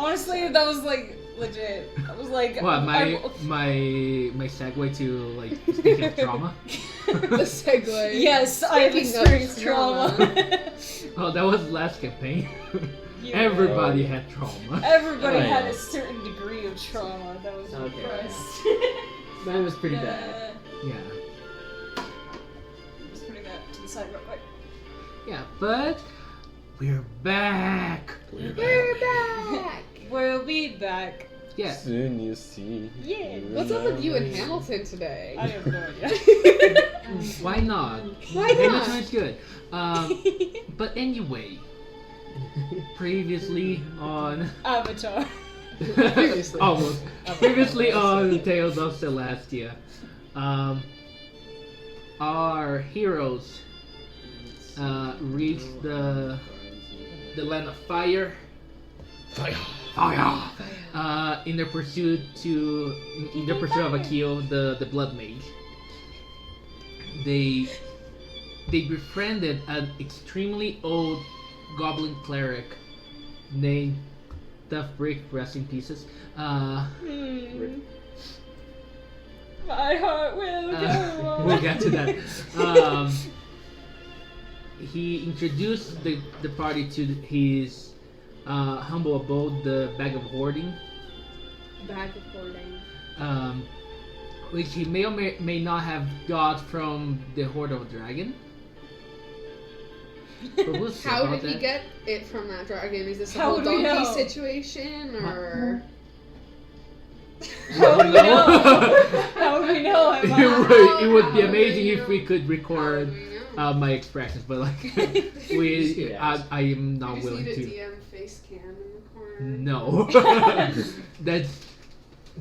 Honestly, that was like legit. I was like, What my segue to like speaking of trauma? The segue. Yes, I've experienced trauma. Oh, that was last campaign. You Everybody had trauma. Everybody Oh, had yeah. a certain degree of trauma. That was Okay. impressed. That was pretty bad. Yeah. Just putting that to the side real quick. Yeah, but we're back. We're back. We'll be back. Yeah. Soon you see. Yeah. What's up with you and Hamilton today? I have no idea. Why not? Why Hamilton not? is good. But anyway, previously on Avatar. Previously. almost previously on Tales of Celestia, our heroes reached the land of fire. Fire! In their pursuit of Akio, the Blood Mage. They befriended an extremely old goblin cleric named Tough Brick, rest in pieces. My heart will go on. We'll get to that. He introduced the party to his humble abode, the Bag of Hoarding. Bag of hoarding. Which he may or may not have got from the Horde of Dragon. But we'll see How about did he that. get it from that dragon? Is this a How whole do we donkey know? situation, or How would we know? How would we know? It would be How amazing do we if we know? could How do record we know? my expressions, but like I am You not just willing need a to. DM face cam in the corner. No, that's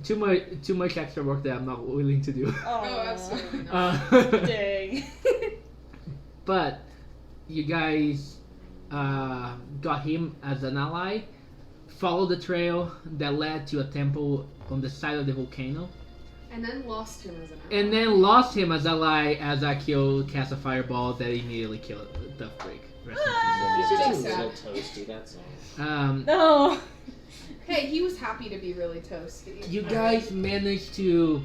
too much extra work that I'm not willing to do. Oh, absolutely not. Dang. But you guys got him as an ally. Followed the trail that led to a temple on the side of the volcano, And then lost him as an ally. and then lost him as ally as Akio cast a fireball that immediately killed Tough Break. Rest He's Just just a sad. little toasty, that's all. in peace. No. Hey, he was happy to be really toasty. You guys managed to.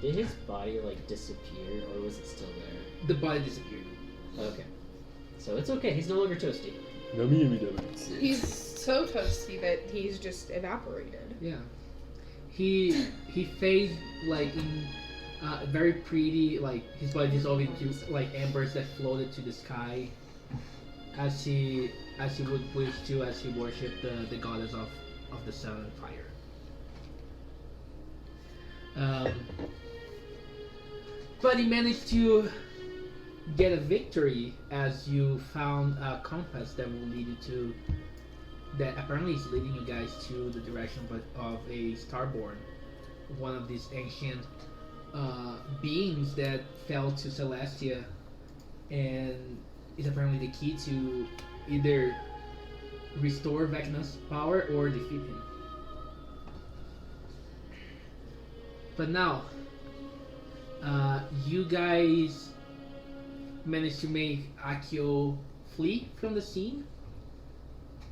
Did his body like disappear or was it still there? The body disappeared. Okay. So it's okay, he's no longer toasty. He's so toasty that he's just evaporated. Yeah. He faded like in very pretty, like his body dissolved into like embers that floated to the sky as he would wish to, as he worshipped the goddess of the sun and fire. But he managed to get a victory as you found a compass that will lead you to, that apparently is leading you guys to the direction of a Starborn, one of these ancient beings that fell to Celestia, and is apparently the key to either restore Vecna's power or defeat him. But now, you guys managed to make Akio flee from the scene,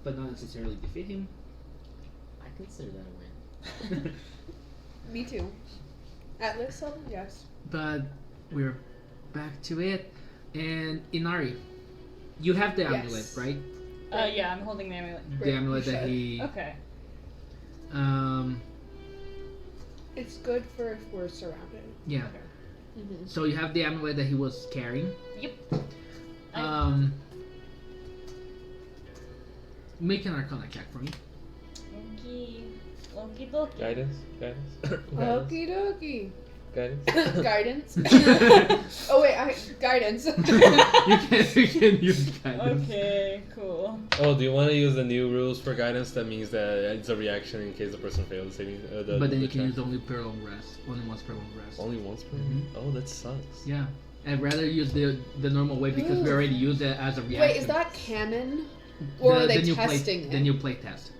but not necessarily defeat him. I consider that a win. Me too. At this level, yes. But we're back to it. And Inari, you have the amulet, Yes. right? Yeah, I'm holding the amulet. The Right, amulet you that should. he. Okay. It's good for if we're surrounded. Yeah. Mm-hmm. So you have the amulet that he was carrying. Yep. Make an Arcana check for me. Okie dokie. Guidance? Okie dokie. Guidance? Guidance. Oh wait, guidance. You can use guidance. Okay, cool. Oh, do you want to use the new rules for guidance? That means that it's a reaction in case the person fails saving. But then you check. can use only prolonged rest. Only once prolonged rest. Only once per Mhm. Oh, that sucks. Yeah. I'd rather use the normal way because we already used it as a reaction. Wait, is that canon? Or are they new testing The it? new play test.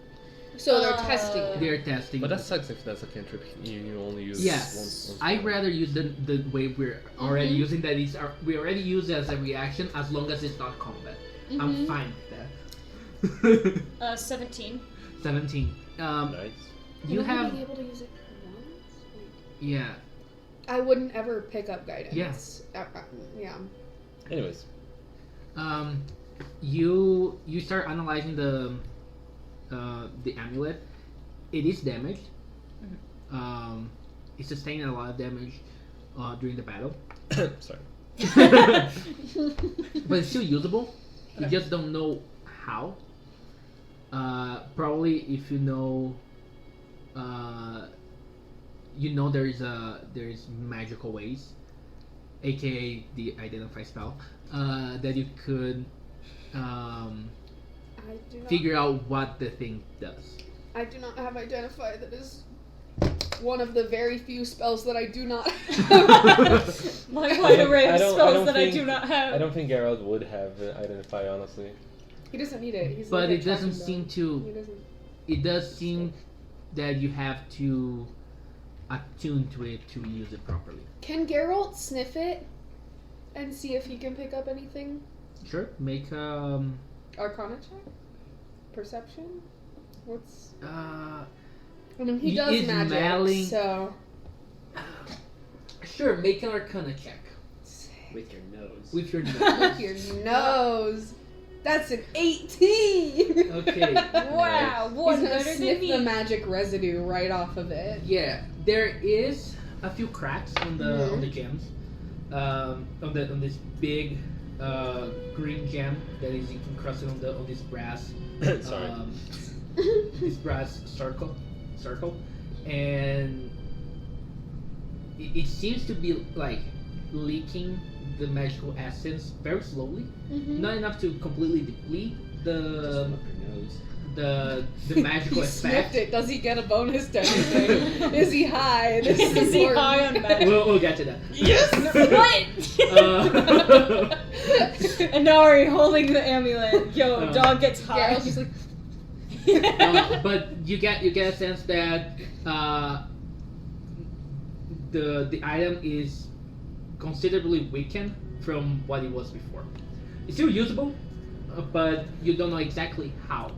So they're testing it. They're testing. But that sucks if that's a cantrip. You only use Yes, once I'd per rather use the way we're already using that. We already use it as a reaction as long as it's not combat. I'm fine with that. 17. 17. Nice. You have being able to use it once. yeah. I wouldn't ever pick up guidance. Yes. Yeah. Anyways. You start analyzing the amulet. It is damaged. It sustained a lot of damage during the battle, Sorry. but it's still usable. You just don't know how. Probably if you know, there is magical ways, aka the identify spell, that you could I do not. figure out what the thing does. I do not have identify. That is one of the very few spells that I do not have. My wide array of I don't spells that I think- do not have. I don't think Geralt would have identify, honestly. He doesn't need it. He's But like a it doesn't tracking seem dog. to. He doesn't. It does seem that you have to attune to it to use it properly. Can Geralt sniff it and see if he can pick up anything? Sure. Make Arcana check? Perception? What's... uh I mean, he He does is magic, smelling- so... sure, make an Arcana check With your nose. with your With nose. your nose. That's an 18! Okay. Wow, one He's gonna better than sniff me. the magic residue right off of it. Yeah, there is a few cracks on the gems. On this big green gem that is encrusted on this brass. Sorry. This brass circle, and it seems to be like leaking the magical essence very slowly. Mm-hmm. Not enough to completely deplete Just from up your nose. the magical He sniffed effect. it. Does he get a bonus to anything? Is he high? This is Is he important. high on magic? We'll get to that. Yes! What? And Nari holding the amulet. Yo, dog gets high. Geralt's just like, But you get a sense that the item is considerably weakened from what it was before. It's still usable, but you don't know exactly how.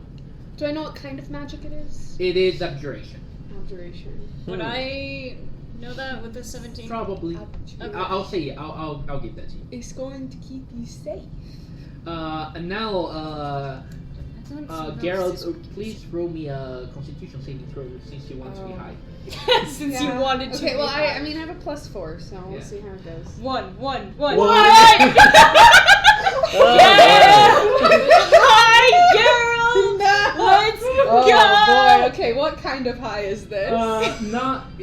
do I know what kind of magic it is? It is abjuration. Abjuration. Would I know that with the 17? Probably. Abjuration. I'll say it. I'll give that to you. It's going to keep you safe. And now, Geralt, please roll me a Constitution saving throw since you want to be high. Since you wanted to. Okay, well, be high. I mean, I have a +4, so we'll Yeah. see how it goes. One. What? Hi, Geralt! Let's Oh go! boy, okay, what kind of high is this?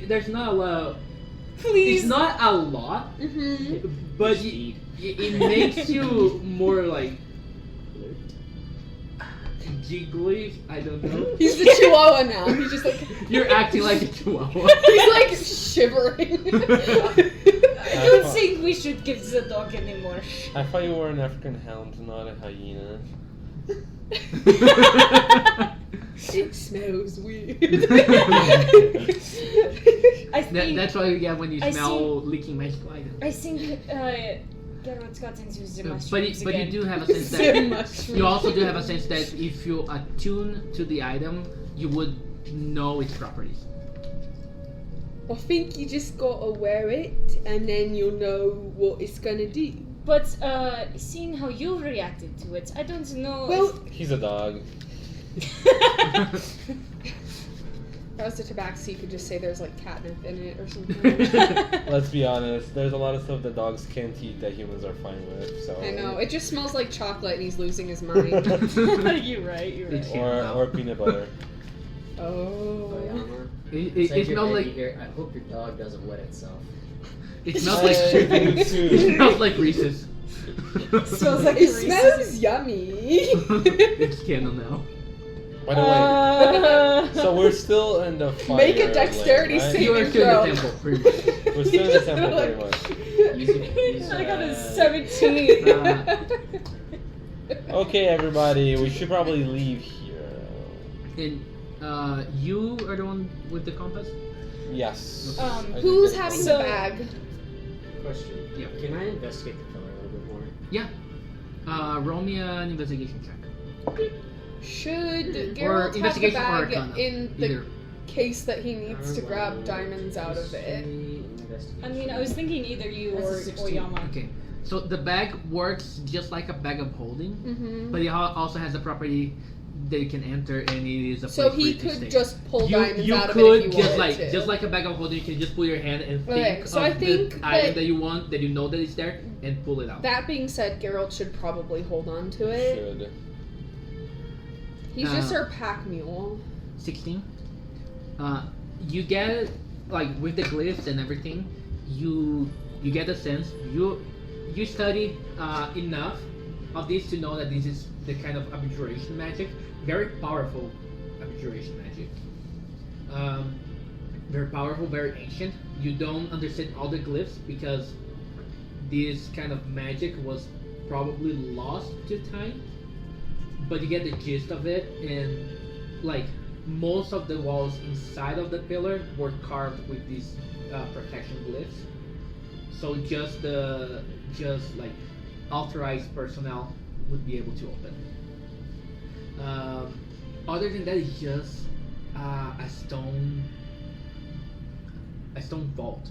There's not a lot. Please. It's not a lot, Mm-hmm. but it makes you more like jiggly. I don't know. He's the chihuahua now. He's just like You're acting like a chihuahua. he's like shivering. I don't think we should give the dog anymore. I thought you were an African hound, not a hyena. It smells weird. I think. That's why you get when you I smell leaking magical items. I think. Geralt's gotten to the mushrooms But you again. do have a sense Sim that mushroom. you also do have a sense that if you attune to the item, you would know its properties. I think you just gotta wear it, and then you'll know what it's gonna do. But seeing how you reacted to it, I don't know. Well, He's a dog. if I was a tabaxi, you could just say there's like catnip in it or something. Let's be honest, there's a lot of stuff that dogs can't eat that humans are fine with, so... I know, it just smells like chocolate and he's losing his mind. You're right. It's- Or peanut butter. Oh. It smells like I hope your dog doesn't wet itself. it smells like it smells like Reese's. Smells like It Reese's. smells yummy. It's canon now. By the way, so we're still in the fire Make a dexterity lane, right? save. You are still in the temple, pretty much. We're still in the temple, pretty much. I got a 17. Okay, everybody, we should probably leave here. And you are the one with the compass? Yes. Um, I think Who's that's having fine. the bag? Question. Yeah. Can I investigate the pillar a little bit more? Roll me an investigation check. Should Geralt have the investigation or bag arcana, in the either. case that he needs to grab diamonds out of it? I mean, I was thinking either you That's a or 16. Yama. Okay, so the bag works just like a bag of holding, Mm-hmm. but it also has a property that you can enter, and it is a So place he for it to stay. could just pull diamonds you out of could it if he just wanted to. just like a bag of holding, you can just put your hand and Okay, think so of I think the item that- that you want, that you know that is there, and pull it out. That being said, Geralt should probably hold on to it. Should. He's just our pack mule. 16. You get like with the glyphs and everything, you get a sense. You study enough of this to know that this is the kind of abjuration magic, very powerful abjuration magic. Very powerful, very ancient. You don't understand all the glyphs because this kind of magic was probably lost to time, but you get the gist of it, and like most of the walls inside of the pillar were carved with these protection glyphs. So just like authorized personnel would be able to open. Other than that, it's just a stone vault.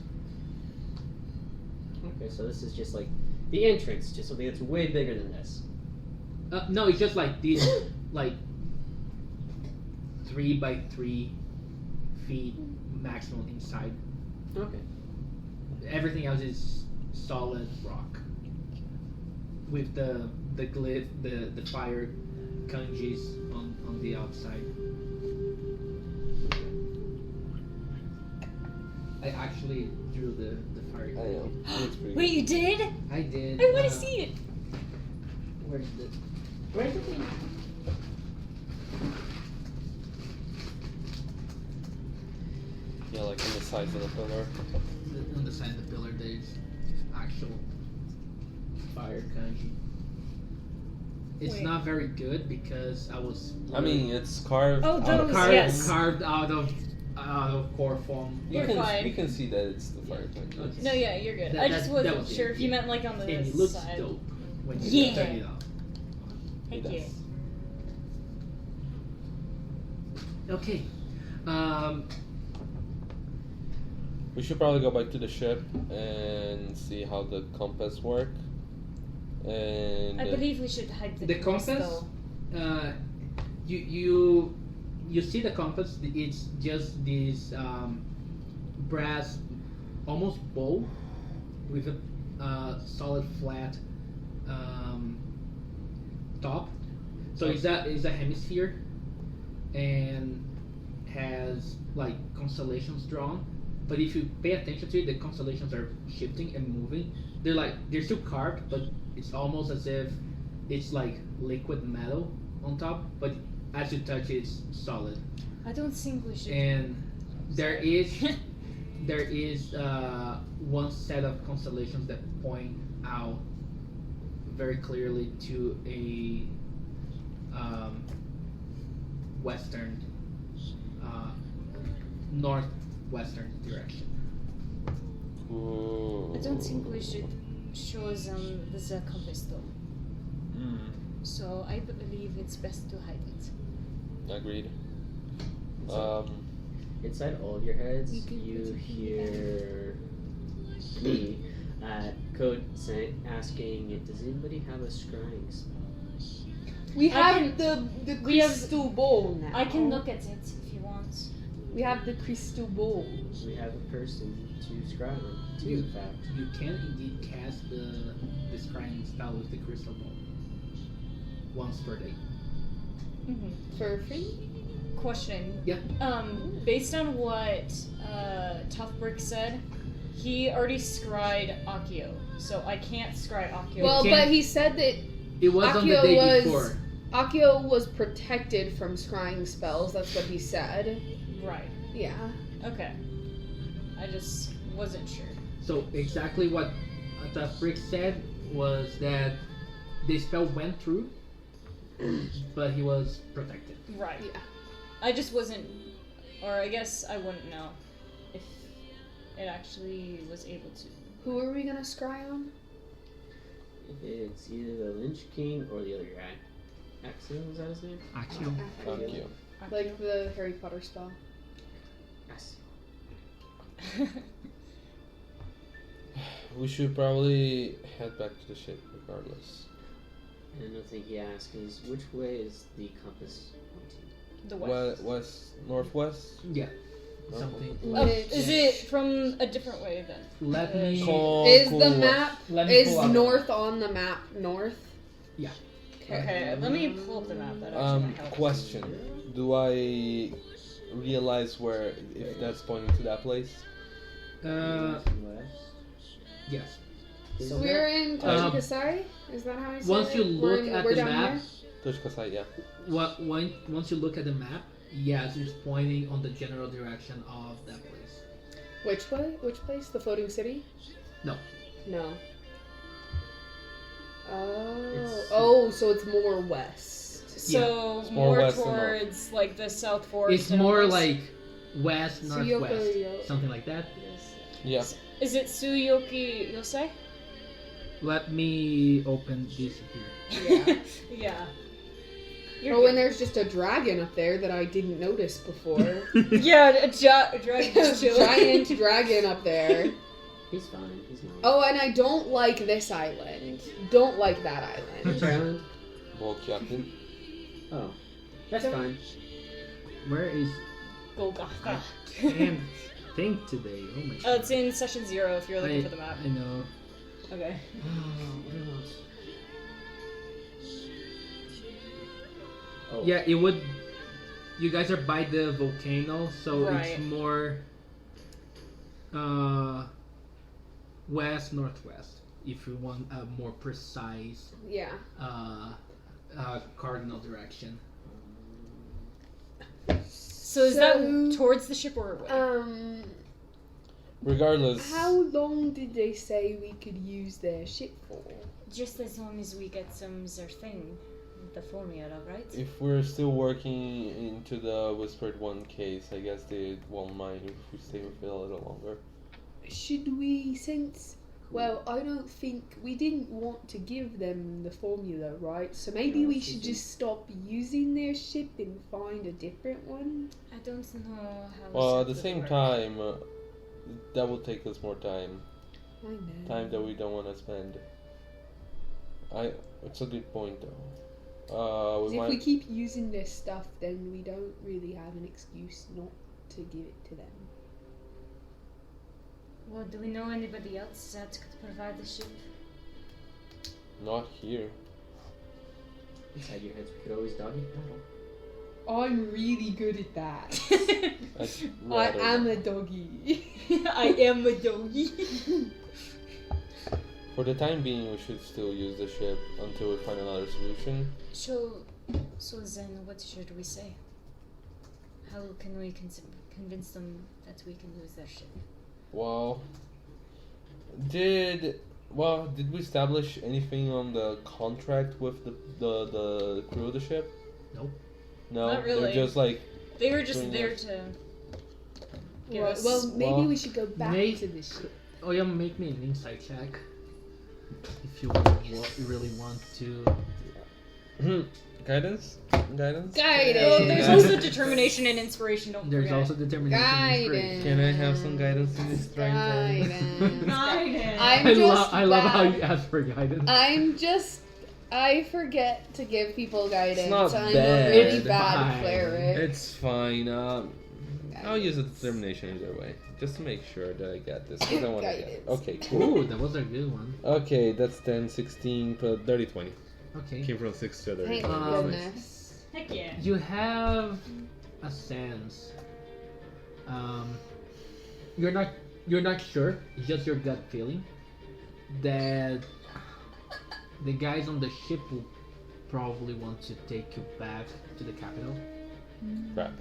Okay, so this is just like the entrance to something that's way bigger than this. No, it's just like these, like 3 by 3 feet maximum inside. Okay. Everything else is solid rock. With the glyph, the fire kanjis on the outside. I actually drew the fire I know. kanji. Looks pretty Wait, you did? I did. I want to see it. Where's the? Where's the thing? Yeah, like on the sides of the pillar. On the side of the pillar, there's actual fire kanji. It's Wait. not very good because I was. I mean, it's carved. Oh, out of those, stone. yes. Carved out of core form. You You're can fine. you can see that it's the fire kanji. Okay. No, yeah, you're good. That- I just that wasn't was it, sure if you yeah. meant like on the And it looks side. dope when you Yeah. turn it on. Thank It you. does. Okay. We should probably go back to the ship and see how the compass work. And I believe we should hide the, The compass? though. You see the compass. It's just this brass, almost bowl with a solid flat top. So it's a hemisphere and has like constellations drawn. But if you pay attention to it, the constellations are shifting and moving. They're still carved, but it's almost as if it's like liquid metal on top. But as you touch it, it's solid. I don't think we should. And there is one set of constellations that point out very clearly to a western, northwestern direction. Ooh. I don't think we should show them the compass though. So I believe it's best to hide it. Agreed. Inside all of your heads, You can you put hear me code asking, does anybody have a scrying spell? We I have can- the we have- crystal bowl now. I can look at it if you want. We have the crystal bowl. We have a person to scry on. Two, You- in fact. You can indeed cast the scrying spell with the crystal ball once per day. For free? Question. Yeah. Based on what Tough Brick said, he already scryed Akio, so I can't scry Akio. Well, can- but he said that It was on the Akio day was- before. Akio was protected from scrying spells. That's what he said. Right. Yeah. Okay. I just wasn't sure. So exactly what the Brick said was that the spell went through, but he was protected. Right. Yeah. I just wasn't, or I guess I wouldn't know if it actually was able to. Who are we gonna scry on? It's either the Lynch King or the other guy. Axel, was that his name? Axio. Thank you. Like the Harry Potter spell. Axel. We should probably head back to the ship regardless. And another thing he asked is, which way is the compass pointing? The west. West, northwest. Yeah. Something. Oh, is it from a different way then? Let me. Is the map Let me is pull up. north on the map north? Yeah. Okay, let me pull up the map. That actually might help. Question: do I realize where if that's pointing to that place? West? Yes. Is So that- we're in Toshikasai? Is that how I say Once it? you We're look in- at we're the down map, here? Toshikasai, yeah. once you look at the map, yes, it's pointing on the general direction of that place. Which way? Which place? The floating city? No. No. Oh. It's- Oh, so it's more west. So It's more more west than north. towards like the South Forest. It's and all more this. like west, Suyoko northwest, Yo- something like that. Yeah. Is it Tsuyoki Yosei? Let me open this here. Yeah. Yeah. Oh, and there's just a dragon up there that I didn't notice before. Yeah, a dragon's chilling. Giant dragon up there. He's fine. He's not. Oh, and I don't like this island. Don't like that island. Which island? Volkyakin. Oh, that's fine. Where is Golgotha. can't think today? Oh my god. It's in session 0 if you're looking I, for the map. I know. Okay. Oh. Yeah, it would. You guys are by the volcano, so Right. it's more west northwest. If you want a more precise Yeah. cardinal direction. So is that towards the ship or away? Regardless, How long did they say we could use their ship for? Just as long as we get some their thing, the formula, right? if we're still working into the Whispered One case, I guess they won't mind if we stay with it a little longer. Should we, since... Well, I don't think... We didn't want to give them the formula, right? So maybe we should just stop using their ship and find a different one? I don't know how. Well, at the that would same work. time, that will take us more time. I know. Time that we don't want to spend. It's a good point though. We If might. we keep using their stuff, then we don't really have an excuse not to give it to them. Well, do we know anybody else that could provide the ship? Not here. Inside your heads, we could always doggy paddle. I'm really good at that. I'd I rather am not. a doggy. I am a doggy. For the time being, we should still use the ship until we find another solution. So then, what should we say? How can we convince them that we can use their ship? Well, did we establish anything on the contract with the crew of the ship? Nope. No, Not really. They're just like They were just Bring there us- to give Well, us. well, maybe Well, we should go back may- to the ship. Oh yeah, make me an insight check. If you really want to. guidance. Guidance. There's also determination and inspiration. Don't There's forget. also determination. and inspiration. Guidance. Can I have some guidance in this trying time? Guidance. Guidance. I'm I just love how bad. you ask for guidance. I forget to give people guidance. It's not I'm bad. a really It's bad fine. cleric. It's fine. I'll use a determination either way, just to make sure that I get this. I don't want to get it. Guidance. Okay, cool. Ooh, that was a good one. Okay, that's 10, 16, 30, 20. Okay. Came from 6 to 30. Thank goodness. Heck yeah. You have a sense. You're not sure. It's just your gut feeling that the guys on the ship will probably want to take you back to the capital. Crap.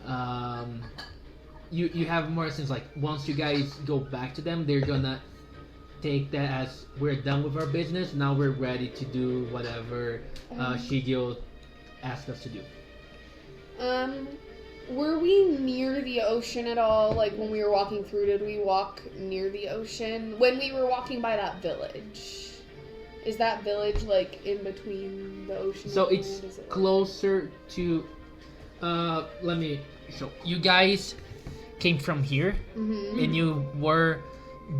You have more sense like once you guys go back to them, they're gonna take that as we're done with our business. Now we're ready to do whatever Shigeo asked us to do. Were we near the ocean at all? Like when we were walking through, did we walk near the ocean? When we were walking by that village, Is that village like in between the ocean? So and it's land? Is it, like- closer to. Let me show. You guys came from here, Mhm. and you were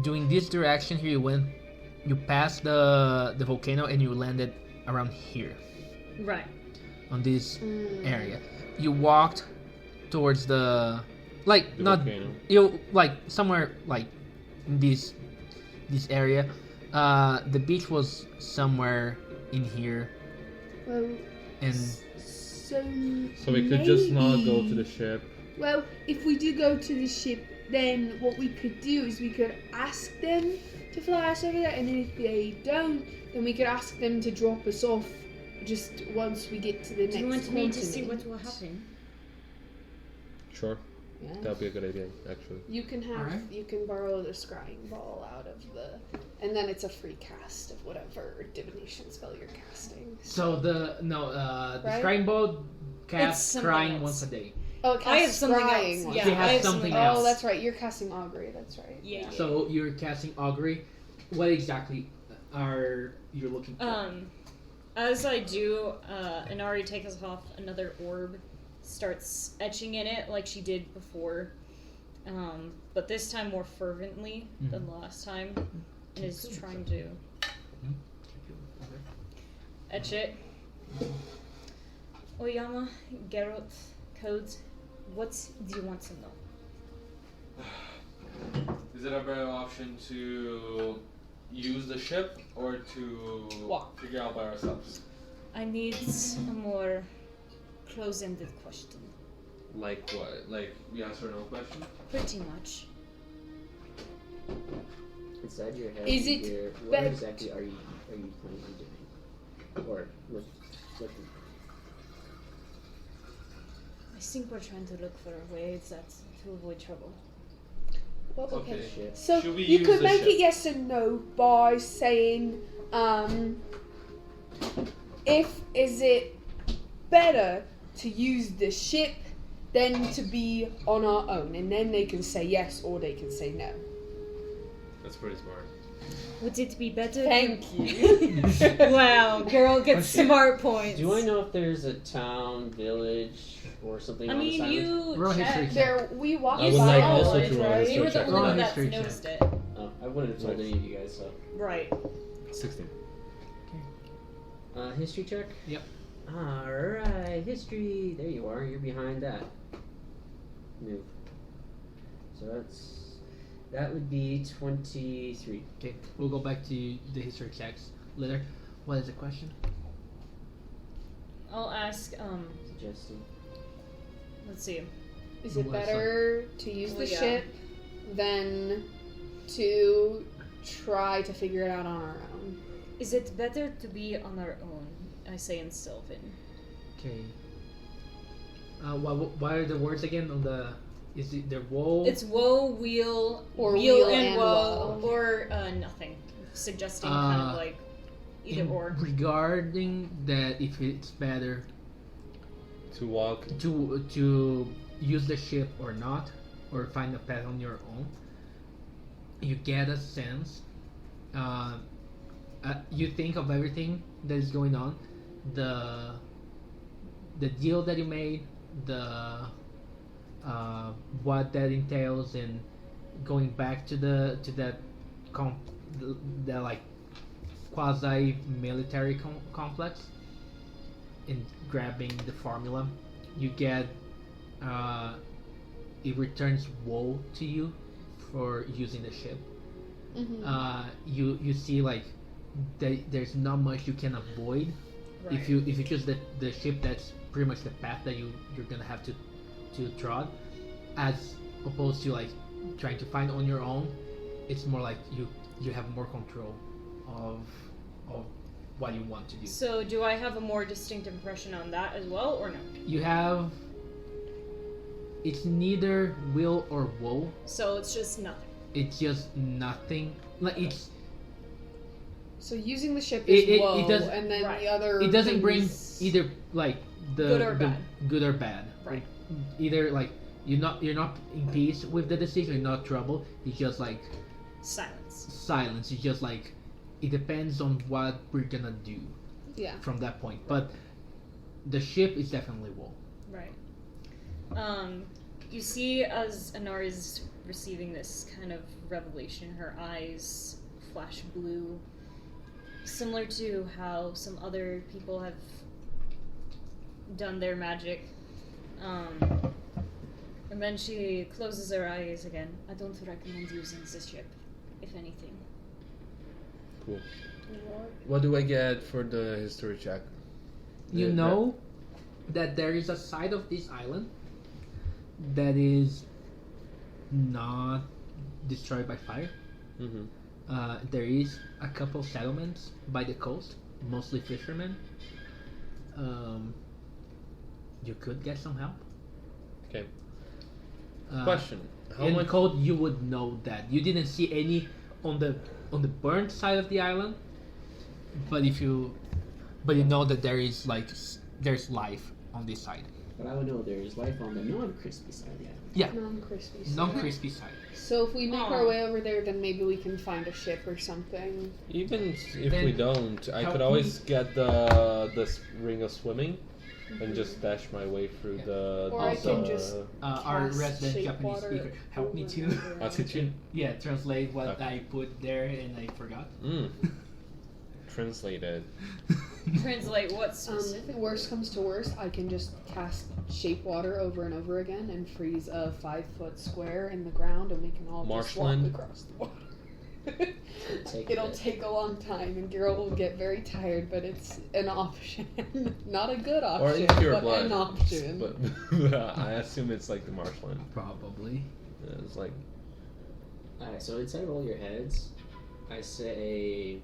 doing this direction here. You passed the volcano, and you landed around here Right. on this Mm. area. You walked towards the The not volcano. you like somewhere like in this area. The beach was somewhere in here, Well, and so. So we could just not go to maybe- the ship. Well, if we do go to the ship, then what we could do is we could ask them to fly us over there, and then if they don't, then we could ask them to drop us off just once we get to the next Do you want me to see continent. what will happen? Sure, Yeah. that'd be a good idea, actually. You can have Alright. you can borrow the scrying ball out of the, and then it's a free cast of whatever divination spell you're casting. so the Right? scrying boat It's casts something scrying else. once a day. Oh, it casts I have something scrying else. one. Yeah, She has I have something Oh, else. that's right. You're casting augury. That's right. Yeah. So you're casting augury. What exactly are you looking for? As I do, Inari takes off another orb, starts etching in it like she did before, but this time more fervently than the last time, and is trying to etch it. Oyama, Geralt, codes. What do you want to know? Is it a better option to use the ship or to Walk. figure out by ourselves? I need a more close-ended question. Like what? Like yes or no question? Pretty much. Inside your head, Is it here, what better exactly are you planning on doing? Or looking? I think we're trying to look for ways to avoid trouble. Well, okay. Okay. Ship. So Should we you use could the make ship? it yes and no by saying, is it better to use the ship than to be on our own? And then they can say yes or they can say no. That's pretty smart. Would it be better? Thank you. Wow, girl gets Okay. smart points. Do I know if there's a town, village, or something I on mean, this island? you Roll history checked. check. There, we walked I by would like all also it, to roll a right? history You were the check. only one Roll that's history check. noticed it. Oh, I wouldn't have told any of you guys, so. Right. 16. History check? Yep. Alright, history. There you are. You're behind that. Move. So that would be 23. Okay, we'll go back to the history checks later. What is the question? I'll ask. Suggesting. Let's see. Is it Well, better to use Oh, the yeah. ship than to try to figure it out on our own? Is it better to be on our own? I say in Sylvan. Okay. What are the words again on the? Is it the woe? It's woe, wheel, Or wheel wheel and and woe, woe. or nothing. Suggesting kind of like either or. Regarding that, if it's better To walk. to use the ship or not, or find a path on your own, you get a sense. You think of everything that is going on, the deal that you made, the what that entails, and going back to that like quasi military complex, and grabbing the formula, you get it returns woe to you for using the ship. Mm-hmm. You see like there's not much you can avoid. Right. If you choose the ship, that's pretty much the path that you're gonna have to trod, as opposed to like trying to find on your own. It's more like you have more control of what you want to do. So do I have a more distinct impression on that as well, or no? You have, it's neither will or woe. So it's just nothing. It's just nothing. Like it's So using the ship is It woe, does- and then right. the other. it doesn't bring things- either like the Good or the bad. good or bad. Right. Either like you're not in peace with the decision, you're not trouble. It's just like Silence. silence. It's just like it depends on what we're gonna do Yeah. from that point. But the ship is definitely wall. Right. You see as Anar is receiving this kind of revelation, her eyes flash blue, similar to how some other people have done their magic. And then she closes her eyes again. I don't recommend using this ship, if anything. Cool. What do I get for the history check? You know that there is a side of this island that is not destroyed by fire. Mm-hmm. There is a couple settlements by the coast, mostly fishermen. You could get some help. Okay. Question: How in much? code, you would know that you didn't see any on the burnt side of the island, but you know that there's life on this side. But I would know there's life on the non-crispy side of the island. Yeah, Non-crispy. non-crispy side. So if we make Aw. our way over there, then maybe we can find a ship or something. Even if Then we don't, I help could me. always get the ring of swimming and just dash my way through Yeah. the. Or I the- can just- Our Cast resident shape Japanese water speaker help me over to and over I'll teach you. translate what Okay. I put there and I forgot. Translated. Translate what specific? Worst comes to worst, I can just cast shape water over and over again and freeze a 5-foot square in the ground, and we can all just walk Marshland? across the water. Take It'll it. take a long time, and Geralt will get very tired, but it's an option. Not a good option, Or in pure but blood. an option. But I assume it's like the marshland. Probably. Yeah, it's like Alright, so inside of all your heads, I say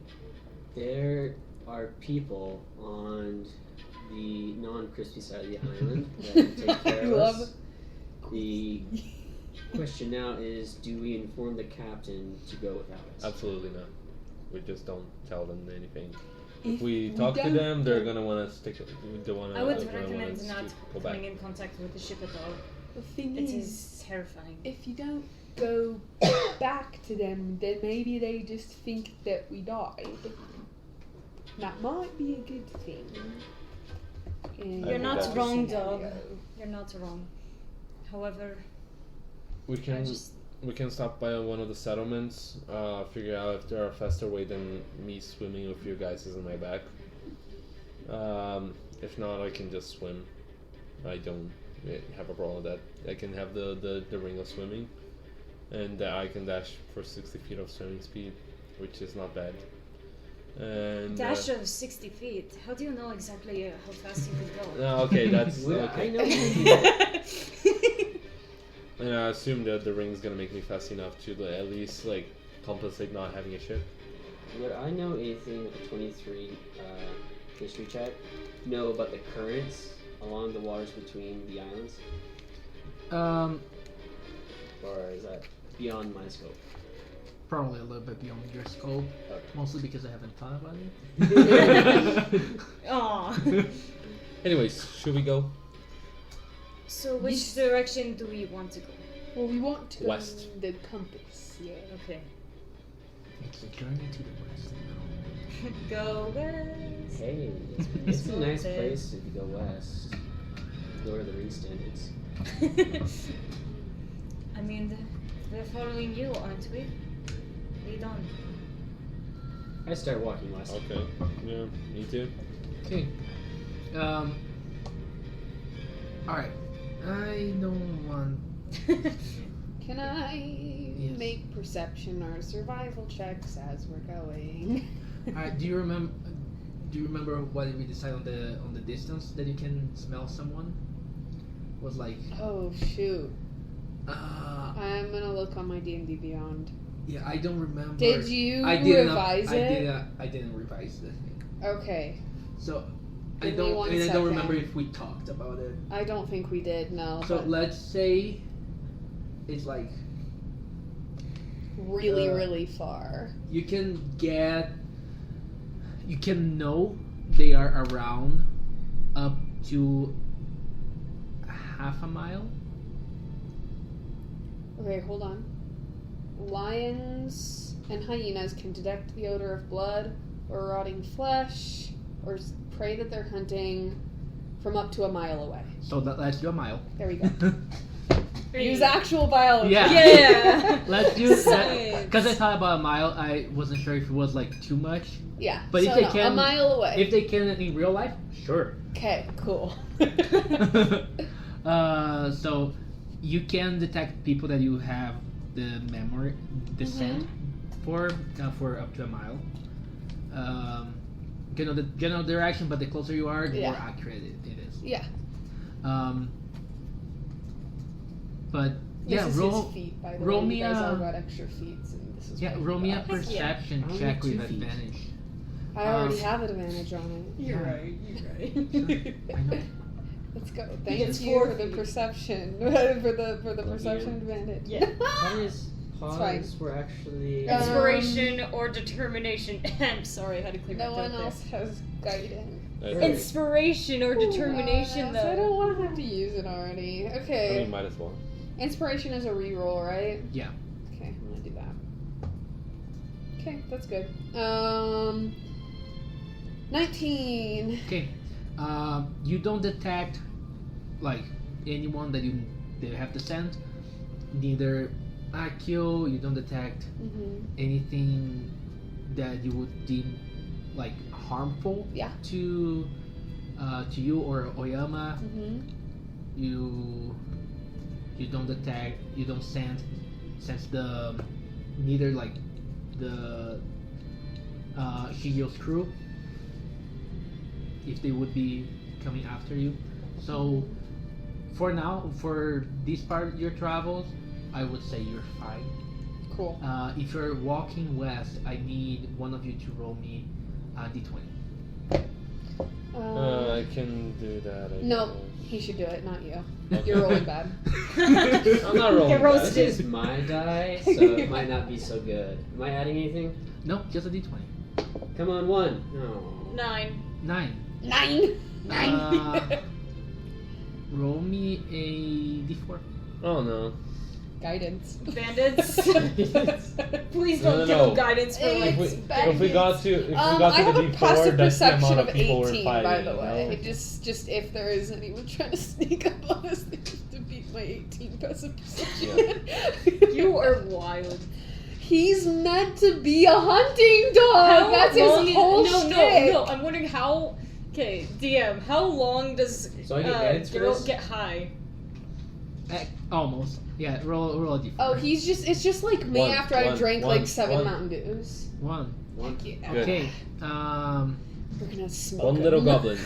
there are people on the non-crispy side of the island that can take care I of love us. The question now is, do we inform the captain to go without us? absolutely not. We just don't tell them anything. If If we we talk to don't them, they're go- gonna want to stick. They want to. I would they're gonna want recommend us not to go back. coming in contact with the ship at all. The thing It is, is terrifying. if you don't go back to them, then maybe they just think that we died. That might be a good thing. And You're You're not that's wrong, scenario. dog. You're not wrong. However, We I can just we can stop by one of the settlements. Figure out if there are a faster way than me swimming with you guys is in my back. If not, I can just swim. I don't have a problem with that. I can have the ring of swimming, and I can dash for 60 feet of swimming speed, which is not bad. And dash of 60 feet. How do you know exactly how fast you could go? no, okay, that's Well, I okay. know people. And I assume that the ring is gonna make me fast enough to at least like compensate not having a ship. Would I know anything with the 23 history check? Know about the currents along the waters between the islands? Or is that beyond my scope? Probably a little bit beyond your scope, Okay. mostly because I haven't thought about it. Aw. Anyways, should we go So which Yes. direction do we want to go? Well, we want to West. the compass, yeah. Okay. It's a journey to the west. Go west. Hey, it's a nice Okay. place if you go west. Lower the ring standards. I mean, we're following you, aren't we? Lead on. I start walking west. Okay. Yeah, me too. Okay. Alright. I don't want. Can I Yes. make perception or survival checks as we're going? Alright, do you remember what we decided on the distance that you can smell someone? Was like Oh shoot! uh I'm gonna look on my D&D Beyond. yeah, I don't remember. Did you I didn't revise it? I didn't revise the thing. Okay, So Give me one I don't second. remember if we talked about it. I don't think we did. No, So but let's say it's like really, uh, really far. you can know they are around up to half a mile. Okay, hold on. Lions and hyenas can detect the odor of blood or rotting flesh or prey that they're hunting from up to a mile away. So that's your mile. There we go. Use actual biology. Yeah. Yeah. Let's do that. Science. Because I thought about a mile, I wasn't sure if it was like too much. Yeah. But so if they no, can, a mile away. If they can in real life, sure. Okay, cool. So you can detect people that you have the memory, the scent for up to a mile. You know the general direction, but the closer you are, the more accurate it is. Yeah. But yeah, this is roll. his feet, by the roll way. me You guys a- all got extra feet, and this is Yeah, what you roll me a got. perception I only check have with 2 feet. advantage. I already have advantage on it. You're Yeah. right. You're right. I know. Let's go. gets Thank you 4 for the feet. perception. for the Love perception you. advantage. Yeah. That is fine. pause. We're actually. Inspiration or determination. I'm sorry, I had to clear my No throat one else has guidance. there. Inspiration or determination, I though. don't want to have to use it already. I Okay. mean, might as well. Inspiration is a reroll, right? Yeah. Okay, I'm gonna do that. Okay, that's good. 19. Okay. You don't detect like anyone that you have the scent. Neither Akio. You don't detect Mm-hmm. anything that you would deem like harmful. Yeah. To you or Oyama. Mm-hmm. You don't detect. You don't sense the neither like the Shigio's crew, if they would be coming after you. So for now, for this part of your travels, I would say you're fine. Cool. If you're walking west, I need one of you to roll me a d20. I can do that. I No, guess. he should do it, not you. Okay. You're rolling bad. I'm not rolling. Get that. roasted. This is my die, so it might not be so good. Am I adding anything? No, just a d20. Come on, 1. No. 9. 9. 9. Roll me a d4. Oh no. Guidance. Bandits. Please No, don't no, give no. them guidance for Hey, like. it's If we got to I the have a D4, passive that's the perception amount of of people 18, we're fighting. by the you way. know? Just if there is anyone trying to sneak up on us, they have to beat my 18 passive perception. You are wild. He's meant to be a hunting dog. That's long his whole shtick. No. I'm wondering how. Okay, DM. How long does So I get guidance for Geralt this? get high? Almost. Yeah, roll a d4. Oh, it's just like me One, after I one, drank one, like 7 one. Mountain Dews. 1. Yeah. Good. Okay. We're gonna smoke One him. little goblin.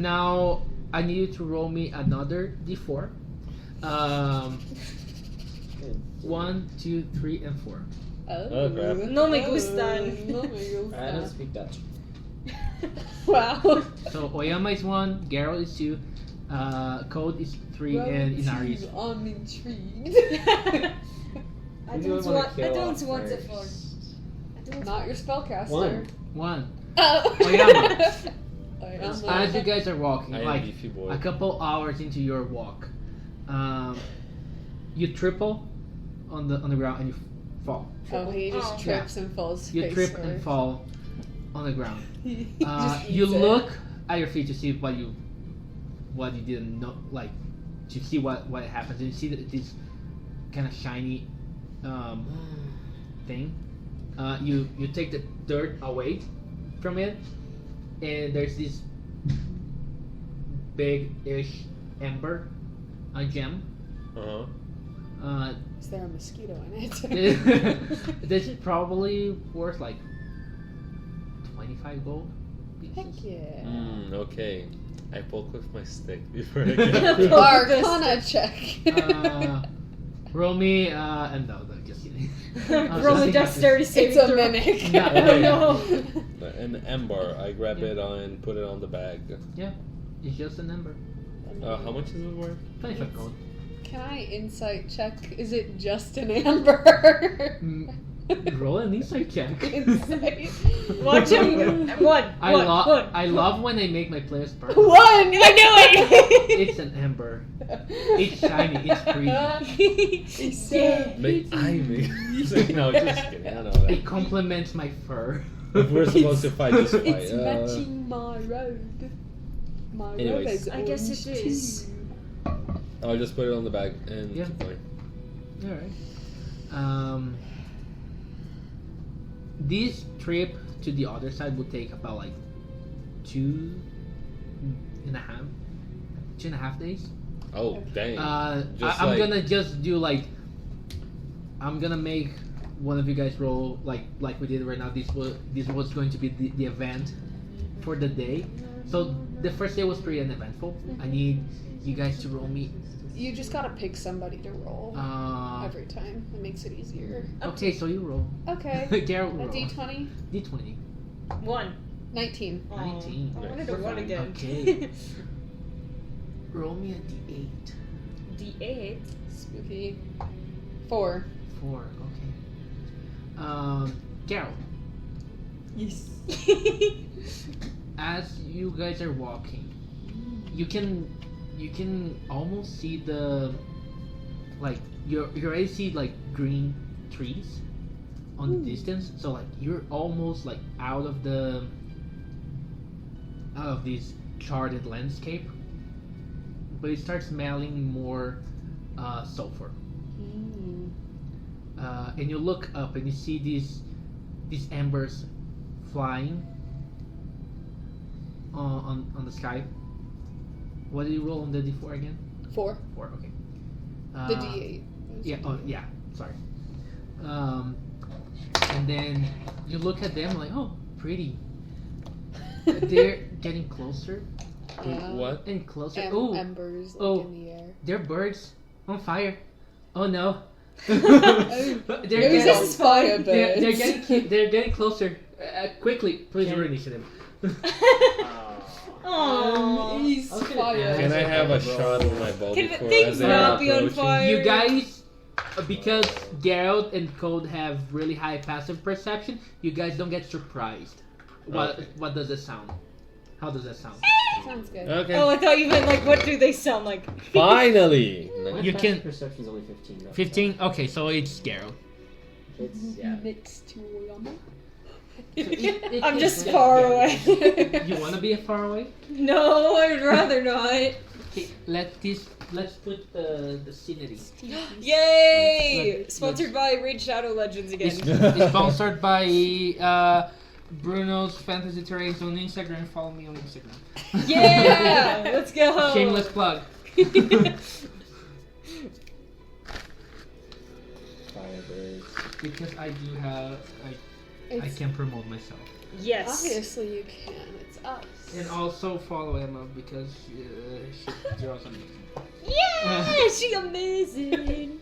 Now I need you to roll me another d4. 1, 2, 3, and 4. Oh, crap. No me gustan. No me I don't gustan. speak Dutch. Wow. So Oyama is 1, Geralt is 2, Code is 3, and Inari is 4. I'm intrigued. I Who do don't wanna want. I kill don't off want to first? fall. I don't Not your spellcaster. 1. 1. Oh. Oyama. Oyama. As you guys are walking, I am like beefy boy. a couple hours into your walk, you triple on the ground and you fall. Oh, he just Oh. trips and falls. You face trip first. and fall on the ground. He just You eats it. look at your feet to see what you didn't know, like to see what happens. And you see that this kind of shiny thing. You take the dirt away from it, and there's this big-ish ember, a gem. Uh-huh. Is there a mosquito in it? This is probably worth like 25 gold Heck pieces. yeah. Okay. I poke with my stick before I get through. Arcana check. Roll me, and no, just kidding. Roll a nothing dexterity It's saving a throw. mimic. Yeah. Oh no. An ember. I grab it and put it on the bag. It's just a number. How much is it worth? 25 gold. Can I insight check? Is it just an amber? Roll an insight check. Insight. Watch him. One. I love when they make my players burn. One. I knew it. It's an ember. It's shiny. It's pretty. It's so Make I make. No, just kidding. I know It that. complements my fur. If we're supposed to fight, just fight. It's matching my robe. My robe Anyways. is I guess orange it is. too. I'll just put it on the bag and Yeah. keep going. Alright. This trip to the other side will take about like 2.5 days. Oh, dang. Just I'm like- gonna just do like I'm gonna make one of you guys roll like we did right now. This was going to be the event for the day. So the first day was pretty uneventful. I need you guys to roll me. You just gotta pick somebody to roll every time. It makes it easier. Okay, so you roll. Okay. Garrett A roll. d20? D20. 1. 19. Aw, 19. I wanted Nice. to run again. Okay. Roll me a D8. D8. Spooky. 4. 4. Okay. Garrett. Yes. As you guys are walking, you can almost see the like you already see like green trees on the distance. So like you're almost like out of this charted landscape, but it starts smelling more sulfur. And you look up and you see these embers flying on the sky. What did you roll on the D4 again? 4. 4, okay. The D8. Yeah, oh yeah, sorry. And then you look at them like, oh, pretty. They're getting closer What? and closer. Oh, Embers like, Oh. in the air. they're birds on fire. Oh no. Oh, they're those getting, are firebirds. they're getting closer. Quickly, please Can- roll initiative. Aww. He's Okay. fire. Can I have a shot with my bow Can before things as they not are be on approaching? fire? You guys, because Geralt and Code have really high passive perception, you guys don't get surprised. What does it sound? How does that sound? Sounds good. Okay. Oh, I thought you meant like, what do they sound like? Finally! My You passive can- perception's only 15. though. 15? Okay, so it's Geralt. It's, yeah. Next to Llama. I'm just far away. You wanna be far away? No, I'd rather not. Okay, let's put the scenery. Yay! Sponsored by Raid Shadow Legends again. It's sponsored by Bruno's Fantasy Terrains on Instagram. Follow me on Instagram. Yeah! Let's go! Shameless plug. Firebirds. Because I do have I It's, can promote myself. Yes. obviously you can. It's us. And also follow Emma because she draws amazing. Yeah! She amazing!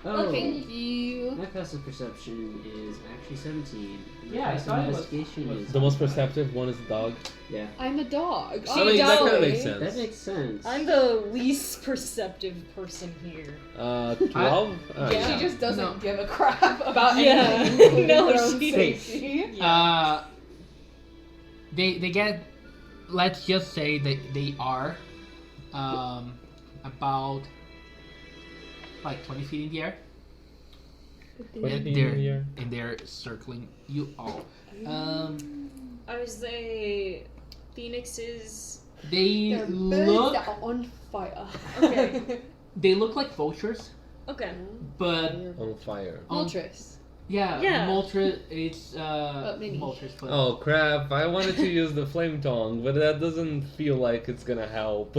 Oh, Thank you. my passive perception is actually 17. My Yeah, I passive thought it was- investigation is. The most perceptive one is the dog. Yeah, I'm a dog. She I mean, that kind of makes died. sense. that makes sense. I'm the least perceptive person here. 12? Yeah. She just doesn't No. give a crap about Yeah. anything. including No, her own she- safety. They get, let's just say they are about like 20 feet in the air. And they're circling you all. Are they phoenixes? They Their birds look are on fire. Okay. they look like vultures, Okay. but On fire. Moltres. yeah, Yeah. Moltres, it's mini. Moltres, but Oh crap, I wanted to use the flame tongue, but that doesn't feel like it's gonna help.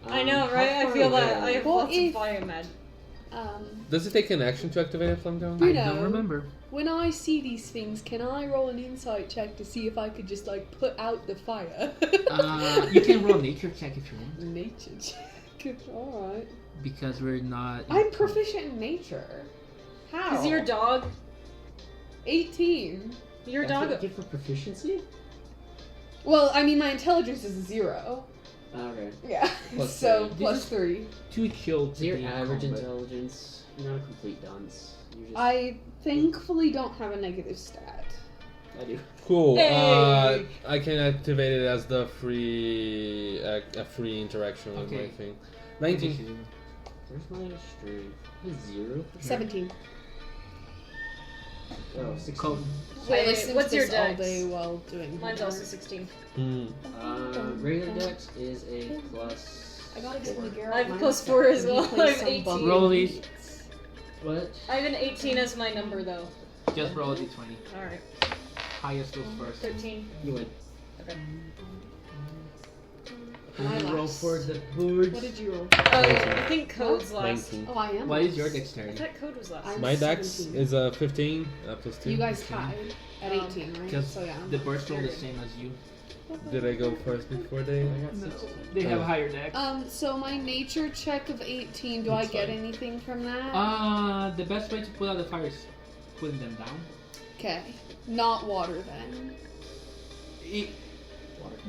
I know, How right? I far feel away that are I you? have What lots of if- fire med. Does it take an action to activate a flame tongue? I Bruno. don't remember. When I see these things, can I roll an insight check to see if I could just like put out the fire? You can roll a nature check if you want, Nature check. Alright. because we're not. I'm proficient in nature. How? Is your dog? 18. Your That's what dog? you get for proficiency? Well, I mean, my intelligence is 0. Okay. Yeah. Plus so, three. plus 3. too chill to So your be in average combat. intelligence, you're not a complete dunce. You're just. I thankfully don't have a negative stat. I do. Cool. Hey! I can activate it as the free a free interaction with Okay. my thing. 19. Where's my strength? It's 0. 17. Oh, 16. Code. I Wait, listened what's to your this all dex? day while doing Mine's homework. also 16. Regular dex is a plus. I gotta get 4. my girl. I have plus 4 as well. I have 18. Roll these. What? I have an 18 as my number though. Just roll a d20. Alright. Highest goes first. 13. You win. Okay. My Roll last. for the board. What did you roll? I think code's last. 19. Oh, I am. What is your last. I dexterity? thought code was last. I'm My dex 17. is a 15 plus 2. You guys tied at 18, right? Because So yeah. the burst roll the same as you. Did I go first before they? No. They have higher dex. So my nature check of 18. Do I That's get fine. anything from that? The best way to put out the fire is putting them down. Okay. Not water then.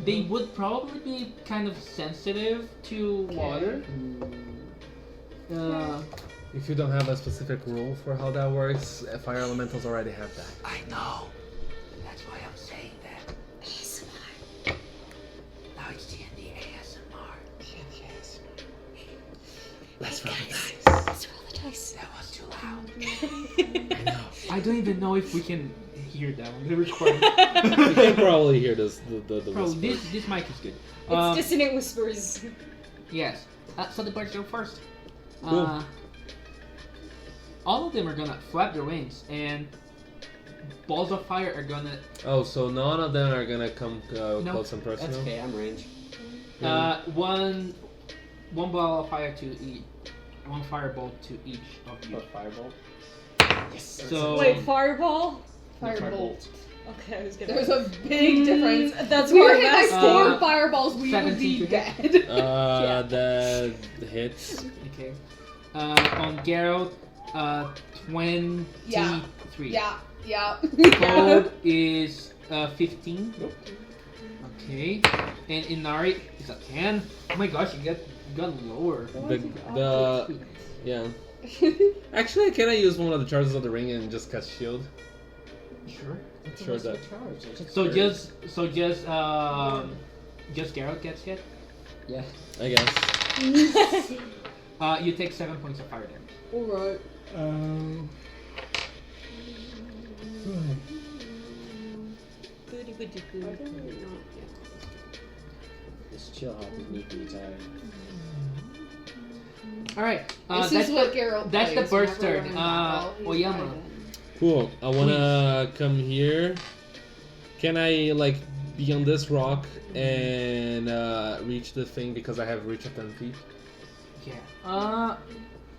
They would probably be kind of sensitive to water. If you don't have a specific rule for how that works, fire elementals already have that. I know. That's why I'm saying that. ASMR. Now it's D&D ASMR. Let's roll the dice. Let's roll the dice. That was too loud. I know. I don't even know if we can hear that on the recording. You can probably hear this, the Bro, whisper. this mic is good. It's dissonant whispers. Yes. So the birds go first. Cool. All of them are gonna flap their wings, and balls of fire are gonna. Oh, so none of them are gonna come close and That's personal? okay, I'm range. One ball of fire to each. One firebolt to each of you. Or fireball. Yes. So Wait, fireball? Firebolt. Okay, I was gonna. There's a big difference. That's If we were why hit I by asked. 4 fireballs, we would 17 be to hit. dead. That hits. Okay. On Geralt, 23. Yeah. Code is 15. Nope. Okay. And Inari is a 10. Oh my gosh, you got lower. Yeah. Actually, can I use one of the charges of the ring and just cast shield? Sure. Sure that. So just Geralt gets hit. Yeah. I guess. You take 7 points of fire damage. Alright. This chill hop is making me tired. Alright. This That's is what the Geralt that's the plays burst whenever turn. we're in battle. He's Oyama. fighting. Cool. I wanna come here. Can I be on this rock and reach the thing because I have reach of 10 feet? Yeah.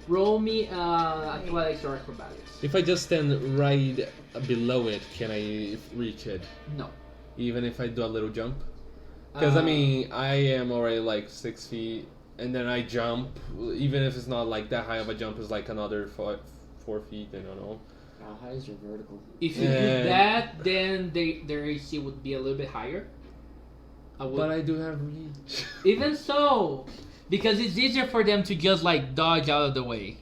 Roll me athletics or acrobatics. If I just stand right below it, can I reach it? No. Even if I do a little jump? Because I am already 6 feet, and then I jump. Even if it's not that high of a jump, is another 4 feet. I don't know. How high is your vertical? If you do that, then their AC would be a little bit higher. But I do have reach. Even so, because it's easier for them to just dodge out of the way.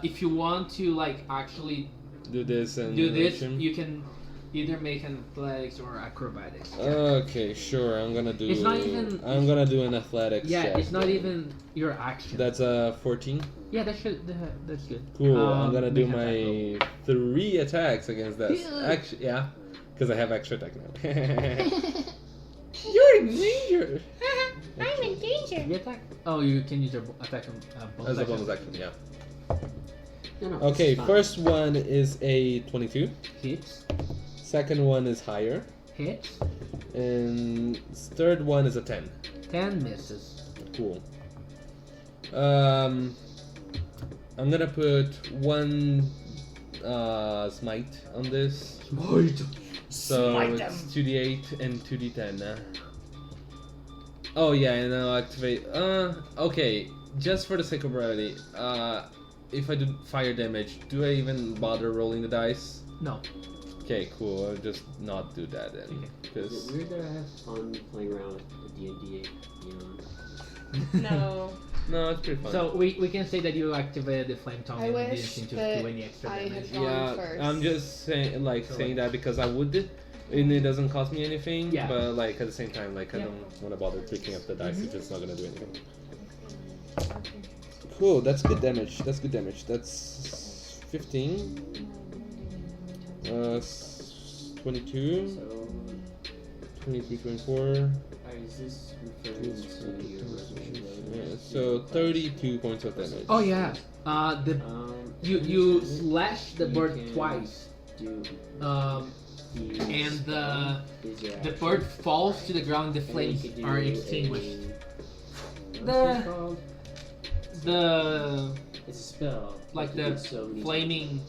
If you want to actually Do this and do this, reach him? you can either make an athletics or acrobatics. Okay, sure. I'm gonna do. It's not even- I'm gonna do an athletics. Yeah, check it's not then. even your action. That's a 14. Yeah, that's good. Cool. I'm gonna do make an attack roll. my 3 attacks against that. Yeah. Actually, yeah, because I have extra attack now. You're in danger. I'm in danger. The attack. Oh, you can use your attack on bonus As a action. bonus action, yeah. No, Okay, it's fine. first one is a 22. Hits. Second one is higher, Hits. and third one is a 10. 10 misses. Cool. I'm gonna put one smite on this. Smite. So Smite it's them. 2d8 and 2d10. Oh yeah, and I'll activate. Okay, just for the sake of brevity, if I do fire damage, do I even bother rolling the dice? No. Okay, cool. I'll just not do that then. Is Cause it weird that I have fun playing around with the D&D beyond? No. no, it's pretty fun. So we can say that you activated the flame tongue I and wish didn't do that any extra I damage. had gone yeah, first. I'm just saying So, saying that because I would, and it doesn't cost me anything. Yeah. But at the same time, I Yeah. don't want to bother picking up the dice if it's not gonna do anything. Cool, that's good damage. That's good damage. That's 15. 22. So, 23, 24. is this referring to your Yeah, so 32 points of damage. Oh yeah. You slash the you bird can twice. do And the the bird falls to the ground. The flames are extinguished. What's it called? The It's a spell. like You can the do so many flaming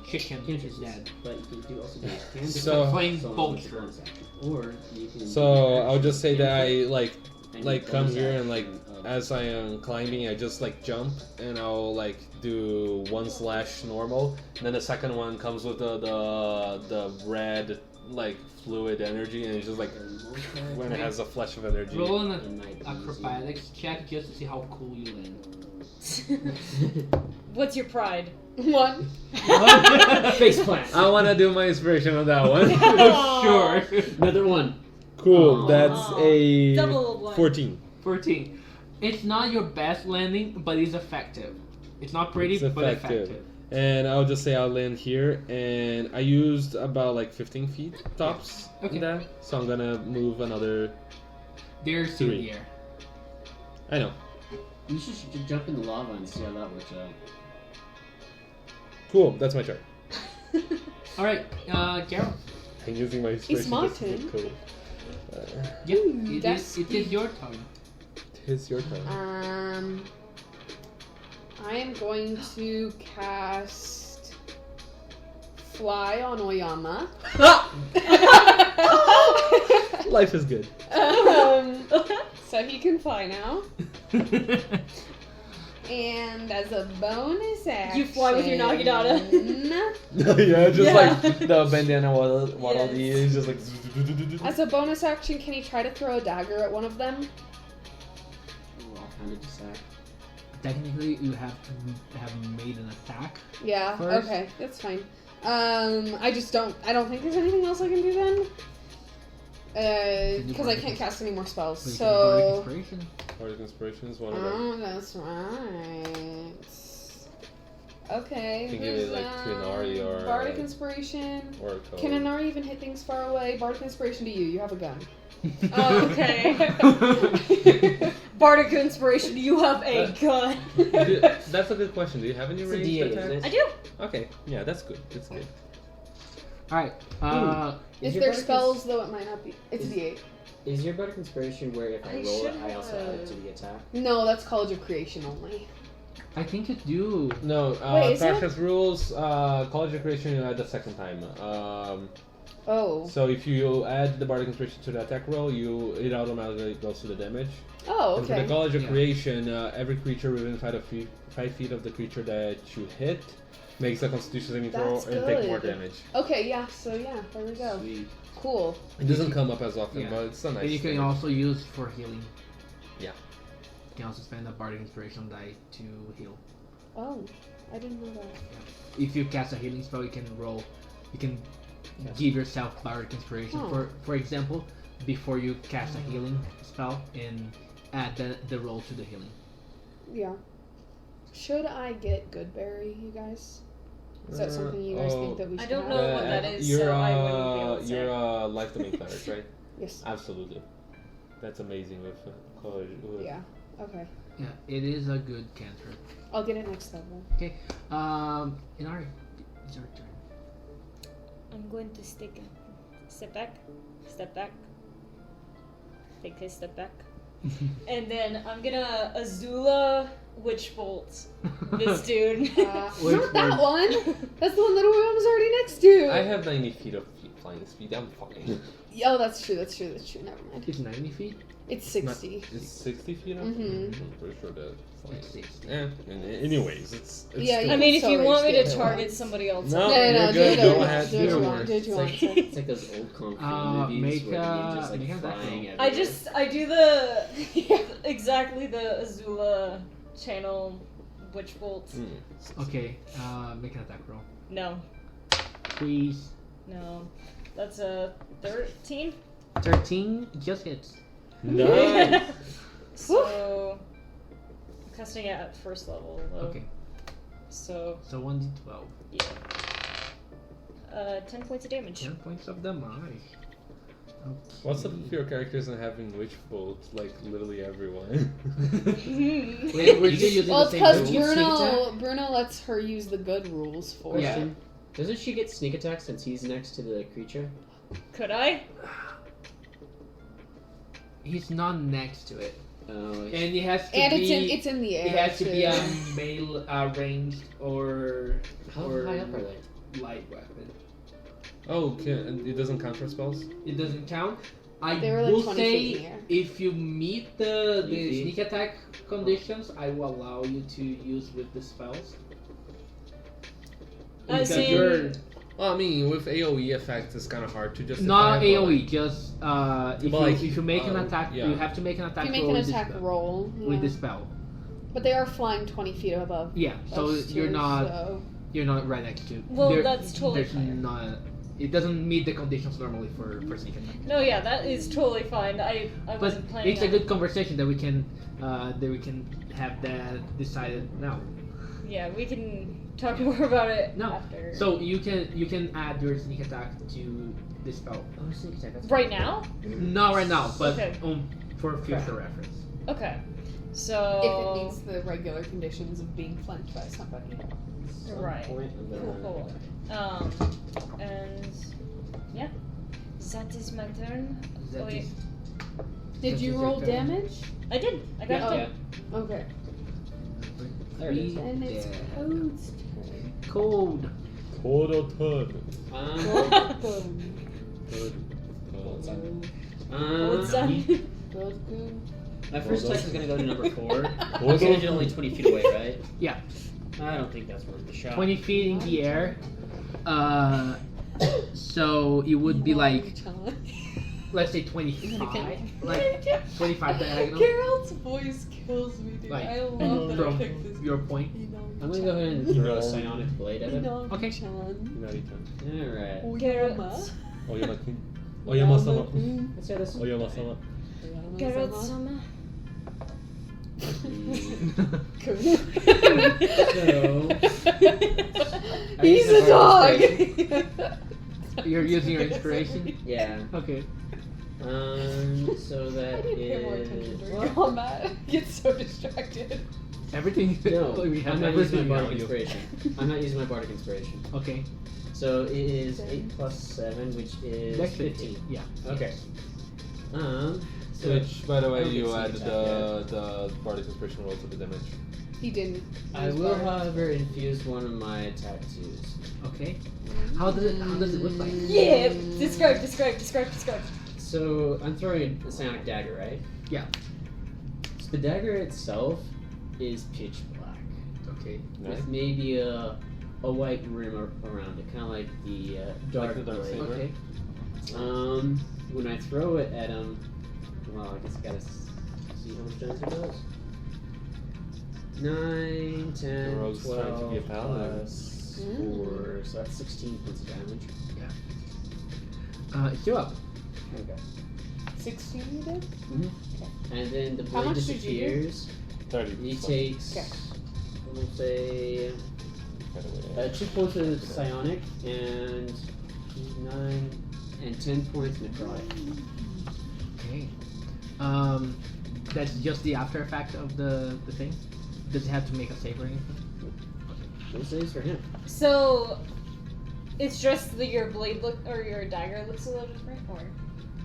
chicken is cantrips, dead. but you can do also do It's So- a flame so long as vulture. it's a bonus action. Or you can. So I'll just say that I like And come bonus here and like action of- as I am climbing, I just like jump and I'll like do one slash normal, and then the second one comes with the red like fluid energy, and it's just like when it has a flash of energy. Roll It an might be acrobatics check just to see how cool you land. What's your pride? 1. easy. Face plant. I want to do my inspiration on that one. Sure. Another one. Cool, Aw. that's a Double one. 14. 14. It's not your best landing, but it's effective. It's not pretty, It's but effective. effective. And I'll just say I'll land here, and I used about like 15 feet tops Okay. in that, so I'm gonna move another. They're still in 3. the air. I know. You should jump in the lava and see how that works out. Cool, that's my turn. Alright, Geralt. I'm using my inspiration. my just to look turn. cool. Yep, Ooh, it that's is your turn. It's your turn. I am going to cast Fly on Oyama. Life is good. So he can fly now. And as a bonus action, You fly with your Naginata. Yeah, just Yeah. like the bandana waddle Yes. is just like. As a bonus action, can he try to throw a dagger at one of them? Ooh, I'll kind of decide. Technically, you have to have made an attack. Yeah. First. Okay, that's fine. I don't think there's anything else I can do then. Because I can't cast any more spells. But you can bardic So. inspiration. Bardic inspiration is one of them. Oh, that's right. Okay. You can give who's it, like, to Inari or, Bardic Inspiration. Or a code. Can Inari even hit things far away? Bardic Inspiration to you. You have a gun. Oh, okay. Bardic inspiration. You have a gun. That's a good question. Do you have any It's a ranged D8, attacks? isn't I it? do. Okay, yeah, that's good. That's good. Alright, If your they're bardic spells, though, it might not be. It's is- D8. Is your bardic inspiration where if I I roll it, should I also add it to have- the attack? No, that's College of Creation only. I think you do. No, Wait, is it? Precious rules, College of Creation you add the second time. Oh. So if you add the Bardic Inspiration to the attack roll, it automatically goes to the damage. Oh, And for the okay. College of Yeah. Creation, every creature within 5 feet of the creature that you hit makes a Constitution saving throw That's and take more good. damage. Okay, yeah, so yeah, there we go. Sweet. Cool. It doesn't come up as often, Yeah. but it's a nice. And you can thing. also use for healing. Yeah. You can also spend a bardic inspiration die to heal. Oh, I didn't know that. If you cast a healing spell, you can roll. You can give yourself bardic inspiration. Oh. For example, before you cast a healing spell, and add the roll to the healing. Yeah. Should I get Goodberry, you guys? Is that something you guys think that we I should don't have? know what that is, You're so I wouldn't be able to say. you're a life domain cleric, right? Yes. Absolutely. That's amazing with college. With Yeah. Okay. Yeah, it is a good cantrip. I'll get it next level. Okay, Inari, it's your turn. I'm going to take a step back, take a step back, and then I'm gonna Azula Witch Bolt this dude. Which Not that one? one. That's the one that Oyama's already next to. I have 90 feet of flying speed. I'm fine. Oh, that's true. That's true. That's true. Never mind. It's 90 feet. It's 60. It's 60 feet up? Mhm. I'm pretty sure that flying It's 60. Yeah, and anyways, it's Yeah, still- I mean, if you want me to Still target works. somebody else, No, No, you're no, good. do Go what ahead. do what you Do want. Do what you want. It's like those old kung fu movies make where a- the ninjas like make an attack flying roll. everywhere. I do the exactly the Azula channel Witch Bolt. Hmm. Okay, make an attack roll. No, Please. no, that's a 13. 13 just hits. Nice. So casting it at first level though. Okay. So 1d12. yeah. 10 points of damage. 10 points of damage. Okay. What's up with your characters and having witch bolt like literally everyone? We're using Well, the it's same because rules. Bruno lets her use the good rules for Yeah. it. Doesn't she get sneak attack since he's next to the creature? Could I? He's not next to it, Oh, and it has to And be. it's in the air. It has to be too. male ranged or how or high up are they? light weapon. Oh, and it doesn't count for spells? It doesn't count. I They were like will 20 feet in the say air. if you meet the Easy. sneak attack conditions, I will allow you to use with the spells. As Because in- you're Well, I mean, with AoE effects, it's kind of hard to justify. not but, AoE, just if you make an attack, yeah. you have to make an attack You make roll an with the attack spell- roll. with yeah. the spell. But they are flying 20 feet above. Yeah, so us you're too, not so- you're not right next to. Well, that's totally there's fine. not. It doesn't meet the conditions normally for sneak attack. No, yeah, that is totally fine. I But wasn't planning it's a on good conversation that we can have that decided now. Yeah, we can talk more about it No. after. So you can add your sneak attack to the spell. Oh, sneak attack. That's Right now? Not right now, but Okay. For future reference. Okay. If So it meets the regular conditions of being flanked by somebody. Some Right. point I'm gonna- Cool. And yeah. That is my turn. That Wait. is- Did That you is roll your turn. damage? I did. I got Yeah. it. Yeah. Okay. There it is. Then it's Yeah. Code's turn. Code. Total turn. Good. What's Uh, that? Good. my first attack is gonna go to number 4. Total It's only 20 feet away, right? Yeah. I don't think that's worth the shot. 20 feet in the air. So it would be like, let's say 25. Like 25 diagonal. Carol's voice kills me, dude. Like, I love that I from picked this. your point. I'm gonna go ahead and throw a psionic blade at him. Okay. Inari turn. Alright. Carrots. Oyama-kun. Oyama-sama. Let's try this one. Oyama-sama. Carrot summer. So, He's use a my dog. inspiration. You're using your inspiration? Yeah. Okay. So that Pay more attention is. during combat. I get so distracted. Everything No, we have I'm not using everything my around bardic you. inspiration. I'm not using my bardic inspiration. Okay. So it is 8 plus 7, which is That's 15. Yeah. Okay. So Which, by the I way, don't you get add sneak attack the Bardic Inspiration roll to the damage. He didn't. I will, however, infuse one of my tattoos. Okay. How does it look like? Yeah. Describe. So I'm throwing a psionic dagger, right? Yeah. So the dagger itself is pitch black, Okay. Nice. with maybe a white rim around it, kind of like the dark the dark blade. saber. Okay. When I throw it at him, well, I guess I gotta see how much damage it does. 9, 10, The rogue's trying to be a 12, paladin. plus 4, so that's 16 points of damage. It's you up. Okay. 16 you did? And then the How blade much did you do? disappears. 30. He so- takes, Okay. we'll say, by the way, 2 points of psionic and 9 and 10 points necrotic. Okay. That's just the after effect of the thing. Does it have to make a save or anything? No saves for him. So it's just that your blade look or your dagger looks a little different, or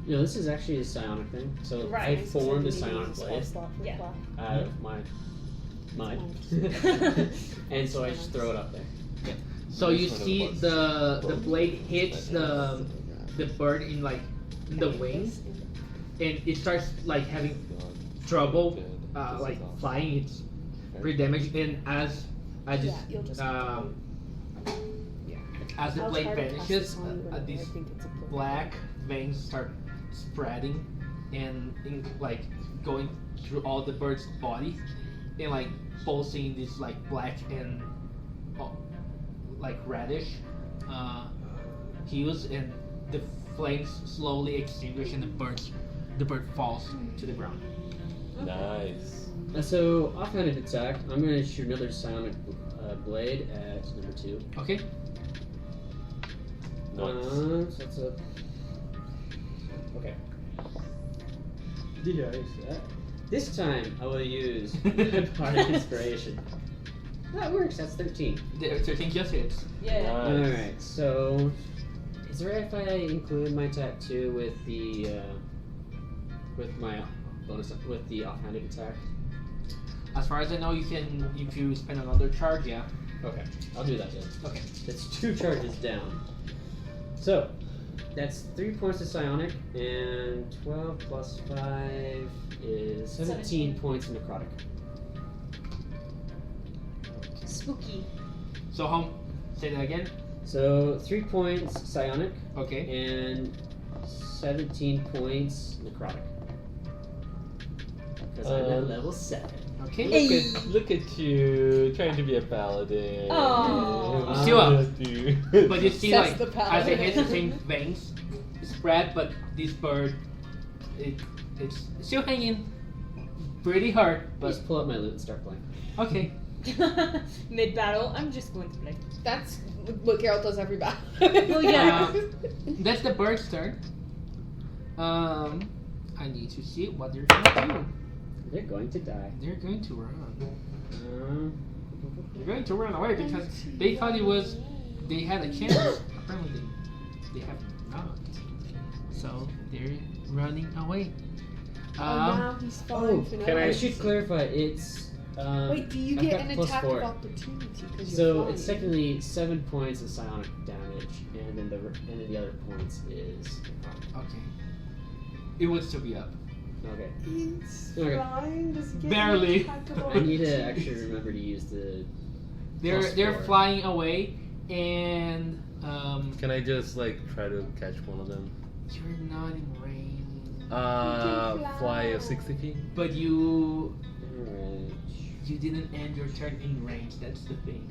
No, this is actually a psionic thing. So Right. I formed a psionic blade Yeah. out of my mind. And so I just throw it up there. So you Which one of see was? the blade hits the bird in like in the wings, and it starts like having trouble like flying. It's pretty damaged, and as Yeah, you'll just um, as the I'll blade try to pass vanishes, this on, but I these think it's applicable. black veins start spreading and like going through all the bird's body, and like pulsing this like black and like reddish hues, and the flames slowly extinguish, and the bird falls to the ground. Nice. So, offhanded attack, I'm going to shoot another psionic blade at number 2. Okay. Nice. So that's a... Okay. This time, I will use Part of Inspiration. That works, that's 13. 13 just hits. Yeah. Nice. Alright, so... Is it right if I include my tattoo with the... with my bonus... with the offhanded attack? As far as I know, you can, if you spend another charge, yeah. Okay, I'll do that then. Okay. That's 2 charges down. So, that's 3 points of psionic, and 12 plus 5 is 17 points of necrotic. Spooky. So, home. Say that again. So, 3 points psionic, Okay. and 17 points necrotic. Because I'm at level 7. Okay. Look at you trying to be a paladin. Aw. Still up. Dude. But you see, Says like, the as it paladin. hits the same veins, spread, but this bird, it's still hanging pretty hard, but Just pull up my loot and start playing. okay. Mid battle, I'm just going to play. That's what Geralt does every battle. Well, yeah. That's the bird's turn. I need to see what they're gonna do. They're going to die. They're going to run. Um, They're going to run away because they thought they had a chance. Apparently, they have not. So they're running away. Oh, now he's falling for can I I- should clarify, it's... Wait, do you I've get got an plus attack 4. of opportunity? 'Cause you're So flying? it's technically 7 points of psionic damage, and then the other points is... Okay. It would still be up. Okay. He's Okay. flying. Does he get Barely. an attack of I need to opportunity? actually remember to use the... They're +4. flying away, and Can I just like try to catch one of them? you're not in range. Fly a 60 feet. But you Alright. didn't end your turn in range. That's the thing.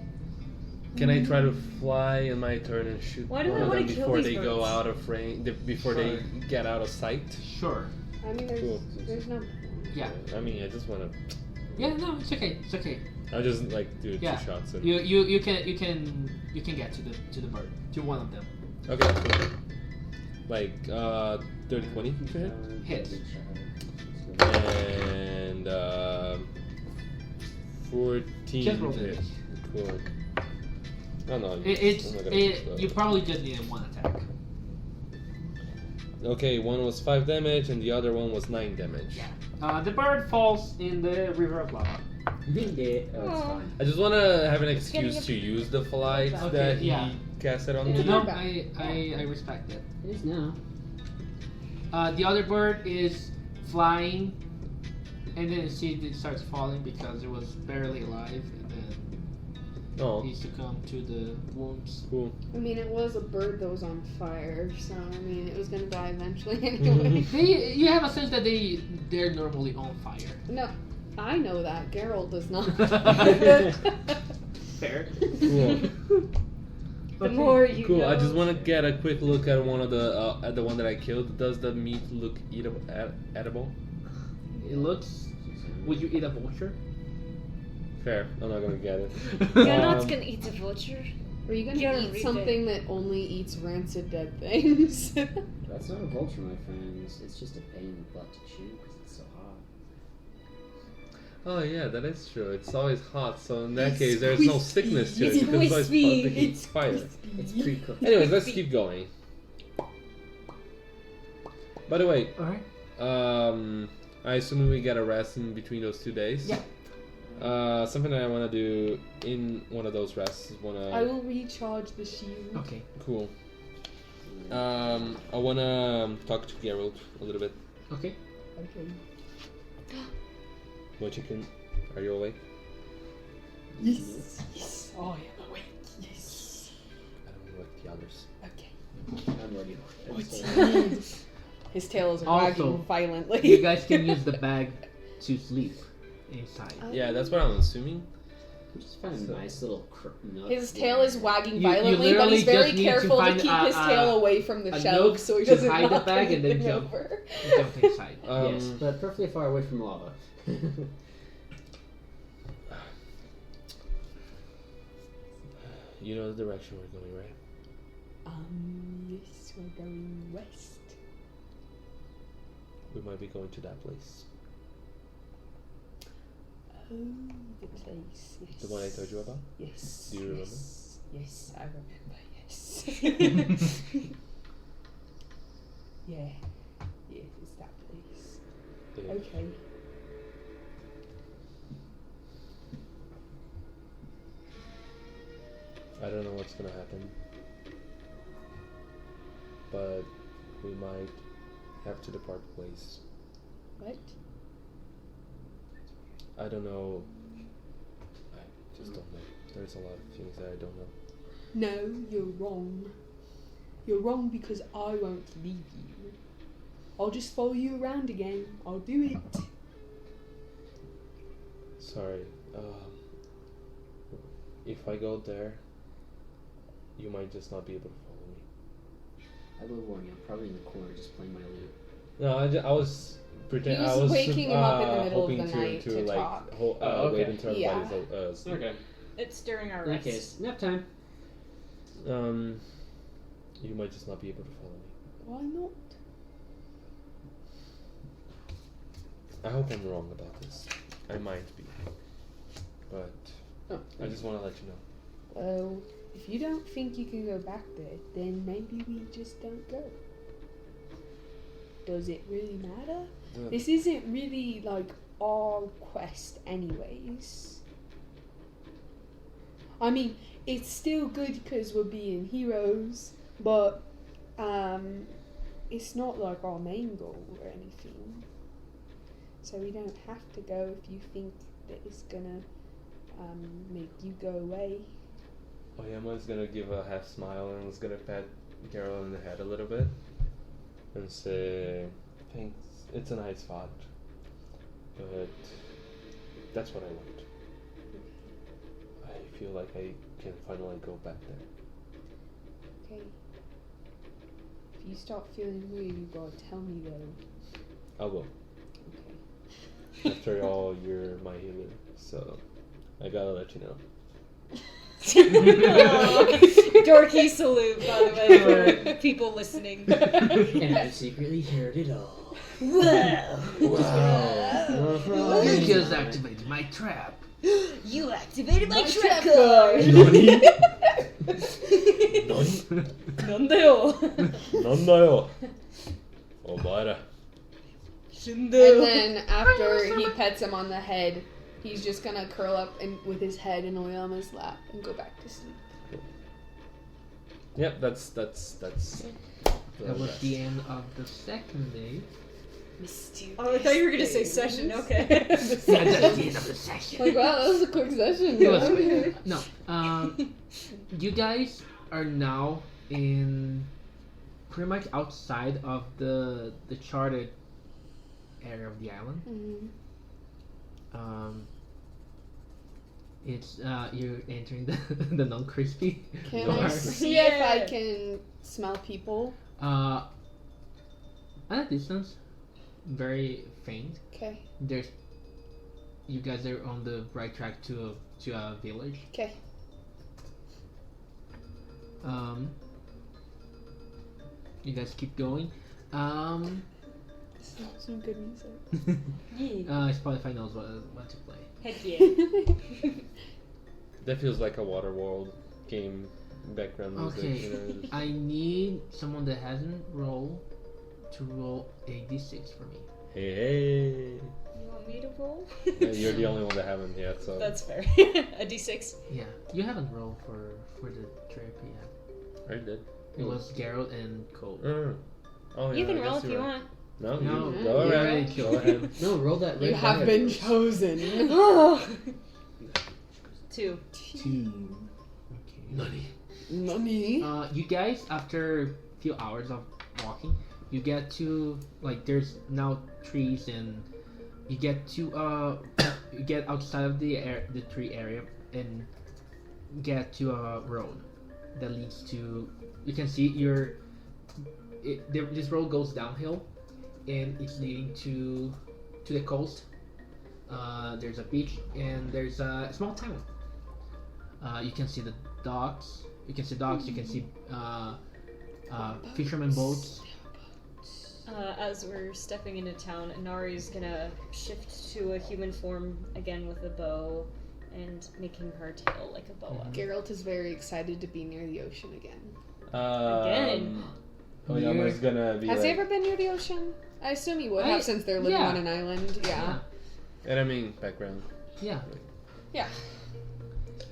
Can I try to fly in my turn and shoot Why do one I of wanna them kill before these they go birds? out of range? Before they get out of sight? Sure. I mean, there's, Cool. there's no. Yeah. I mean, I just want to. Yeah. No, it's okay. It's okay. I'll just like do Yeah. 2 shots. And... You can get to the bird, to one of them. Okay. Cool. Like 30, 20 to hit, Hit. and 14 Just roll to hit. damage. Cool. Oh no. It's I'm not gonna use that. you probably just needed one attack. Okay, one was 5 damage and the other one was 9 damage. The bird falls in the river of lava. Yeah, oh, it's fine. I just want to have an getting excuse a- to use the flight Okay, that he yeah. casted on It's me. not No, bad. I respect it. It is now. The other bird is flying, and then it starts falling because it was barely alive, and then Oh, he succumbed to the wounds. cool. I mean, it was a bird that was on fire, so I mean, it was gonna die eventually anyway. You have a sense that they're normally on fire. No, I know that. Geralt does not. Fair. Cool. The more you Cool. know. I just want to get a quick look at one of the at the one that I killed. Does the meat look edible? It looks. Would you eat a vulture? Fair. I'm not gonna get it. You're not Um, gonna eat the vulture. Are you gonna Gotta eat read something that only eats rancid dead things? That's not a vulture, my friends. It's just a pain in the butt to chew because it's so hot. Oh yeah, that is true. It's always hot, so in that It's case, there's no crispy. sickness to it It's because it's always crispy. the heat It's fire. It's pre-cooked. Anyways, let's keep going. By the way, Alright. I assume we get a rest in between those 2 days. Yeah. Something that I want to do in one of those rests is I wanna. will recharge the shield. Okay. Cool. I wanna talk to Geralt a little bit. Okay. Okay. Mochikin, are you awake? Yes. Yes. Oh, I am awake. Yes. I don't know what the others. Okay. I'm ready. His tail is Also, wagging violently. You guys can use the bag to sleep inside. Yeah, that's what I'm assuming. We just found a nice little nook. His tail is wagging You violently, but literally he's very just need to careful to find keep a- his tail away from the a shelf nook so he to doesn't hide the knock bag and then anything jump. over. Jump inside. Yes, but perfectly far away from lava. You know the direction we're going, right? Yes, we're going west. We might be going to that place. Oh, the place, yes. The one I told you about? Yes. Do you remember? Yes, yes, I remember, yes. Yeah. Yeah, it's that place. Yeah. Okay. I don't know what's gonna happen, but we might have to depart ways. What? I don't know. I just don't know. There's a lot of things that I don't know. No, you're wrong. You're wrong because I won't leave you. I'll just follow you around again. I'll do it. Sorry. If I go there, you might just not be able to follow me. I will warn you, I'm probably in the corner just playing my lute. No, I was pretending. He was I was waking him up in the middle of hoping the night to like talk. Okay. wait until Yeah. everybody's asleep. Okay. It's during our In that rest. case, nap time. You might just not be able to follow me. Why not? I hope I'm wrong about this. I might be, but I just want to let you know. Well, if you don't think you can go back there, then maybe we just don't go. Does it really matter? Yeah. This isn't really like our quest anyways. I mean, it's still good because we're being heroes, but it's not like our main goal or anything. So we don't have to go if you think that it's gonna make you go away. Oyama's gonna give a half smile and is gonna pat Carol in the head a little bit and say, "Thanks, it's a nice spot, but that's what I want. I feel like I can finally go back there." Okay. If you start feeling weird, you gotta tell me though. I will. Okay. After all, you're my healer, so I gotta let you know. Dorky salute, by the way, for people listening. And I secretly heard it all. Wow. Wow. You just activated my trap. You activated my My trap trap card. Nani? Nandayo. Nandayo. Omaera. And then after he pets him on the head, he's just gonna curl up and with his head in Oyama's lap and go back to sleep. Yep, that's. That was the end of the second day. Mysterious. Oh, I thought you were gonna say session. Okay. Yeah, that's the end of the session. Like, wow, that was a quick session. It was quick. No, you guys are now in pretty much outside of the charted area of the island. Mhm. It's you're entering the non-crispy Can door. I see if I can smell people? At a distance, very faint. Okay. There's you guys are on the right track to a village. Okay. You guys keep going. Some good music. Yeah. Spotify knows what to play. Heck yeah. That feels like a water world game background music. Okay, You know? I need someone that hasn't rolled to roll a d6 for me. Hey. You want me to roll? You're the only one that haven't yet, so. That's fair. A d6. Yeah, you haven't rolled for the trip yet. I did. It was Geralt and Cole. Oh, yeah, You can I roll guess if you're you right. want. No, No, you you go already ahead. killed Go ahead. No, roll that red You have die been of yours. chosen. 2. 2. Okay. Nani? You guys, after a few hours of walking, you get to like there's now trees and you get to you get outside of the tree area and get to a road that leads to you can see this road goes downhill and it's leading to the coast There's a beach and there's a small town. You can see the docks. You can see fisherman boats. As we're stepping into town, Inari's gonna shift to a human form again with a bow and making her tail like a boa. Geralt is very excited to be near the ocean again. Again? Oyama's gonna be Has like... he ever been near the ocean? I assume he would have since they're living yeah. on an island. Yeah. And I mean, background. Yeah. Yeah.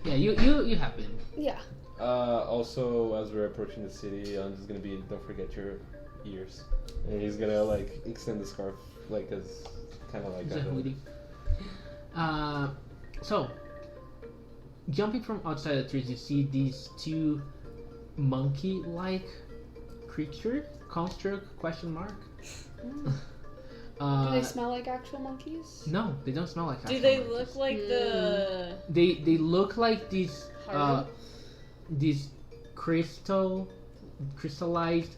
Yeah, you have been. Yeah. Also, as we're approaching the city, I'm just gonna be, don't forget your ears. And he's gonna, like, extend the scarf, like, as kind of like Is that a... hoodie? So, jumping from outside the trees, you see these two monkey-like creatures. Construct? Question mark. Do they smell like actual monkeys? No, they don't smell like. Do actual they monkeys. look like the... They look like these Haru? these crystallized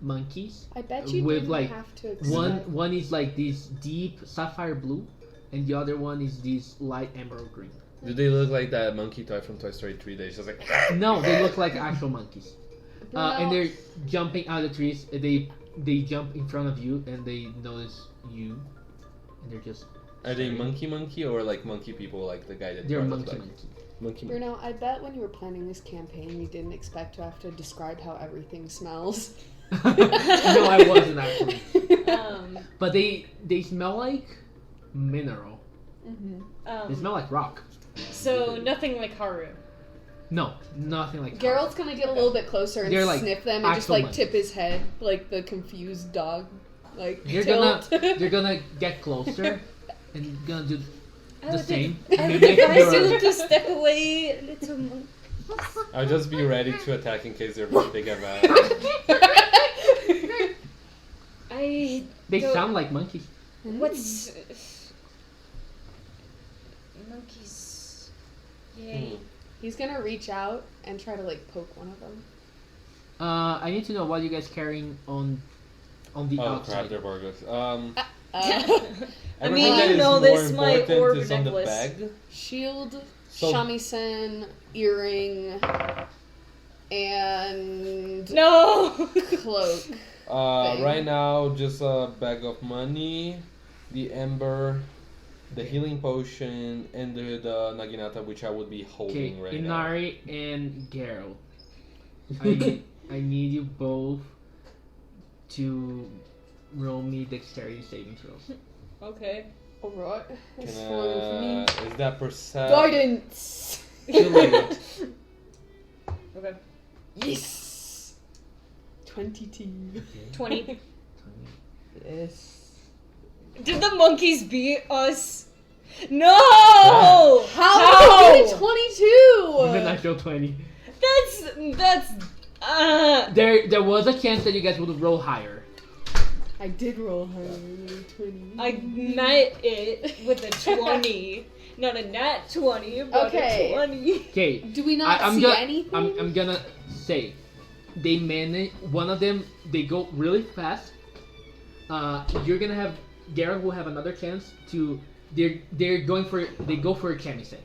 monkeys. I bet you with, didn't like, have to explain. One is like this deep sapphire blue, and the other one is this light emerald green. Do they look like that monkey toy from Toy Story 3 that is just like... No, they look like actual monkeys. Well, And they're jumping out of the trees. They jump in front of you, and they notice you, and they're just. Are they monkey or like monkey people like the guy that... They're brought us monkey. back? Monkey. Bruno, I bet when you were planning this campaign, you didn't expect to have to describe how everything smells. No, I wasn't actually. Um, But they smell like mineral. Mm-hmm. They smell like rock. so nothing like Haru. No, nothing like. Geralt's gonna get a little bit closer and They're like sniff them and just actual like monkeys. tip his head like the confused dog. Like They're tilt. they're gonna get closer and gonna do the same. I would Mimic advise your- you to step away, little monk. I'll just be ready to attack in case they're big about. I... They don't- sound like monkeys. What's... Monkeys... Yay. He's gonna reach out and try to like poke one of them. I need to know what you guys carrying on the Oh crap, outside. they're burglars. I Everything mean, that you is know more this, my important orb is on the necklace. bag. Shield, So- shamisen, earring, and No! cloak. Right now, just a bag of money, the ember, the healing potion, and the naginata, which I would be Okay, holding right Inari and Geralt. I need you both to roll me dexterity saving throws. Okay. Alright. now. That's Can fine with me. is that percent? Guidance! Too late. Okay. Yes! 22. 20. Yes. Did the monkeys beat us? No! How did you get a 22? Even natural 20. That's There was a chance that you guys would roll higher. I did roll higher than a 20. I met it with a 20. Not a nat 20, but Okay. a 20. Okay, Do we not I'm see gonna, anything? I'm gonna say, they manage. One of them, they go really fast. You're gonna have Garrett will have another chance to. They go for a shamisen,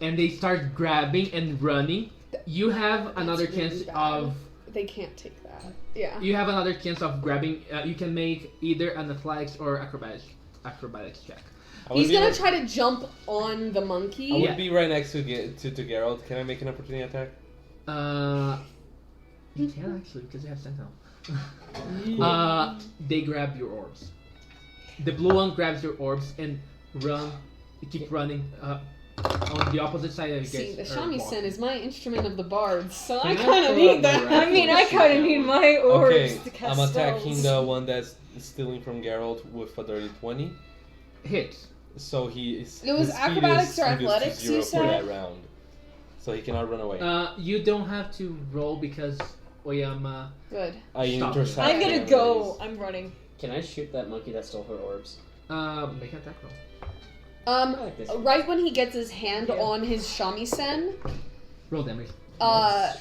and they start grabbing and running. You have another That's really chance bad. of. They can't take that. Yeah. You have another chance of grabbing. You can make either an athletics or acrobatics check. I would He's be gonna right- try to jump on the monkey. I would Yeah. be right next to Geralt. Can I make an opportunity attack? You can actually because you have Sentinel. They grab your orbs. The blue one grabs your orbs and run. You keep running on the opposite side of you See, guys. the are shamisen walking. is my instrument of the bards, so Can I I kind of pull need up that. my I mean, I kind of need my orbs Okay, to cast I'm attacking spells. the one that's stealing from Geralt with a dirty 20. Hits. So he is. It was his speed acrobatics is or reduced to athletics, you 0 for said? that round. So he cannot run away. You don't have to roll because Oyama. Good. I stop. intercept. I'm gonna him go. and I'm running. Can I shoot that monkey that stole her orbs? Make an attack roll. I like this one. Right when he gets his hand Yeah. on his shamisen, Roll damage.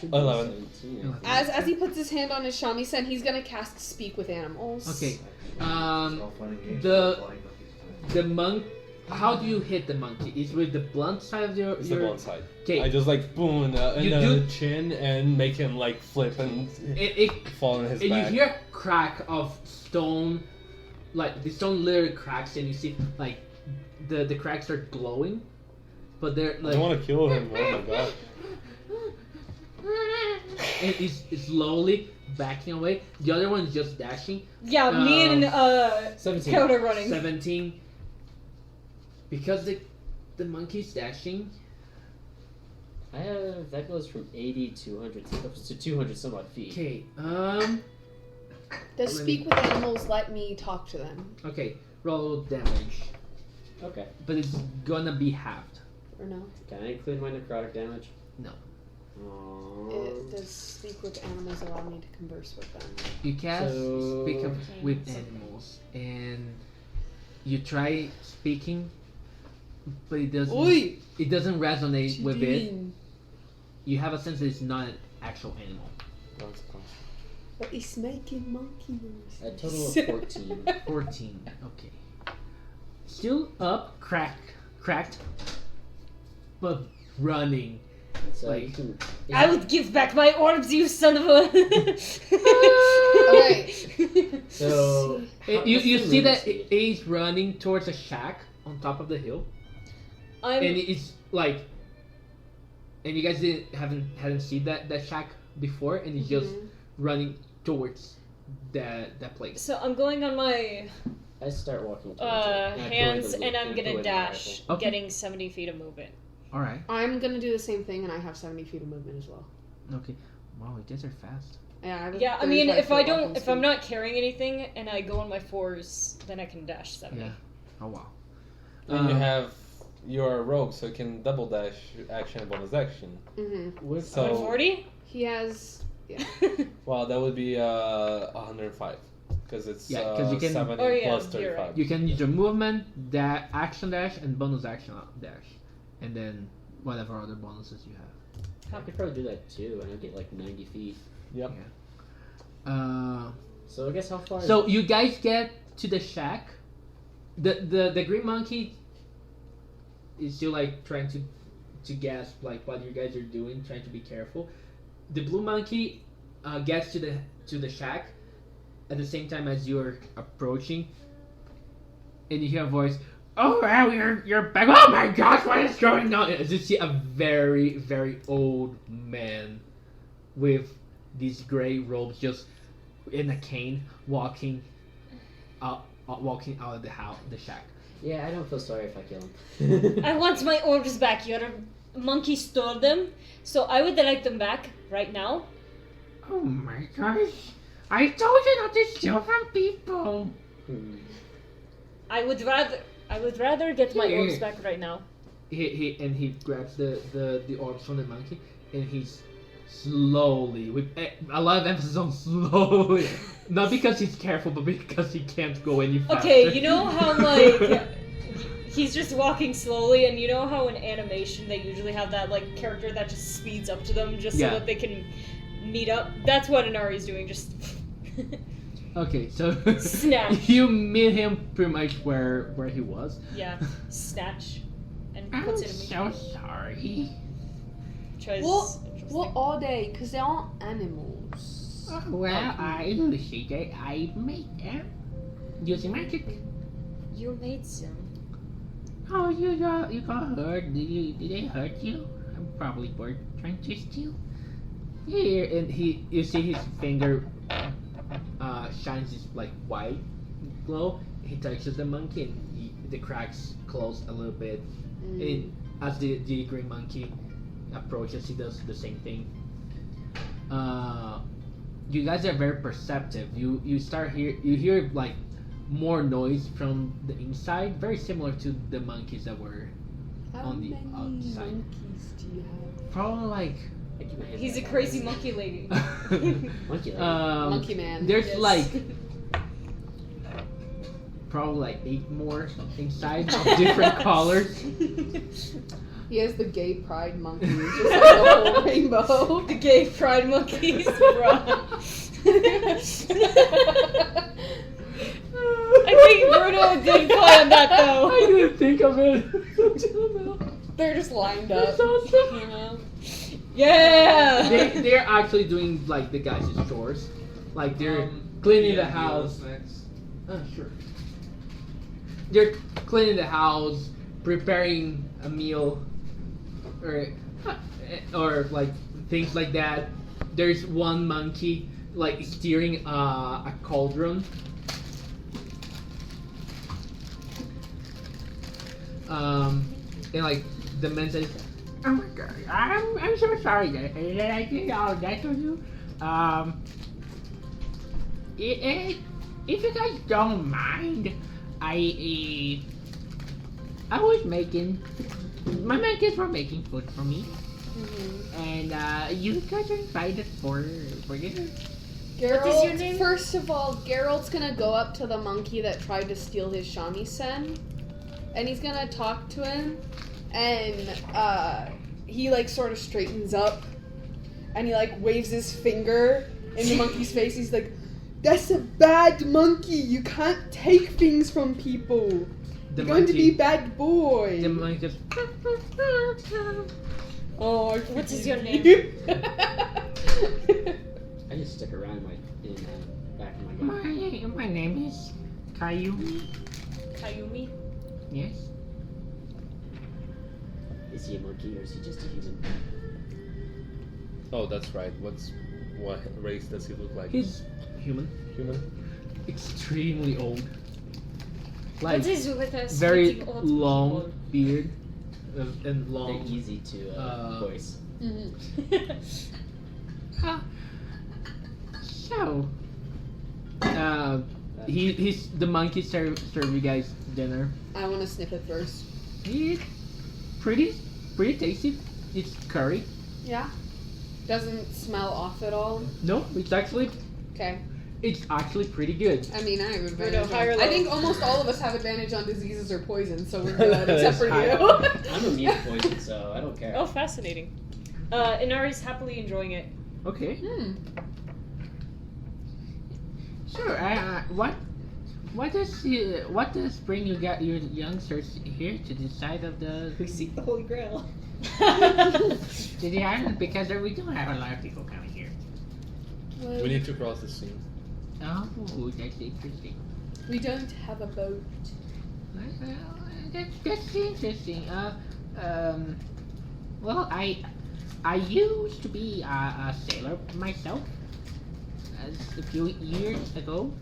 Should be 11. 17. as he puts his hand on his shamisen, he's gonna cast Speak with Animals. Okay. It's all fun and games. the- Flying monkeys. The monk. how do you hit the monkey? Is with the blunt side of your... It's the blunt side. Okay. I just like boom in You the do- chin and make him like flip and It fall on his and back. you hear a crack of stone, like the stone literally cracks, and you see like the cracks are glowing, but they're I like don't want to kill him. Oh my god. and it's slowly backing away. The other one is just dashing. Yeah, me and 17. Scout are running. 17. Because the monkey's dashing. I have that goes from 80 to 100 to 200 some odd feet. Okay. Does Let speak me- with animals let me talk to them Okay. Roll damage, Okay. but it's gonna be halved. or no? Can I include my necrotic damage? No. Does speak with animals allow me to converse with them? You cast So- speak with Okay. animals, and you try speaking, but it doesn't. Oi! It doesn't resonate with it. Chidin. You have a sense that it's not an actual animal. That's close. But it's making monkey A noises. total of 14. 14. Okay. Still up, cracked, but running. So Like- you can. I would give back my orbs, you son of a. Okay. So You what's see the that movement speed? he's running towards a shack on top of the hill, I'm and it's like, and you guys hadn't seen that shack before, and he's just Mhm. running towards that place. so I'm going on my I start walking towards it, and I throw hands, the- and I'm throw gonna in the dash, rifle. Okay. getting 70 feet of movement. All right. I'm gonna do the same thing, and I have 70 feet of movement as well. Okay. Wow, you guys are fast. Yeah, I have a Yeah, I mean, 35 if I foot walking don't, if I'm speed. not carrying anything and I go on my 4s, then I can dash 70. Yeah. Oh wow. And you have your rogue, so you can double dash action and bonus action. Mhm. With So- 140? He has. Well, that would be 105 because it's Yeah, 'cause you can- 70 Oh, yeah, plus you're 35. right. You can use your movement, action dash, and bonus action dash, and then whatever other bonuses you have. I could probably do that too, and I'd get like 90 feet. Yep. So I guess how far? So you guys get to the shack. The green monkey is still like trying to guess like what you guys are doing, trying to be careful. The blue monkey gets to the shack at the same time as you're approaching, and you hear a voice. Oh wow, you're back! Oh my gosh, what is going on? And you see a very very old man with these gray robes, just in a cane, walking out of the shack. Yeah, I don't feel sorry if I kill him. I want my orbs back. Your monkey stole them, so I would like them back right now. Oh my gosh! I told you not to steal from people. I would rather get my Here. orbs back right now. He grabs the orbs from the monkey, and he's slowly, with a lot of emphasis on slowly, not because he's careful, but because he can't go any faster. Okay, you know how like he's just walking slowly, and you know how in animation they usually have that like character that just speeds up to them just Yeah. so that they can meet up. That's what Inari's doing. Just Okay, so Snatch. you meet him pretty much where he was. yeah, snatch and I'm puts it in me. so sorry. Tries. What are they? Because they aren't animals. Well, I elucidate. I made them using magic. You made some. Oh, you got hurt. Did they hurt you? I'm probably bored trying to steal. Here, and you see his finger shines this like white glow. He touches the monkey, and the cracks close a little bit. And as the green monkey approaches, he does the same thing. You guys are very perceptive. You hear like more noise from the inside, very similar to the monkeys that were How on the many outside. monkeys do you have? probably like. I keep my hands He's a back. crazy monkey lady. Monkey lady. Monkey man. There's Yes. like probably like 8 more inside of different colors. He has the gay pride monkey, just like the whole rainbow. The gay pride monkeys, bruh. I think Bruno don't didn't plan that I though. didn't think of it. They're just lined That's up. awesome. You know? Yeah. They're actually doing like the guys' chores, like they're cleaning the house. Sure. They're cleaning the house, preparing a meal, or like things like that. There's one monkey like steering a cauldron. And like the man says, "Oh my god, I'm so sorry that I did all that to you. If you guys don't mind, I was making my monkeys were making food for me, and you guys are invited for dinner." Geralt, What is your name? First of all, Geralt's gonna go up to the monkey that tried to steal his shamisen, and he's gonna talk to him, and he like sort of straightens up, and he like waves his finger in the monkey's face. He's like, "That's a bad monkey. You can't take things from people. You're going to be bad boy." The monkey goes, Oh, What is your name? I just stick around in the back of my gun. my name is Kayumi. Kayumi. Yes. Is he a monkey or is he just a human? Oh, that's right. What race does he look like? He's human. Human. Extremely old. Like What is with us very meeting old long people? beard and They're long. easy to voice. So, he's the monkey serve you guys dinner. I want to sniff it first. It's pretty tasty. It's curry. Yeah. Doesn't smell off at all. No, it's actually Okay. pretty good. I mean, I have We're advantage. no higher I level. think almost all of us have advantage on diseases or poison, so we're good, except That's for high. you. I'm immune to poison, so I don't care. Oh, fascinating. Inari's happily enjoying it. Okay. Sure. What does bring you your youngsters here to this side of the seek the Holy Grail. to the island? Because we don't have a lot of people coming here. We need to cross the sea. Oh, that's interesting. We don't have a boat. That's interesting. Well, I used to be a sailor myself, a few years ago,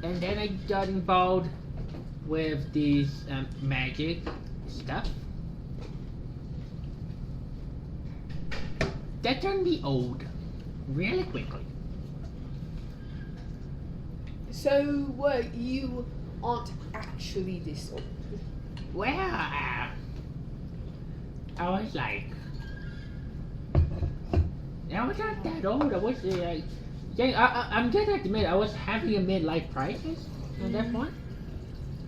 and then I got involved with this magic stuff. That turned me old, really quickly. So, what, you aren't actually this old? Well, I was like, I was not that old. I was, I'm gonna admit, I was having a midlife crisis at that point.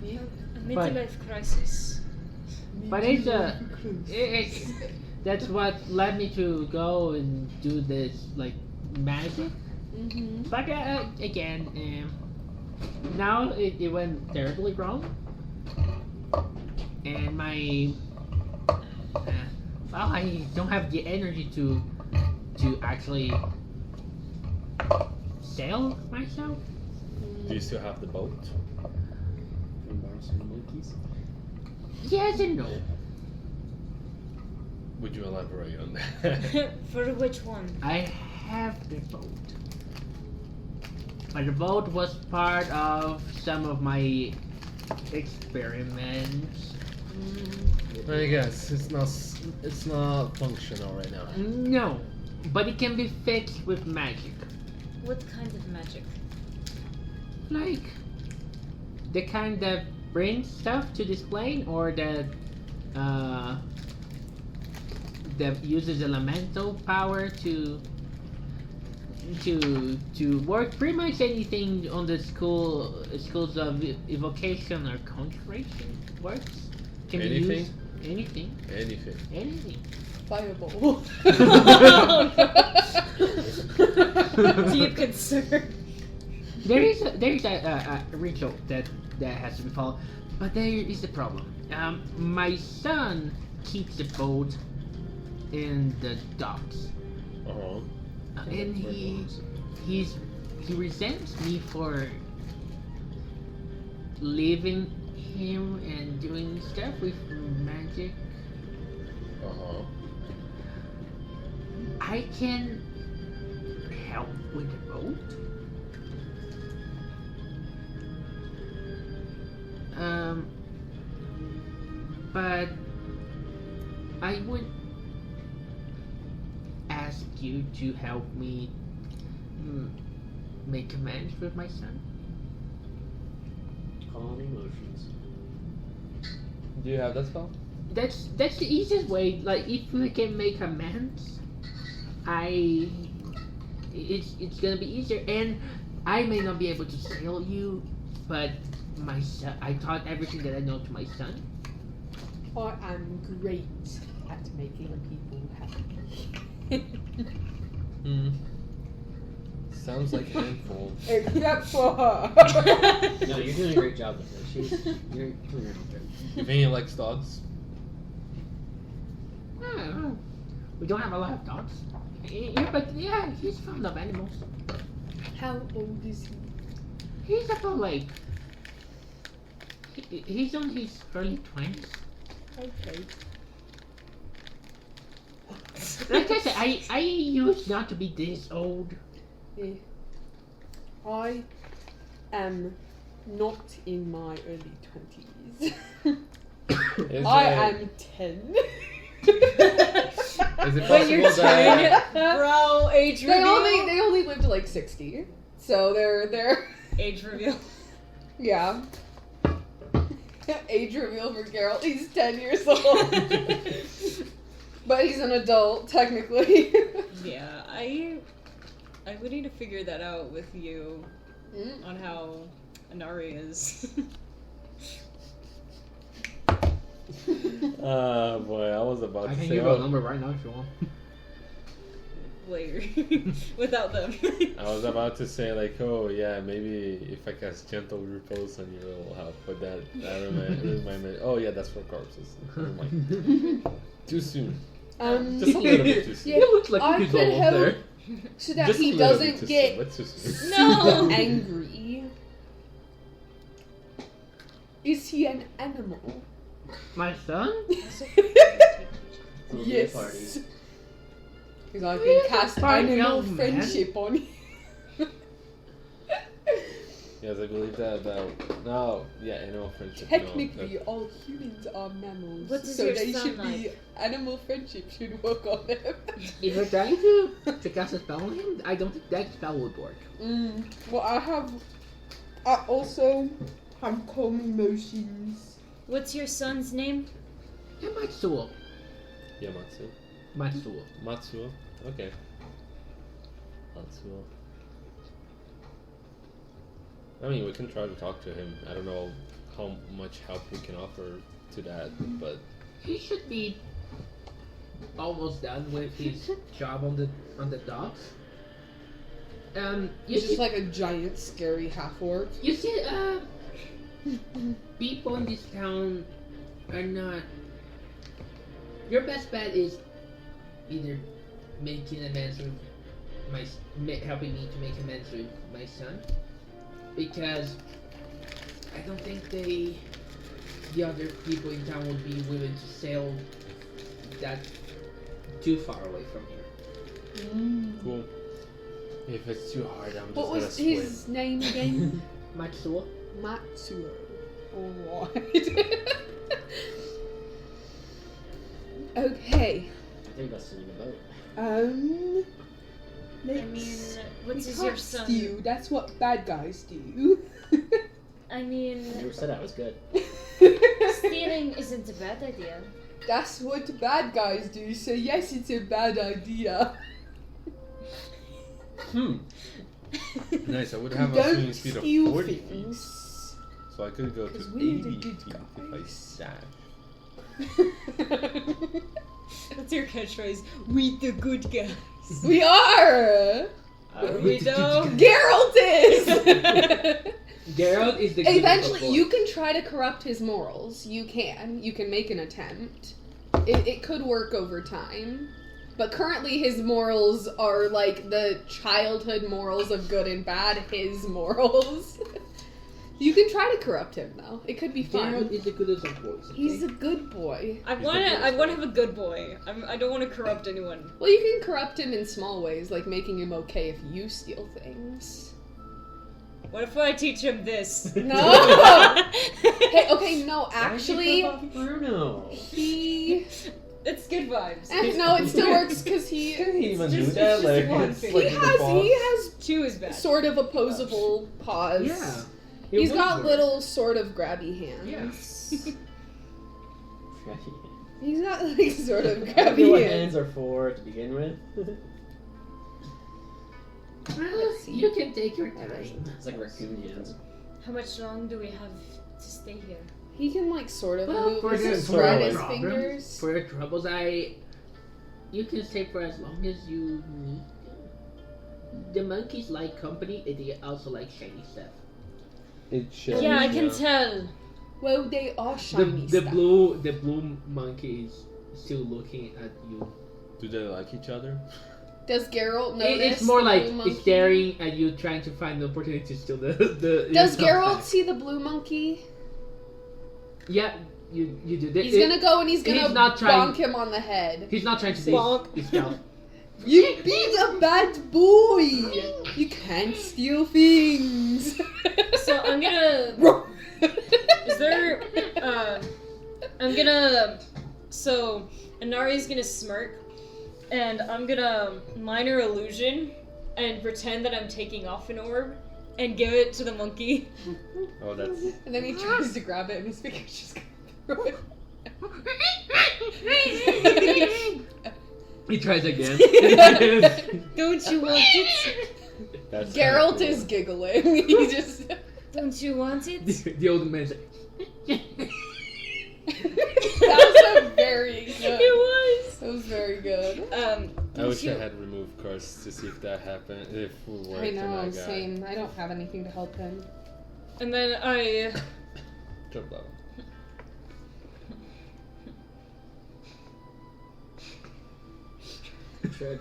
Yeah. A midlife crisis. But that's what led me to go and do this, like, magic. Mm-hmm. But again, now it went terribly wrong. And my, well, I don't have the energy to actually sail myself. Do you still have the boat? Can borrow some monkeys? Yes and no. Would you elaborate on that? For which one? I have the boat. But the boat was part of some of my experiments. I guess it's not functional right now. No, but it can be fixed with magic. What kind of magic? Like the kind that brings stuff to this plane, or that uses elemental power to work. Pretty much anything on the schools of evocation or conjuration works. Can Anything? be used. Anything. Anything. Fireball. Deep concern. There is a ritual that that has to be followed. But there is a problem. My son keeps the boat in the docks, Uh-huh. and he resents me for leaving him and doing stuff with magic. Uh-huh. I can help with the boat. But I would ask you to help me make amends with my son. Calm emotions. Do you have that spell? That's the easiest way. Like, if we can make amends, it's gonna be easier. And I may not be able to sell you, but my son, I taught everything that I know to my son. I am great at making people happy. Hmm. Sounds like a handful. Except for her. No, you're doing a great job with her. You're doing her good. You think he likes dogs? I don't know. We don't have a lot of dogs. Yeah, but yeah, he's fond of animals. How old is he? He's about like he's on his early 20s. Okay. Like I said, I used not to be this old. Yeah. I am not in my early 20s. Is I it- am 10. Is it When you're possible that... Bro, age They reveal. only live to like 60. So they're Age reveal. yeah. Age reveal for Geralt. He's 10 years old. But he's an adult, technically. Yeah, I would need to figure that out with you Mm. on how Inari is. boy, I was about I to can say... give you a number right now if you want. Later. Without them. I was about to say, like, oh, yeah, maybe if I cast Gentle Repose on you, it'll help. But that reminded me... Oh, yeah, that's for corpses. Never mind. Too soon. Just a little bit too soon. Yeah, He looks like I he's can almost help there. so that Just a he little bit doesn't too get soon. What's too soon? No! angry. Is he an animal? My son? It'll be a party. Yes. Because I He's can a cast fine animal young man. friendship on you. Yes, I believe that. No, yeah, animal friendship. Technically, No, all humans are mammals, What does so your they son should be like? animal friendship should work on them. If you're trying to cast a spell on him, I don't think that spell would work. Well, I also have calm emotions. What's your son's name? Yeah, Matsuo. Yamatsu. Matsuo. Matsuo? Okay. Matsuo. I mean, we can try to talk to him. I don't know how much help we can offer to that, but... He should be almost done with his job on the docks. He's just like a giant, scary half-orc. You see, people in this town are not. Your best bet is either making amends with helping me to make amends with my son, because I don't think the other people in town would be willing to sail that too far away from here. Cool. If it's too hard, I'm just What gonna was swim. his name again? Matsuo. Matsuo. Alright. Okay. I think that's in the boat. I mean, what we does your can't son... steal. That's what bad guys do. I I mean, never said I was good. stealing isn't a bad idea. That's what bad guys do. So yes, it's a bad idea. Nice, I would have a Don't swimming speed of steal 40 feet. things. So I could go to 'Cause 80 we're the feet good if I guys. sat. That's your catchphrase. We the good guys. We are. Are we though? Geralt is. Geralt is the good Eventually, boy. you can try to corrupt his morals. You can make an attempt. It could work over time. But currently his morals are like the childhood morals of good and bad, his morals. You can try to corrupt him though. It could be fun. Geralt is the goodest of boys. Okay? He's a good boy. I want to have a good boy. I don't want to corrupt anyone. Well, you can corrupt him in small ways, like making him okay if you steal things. What if I teach him this? No! Hey, okay, no, actually, Bruno. he... It's good vibes. No, it still works because he... Can he even just- do that? it's just Like, one it's thing. like He the boss. has Chew is bad. sort of opposable paws. Yeah. He's got little sort of grabby hands. Yeah. He's got like sort of I don't know grabby what hands. hands are for to begin with. Let's see. You can take your time. It's like raccoon hands. How much long do we have to stay here? He can like sort of Well, move for his the spread his problems, fingers. for your troubles, you can stay for as long as you need. The monkeys like company, and they also like shiny stuff. It shows, Yeah, I can tell. Well, they are shiny The stuff. blue monkey is still looking at you. Do they like each other? Does Geralt notice? It's more the like blue monkey? it's staring at you, trying to find an opportunity to steal the. Does your Geralt stuff. see the blue monkey? Yeah, you do. He's gonna go and he's gonna not trying- bonk him on the head. He's not trying to be Bonk. stealth. You being a bad boy. You can't steal things. So I'm gonna. Is there? I'm gonna. So Inari's gonna smirk, and I'm gonna minor illusion and pretend that I'm taking off an orb and give it to the monkey. Oh, that's. And then he tries to grab it and his fingers just go through it. He tries again. Don't you want it? That's Geralt kinda is giggling. He just. Don't you want it? The old man's like, That was a very good. It was. That was very good. I don't wish you- I had removed cards to see if that happened. If we worked I on know, that guy. same. I don't have anything to help him. And then I. Jump out.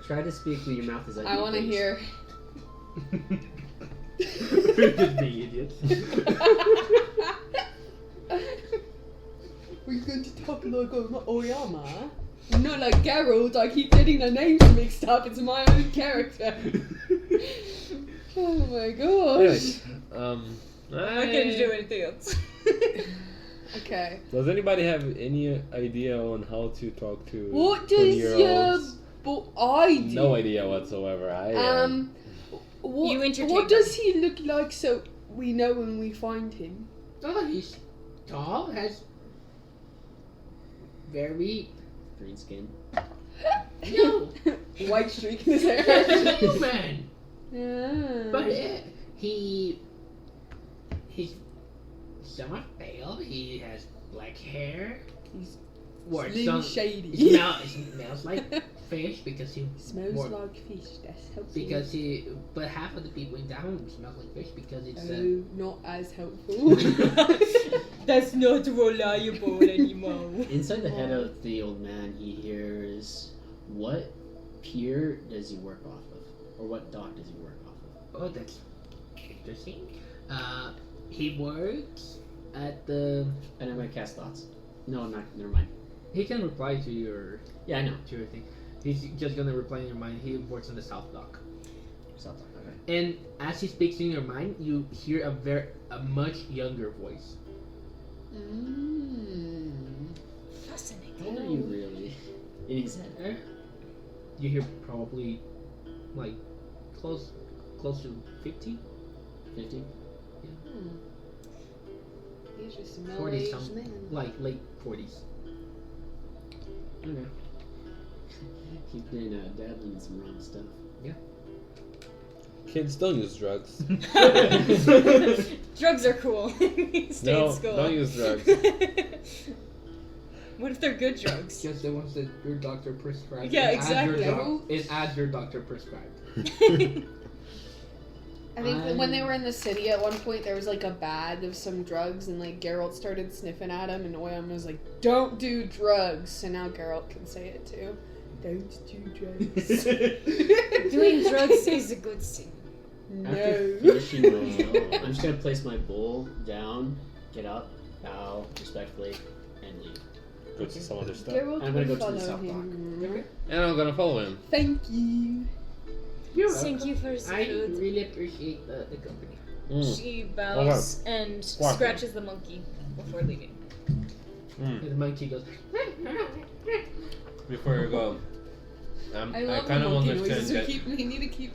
Try to speak when your mouth is open. I want to please. hear. just being idiots. We're going to talk like Oyama. Not like Geralt. I keep getting the names mixed up. It's my own character. Oh my gosh. Anyways, I can't do anything else. Okay. Does anybody have any idea on how to talk to What does your 20-year-olds? I do? No idea whatsoever. What, You entertain what does he look like so we know when we find him? Oh, he's tall, has very Green skin. no White streak in his hair. man. Yeah. But he's somewhat pale. He has black hair. He's Works Slim on- Shady. It smells like fish because he Smells more- like fish. That's helpful. but half of the people in town smells like fish because it's Oh, not as helpful. That's not reliable anymore. Inside the head of the old man, he hears, "What pier does he work off of, or what dock does he work off of?" oh, that's interesting. He works at the. And I'm gonna cast thoughts. No, I'm not. Never mind. He can reply to your Yeah, I know. thing. He's just gonna reply in your mind. He works on the south dock. Sounds like okay. And as he speaks in your mind, you hear a much younger voice. Fascinating. How old are you really? In his head. You hear probably like close to 50, 50. He's just a 40 middle-aged something, man. like late 40s. Okay. He's been dabbling in some wrong stuff. Kids don't use drugs. Drugs are cool. Stay No, in school. don't use drugs. What if they're good drugs? Just the ones that your doctor prescribed. Yeah, It's as your exactly. It's as your doctor prescribed. I think when they were in the city at one point, there was like a bag of some drugs, and like Geralt started sniffing at him, and Oyama was like, "Don't do drugs." So now Geralt can say it too. Don't do drugs. Doing drugs is a good thing. After No. finishing my meal, I'm just gonna place my bowl down, get up, bow respectfully, and leave. Go to some other stuff. Geralt I'm gonna will go to the follow south block. him. And I'm gonna follow him. Thank you. You're Thank you for the I food. really appreciate the company. She bows and Squawking. scratches the monkey before leaving. And the monkey goes. Before you go, I I love kind the of monkey understand noises. that. We need to keep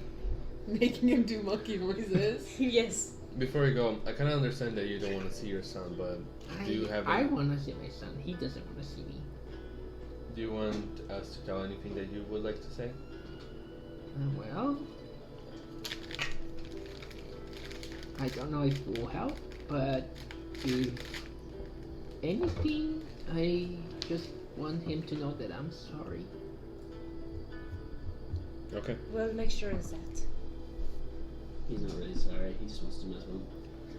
making him do monkey noises. Yes. Before you go, I kind of understand that you don't want to see your son, but do you have? I want to see my son. He doesn't want to see me. Do you want us to tell anything that you would like to say? Well, I don't know if it will help, but if anything, I just want him to know that I'm sorry. Okay. We'll make sure of that. He's not really sorry. He just wants to mess with him.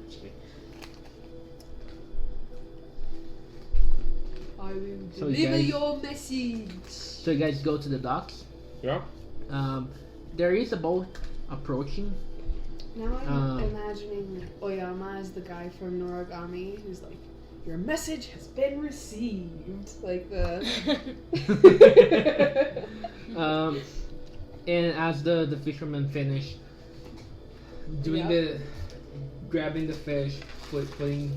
Just kidding. I will So you deliver guys- your message. So you guys go to the docks. Yeah. There is a boat approaching. Now I'm imagining Oyama as the guy from Noragami who's like, "Your message has been received." Like the. And as the fishermen finish doing Yeah. grabbing the fish, putting.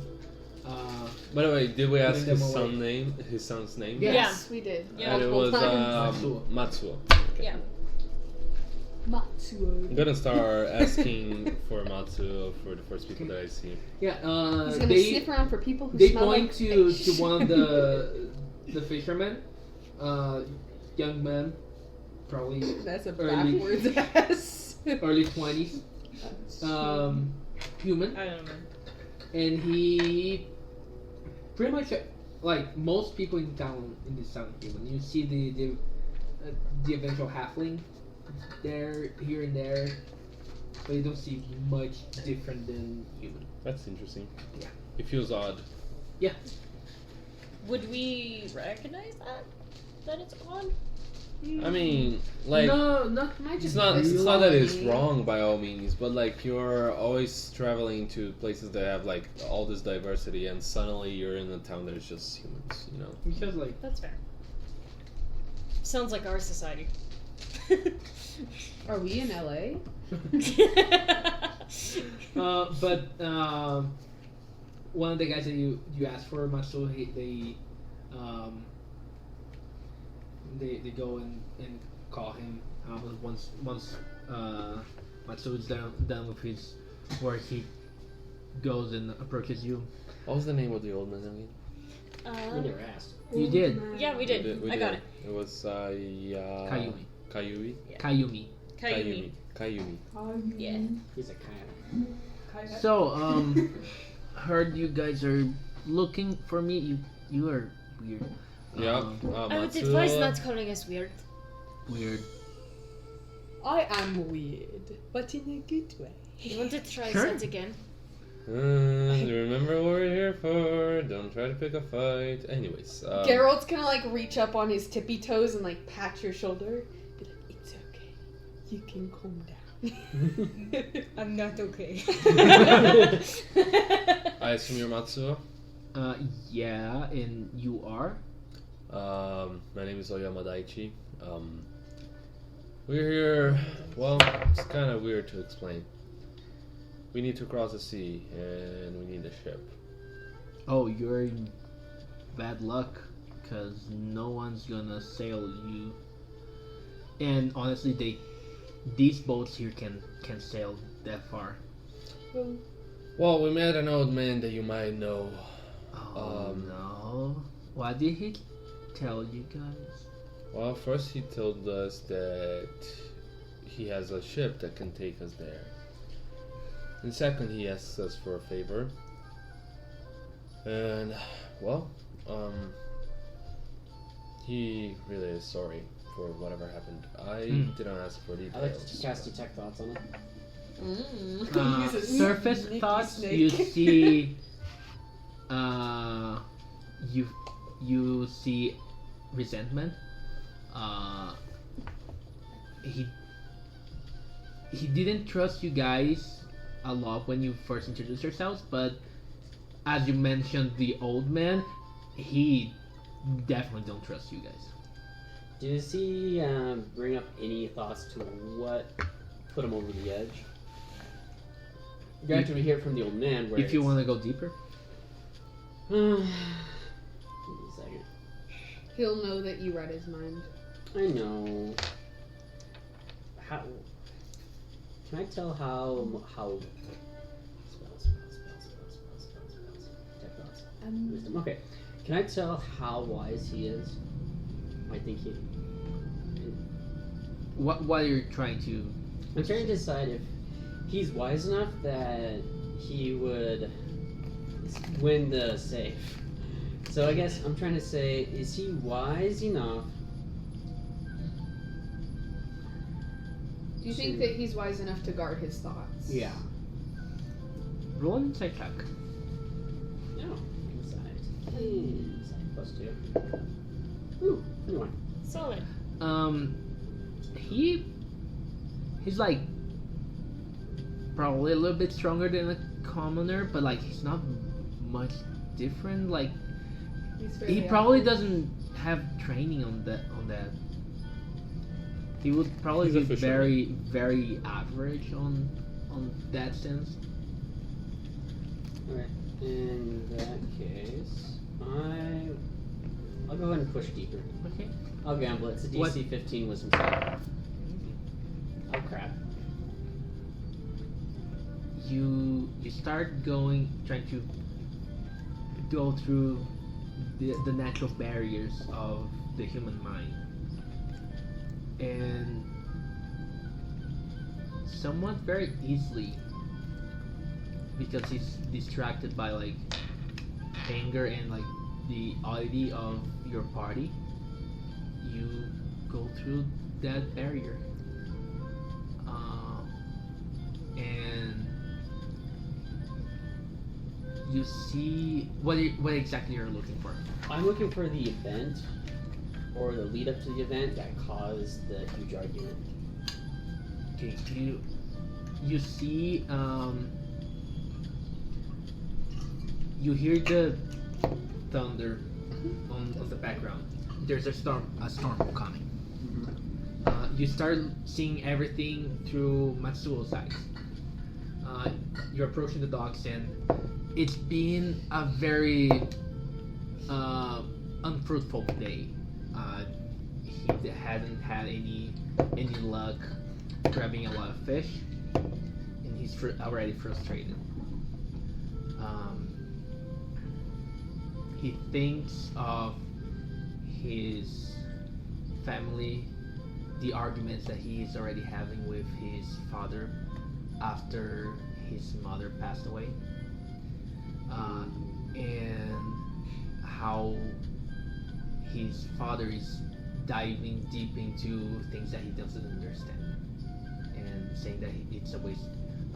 By the way, did we ask Putting his them away. son name? His son's name? Yes, we did. Yeah. And it was Matsuo. Matsuo. Okay. Yeah. Matsuo. I'm gonna start asking for Matsuo for the first people that I see. Yeah. He's gonna They sniff around for people who they smell point like to fish. one of the fishermen, young man, probably That's a early- backwards ass. early 20s, human, I don't know. and he pretty much like most people in this town human. You see the eventual halfling there, here and there, but you don't see much different than human. That's interesting. Yeah. It feels odd. Would we recognize that? That it's on? I mean, like, no, not Might it's just not. be It's not that it's funny. wrong by all means, but like you're always traveling to places that have like all this diversity, and suddenly you're in a town that is just humans. You know. because like That's fair. Sounds like our society. Are we in LA? but one of the guys that you asked for, Matsuo, they go and call him. Once Matsuo is done with his work, he goes and approaches you. What was the name of the old man again? We never asked. You did. Yeah, we did. We I got did. it. It was Kayumi. Kayumi. Kayumi. Kayumi. Kayumi. Yeah. He's a kayak. So, heard you guys are looking for me. You are weird. Yeah. I would Matsuo. advise not calling us weird. Weird. I am weird, but in a good way. You want to try Sure. that again? Remember what we're here for. Don't try to pick a fight. Anyways. Geralt's gonna like reach up on his tippy toes and like pat your shoulder. Be like, "It's okay. You can calm down." I'm not okay. I assume you're Matsuo. Yeah, and you are? My name is Oyama Daichi. We're here. Well, it's kind of weird to explain. We need to cross the sea, and we need a ship. Oh, you're in bad luck, because no one's gonna sail you. And honestly, these boats here can sail that far. Well, we met an old man that you might know. Oh no. What did he tell you guys? Well, first he told us that he has a ship that can take us there. And second, he asks us for a favor. And, well, he really is sorry for whatever happened. I didn't ask for I like to details. cast detect thoughts on it. He's a Surface sneaky thoughts. snake. You see. You see resentment. He didn't trust you guys a lot when you first introduced yourselves, but as you mentioned the old man, he definitely don't trust you guys. Does he bring up any thoughts to what put him over the edge? Granted, we hear it from the old man. Where If you want to go deeper, Give me a second. He'll know that you read his mind. I know. How? Can I tell how? Spells. Tech thoughts. Wisdom. Okay. Can I tell how wise he is? I think he. what are you trying to? I'm trying to decide if he's wise enough that he would win the safe. So I guess I'm trying to say, is he wise enough? Do you think that he's wise enough to guard his thoughts? Yeah. Roll an insight check. No. Insight. Insight +2. Ooh, 21. Solid. He's like probably a little bit stronger than a commoner, but like he's not much different. Like He's he fairly probably average. doesn't have training on that. He would probably He's a be fisherman. very average on that sense. Alright. In that case, I'll go ahead and push deeper. Okay. I'll gamble. It's a DC What? 15 wisdom save. Oh crap. You start trying to go through the natural barriers of the human mind, and somewhat very easily, because he's distracted by like anger and like the oddity of your party, you go through that barrier, and you see what exactly you're looking for. I'm looking for the event, or the lead up to the event that caused the huge argument. Okay, you see you hear the thunder on the background. There's a storm coming. You start seeing everything through Matsuo's eyes. You're approaching the docks, and it's been a very unfruitful day. He hadn't had any luck grabbing a lot of fish, and he's already frustrated. He thinks of his family, the arguments that he is already having with his father after his mother passed away, and how his father is diving deep into things that he doesn't understand, and saying that it's a waste.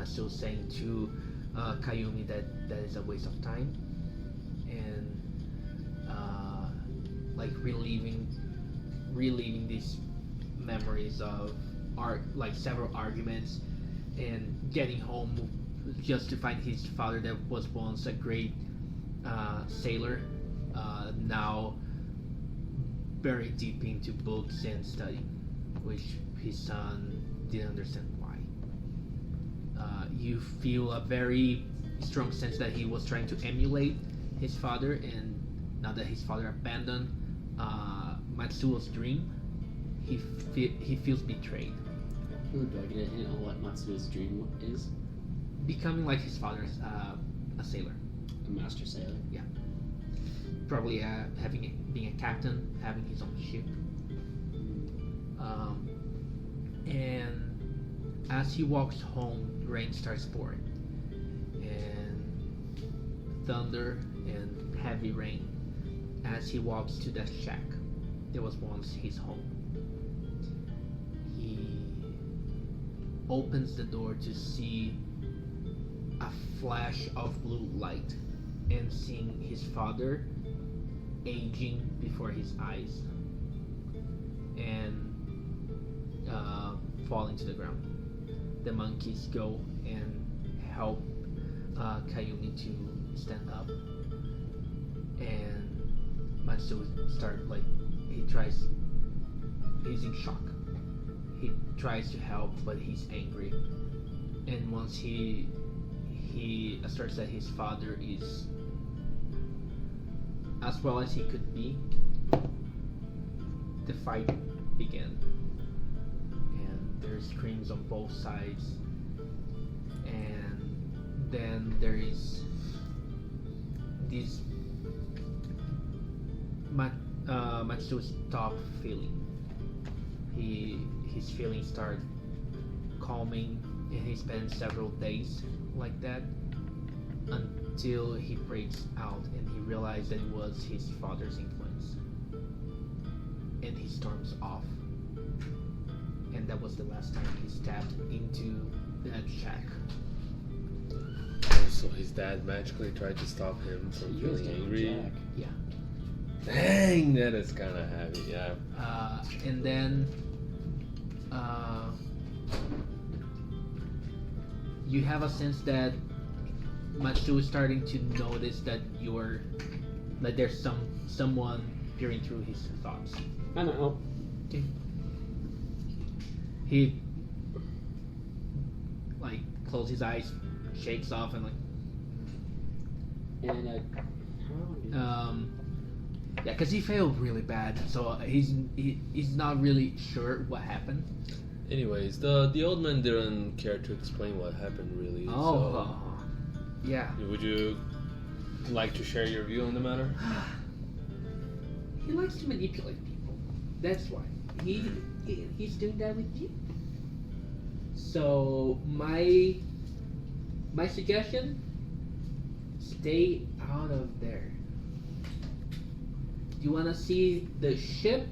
Still saying to Kayumi that is a waste of time, and like reliving these memories of like several arguments, and getting home just to find his father that was once a great sailor, now buried deep into books and study, which his son didn't understand why. You feel a very strong sense that he was trying to emulate his father, and now that his father abandoned Matsuo's dream, he feels betrayed. Ooh, do I get a hint on what Matsuo's dream is? Becoming like his father, a sailor. A master sailor. Probably being a captain, having his own ship. And as he walks home, rain starts pouring, and thunder and heavy rain as he walks to that shack that was once his home. opens the door to see a flash of blue light and seeing his father aging before his eyes and falling to the ground. The monkeys go and help Kayumi to stand up, and Matsu start he's in shock. He tries to help, but he's angry. And once he asserts that his father is as well as he could be, the fight began. And there's screams on both sides. And then there is this Matsu stop feeling. His feelings start calming, and he spends several days like that until he breaks out and he realizes that it was his father's influence, and he storms off. And that was the last time he stepped into that shack. Oh, so his dad magically tried to stop him from feeling angry. Yeah. Dang, that is kind of heavy. Yeah. And then you have a sense that Matsu is starting to notice that there's someone peering through his thoughts. I don't know. Okay. He closes his eyes, shakes off, and yeah, because he failed really bad, so he's not really sure what happened. Anyways, the old man didn't care to explain what happened really. Yeah. Would you like to share your view on the matter? He likes to manipulate people. That's why he's doing that with you. So my suggestion: stay out of there. Do you want to see the ship?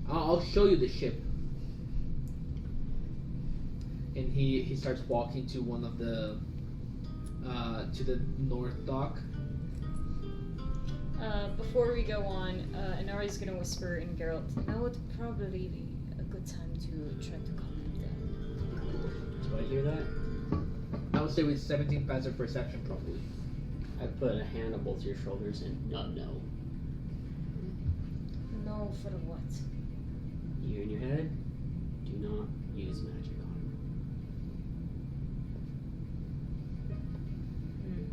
I'll show you the ship. And he starts walking to one of the to the north dock. Before we go on, Inari's gonna whisper in Geralt, now would probably be a good time to try to calm him down. Do I hear that? I would say with 17 passive perception, probably. I put a hand on both your shoulders and no. No, for what? You in your head, do not use magic on him.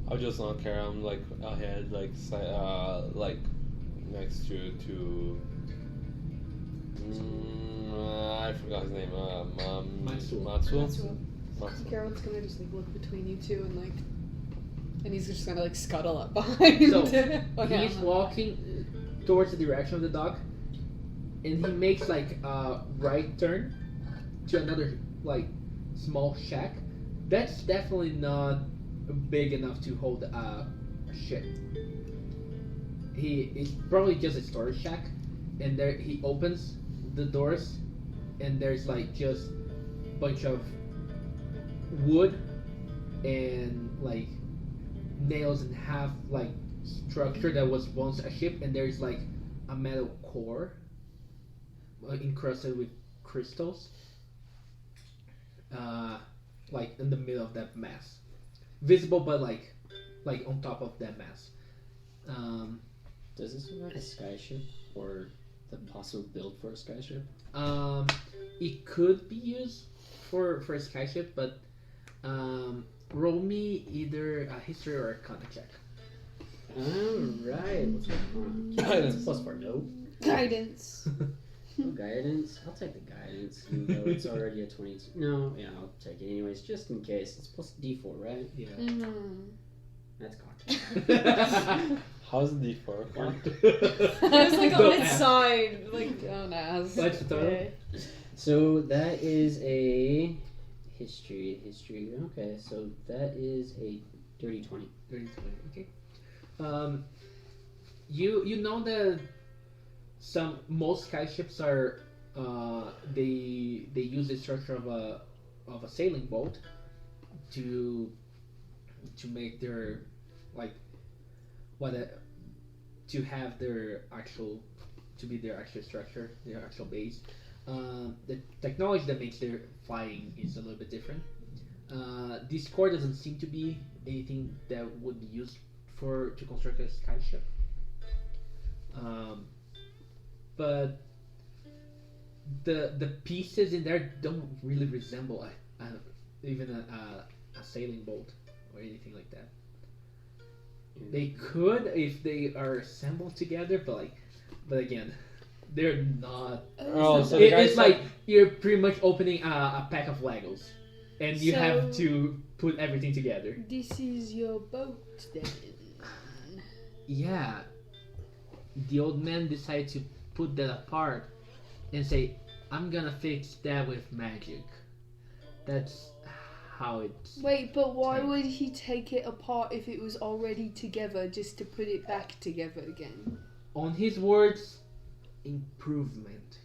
I'll just not care. I'm ahead, next to. I forgot his name. Matsu. Geralt's gonna just look between you two and he's just gonna scuttle up behind. So he's walking towards the direction of the dock, and he makes a right turn to another small shack. That's definitely not big enough to hold a ship. It's probably just a storage shack, and there he opens the doors, and there's just a bunch of wood and nails and half structure that was once a ship, and there's a metal core encrusted with crystals in the middle of that mass, visible but on top of that mass. Does this look like a skyship or the possible build for a skyship? It could be used for a skyship, but roll me either a history or a contact check. Alright, let's go on. Guidance. +4, no. Guidance. No guidance. I'll take the guidance, even though it's already a 22. No, yeah, I'll take it anyways, just in case. It's plus D4, right? Yeah. Mm-hmm. That's cocked. How's the D4 cocked? I was on its side, Don't ask. What's the total? So that is a history. Okay, so that is a dirty 20. Dirty 20. Okay. You know that most skyships are they use the structure of a sailing boat to make their like to have their actual to be their actual structure, their actual base. The technology that makes their flying is a little bit different. This core doesn't seem to be anything that would be used to construct a sky ship. But the pieces in there don't really resemble even a sailing boat or anything like that. They could if they are assembled together, but again, they're not. Oh, so the It's guys like you're pretty much opening a pack of Legos, and you have to put everything together. This is your boat then. Yeah, the old man decided to put that apart and say, "I'm gonna fix that with magic." That's how it's. Wait, but why would he take it apart if it was already together just to put it back together again? On his words, improvement.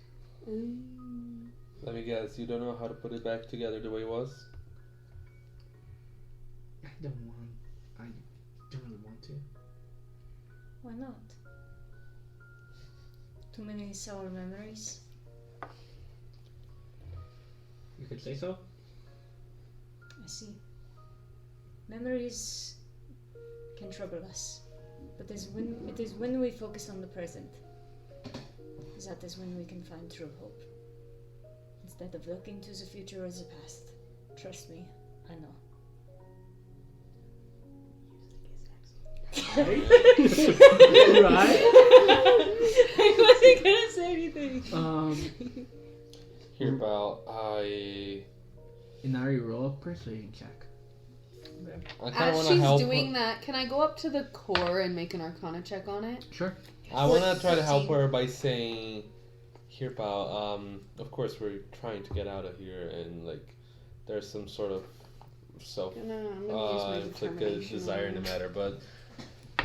Let me guess, you don't know how to put it back together the way it was? I don't really want to. Why not? Too many sour memories. You could say so. I see. Memories can trouble us, but it is when we focus on the present. That is when we can find true hope. Instead of looking to the future or the past. Trust me, I know. Right? I wasn't gonna say anything. Here, pal, I Inari, roll a persuasion check. kind of As want to she's help. doing that, can I go up to the core and make an Arcana check on it? Sure. I want to try to help 14. her by saying, here, pal, of course we're trying to get out of here, and like, there's some sort of self No, I'm gonna use my inflicted determination desire in the on it. matter, but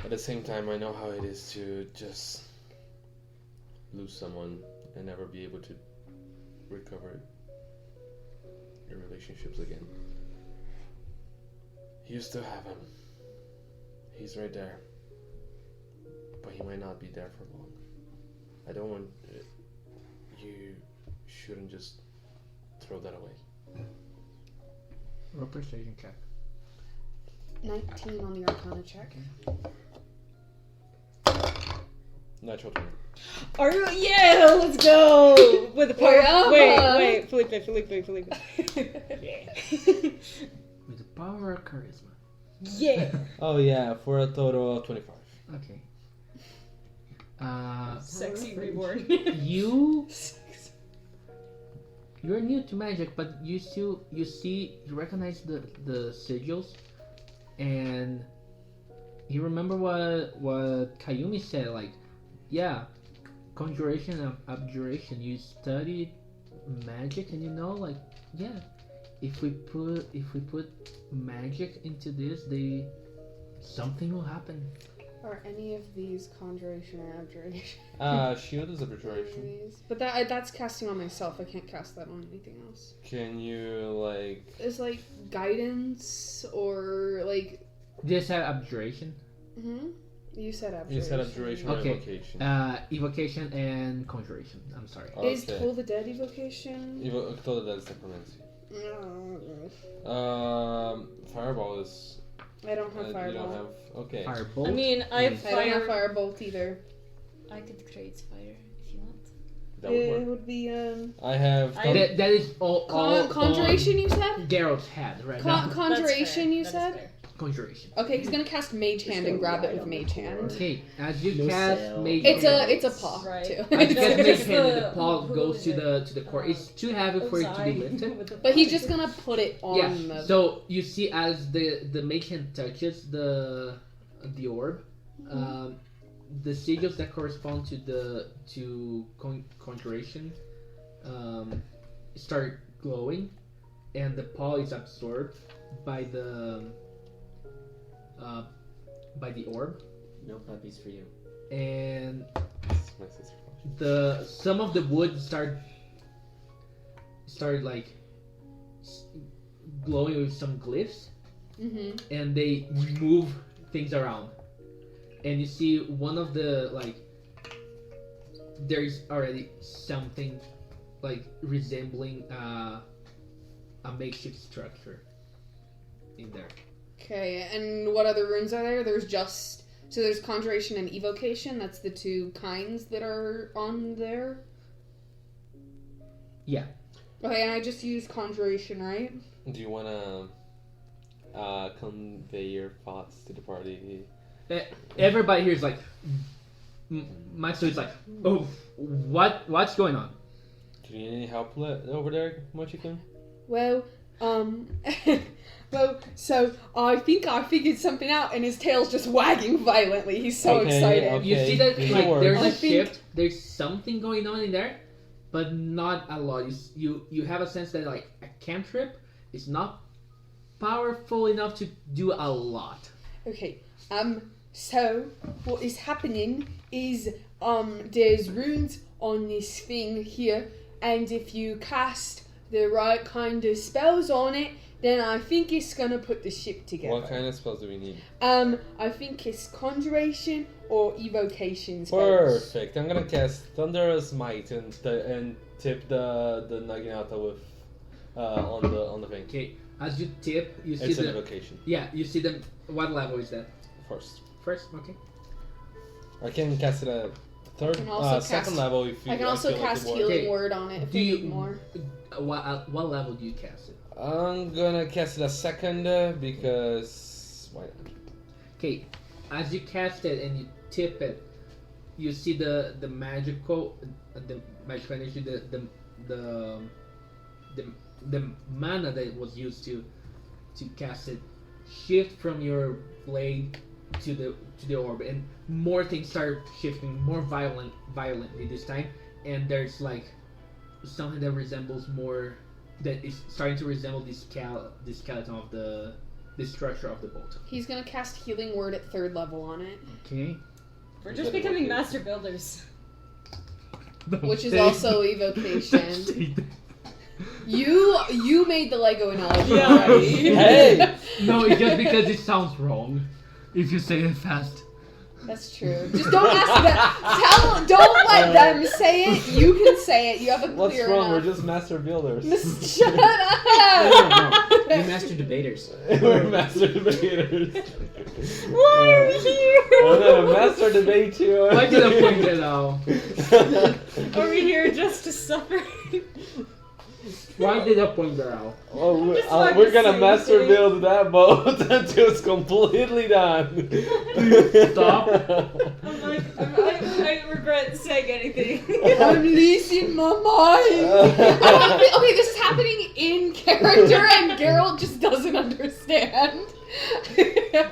at the same time, I know how it is to just lose someone and never be able to recover your relationships again. You still have him. He's right there. But he might not be there for long. I don't want... you shouldn't just throw that away. Roll a persuasion check. 19 on the Arcana check. Natural 20. Are you? Yeah, let's go! With the power. Yeah. Wait, Felipe. Yeah. With the power of charisma. Yeah. Oh yeah, for a total of 25. Okay. Sexy reborn. You're new to magic, but you recognize the sigils, and you remember what Kayumi said, like, yeah, conjuration and abjuration. You studied magic, and you know, like, yeah, if we put magic into this, something will happen. Are any of these conjuration or abjuration? Shield is abjuration. But that's casting on myself. I can't cast that on anything else. Can you, like... It's like guidance or like. Just have abjuration. You said abjuration. You said abjuration or Okay. evocation. Evocation and conjuration. I'm sorry. Is Toll the Dead evocation? Told that is necromancy. No. Fireball is... I don't have you Fireball. don't have... Okay. Firebolt. I mean, I have I don't have fire. Firebolt either. I could create fire if you want. That would It work. would be I have... That is all conjuration. You said Geralt's head right now. conjuration. You That's fair. said. Conjuration. Okay, he's gonna cast Mage Hand and grab it with Mage Hand. Okay, as you No cast sale. Mage It's Hand, a paw Right. too. as you No, cast because Mage Hand, the- the paw who goes is to it? the core. It's too heavy for it to be lifted. But he's just gonna put it on Yeah. the. So you see, as the Mage Hand touches the orb, the sigils that correspond to conjuration start glowing, and the paw is absorbed by the orb, No puppies for you. and This is my sister. some of the wood start started like glowing with some glyphs, and they move things around. And you see one of the like there's already something like resembling a makeshift structure in there. Okay, and what other runes are there? There's conjuration and evocation. That's the two kinds that are on there. Yeah. Okay, and I just used conjuration, right? Do you want to convey your thoughts to the party? Everybody here is like, Matsu is like, oh, what's going on? Do you need any help over there, Mochi-kun? Well, so I think I figured something out, and his tail's just wagging violently. He's so excited. Okay. You see that like there's I a think- shift. There's something going on in there, but not a lot. You have a sense that like a cantrip is not powerful enough to do a lot. Okay, so what is happening is, there's runes on this thing here, and if you cast the right kind of spells on it, then I think it's gonna put the ship together. What kind of spells do we need? I think it's conjuration or evocation spells. Perfect. I'm gonna cast Thunderous Might and tip the Naginata with on the thing. Okay, as you tip, you see It's an the evocation. yeah. You see the what level is that? First, okay. I can cast it at third, can also second cast- level if you. I can also feel like cast it works. healing Okay. word on it if Do you you need more. What level do you cast it? I'm gonna cast it a second because why not? Okay, as you cast it and you tip it, you see the magical energy, the mana that was used to cast it shift from your blade to the orb, and more things start shifting more violently this time, and there's like something that resembles more that is starting to resemble the skeleton of the structure of the bolt. He's gonna cast healing word at 3rd level on it, Okay. We're just becoming master builders. which is also evocation. You made the Lego analogy Yeah. already. Hey! No, it's just because it sounds wrong if you say it fast. That's true. Just don't ask them. Don't let them say it. You can say it. You have a clear What's wrong? enough. We're just master builders. Shut up. We're master debaters. We're master debaters. Why are we here? I'm gonna master debate you. Why did I point that out? Are we here just to suffer? Why did I point that out? Oh, just trying we're to gonna say master things. build that boat until it's completely done. Stop. I'm like, I regret saying anything. I'm losing my mind. Okay, this is happening in character, and Geralt just doesn't understand.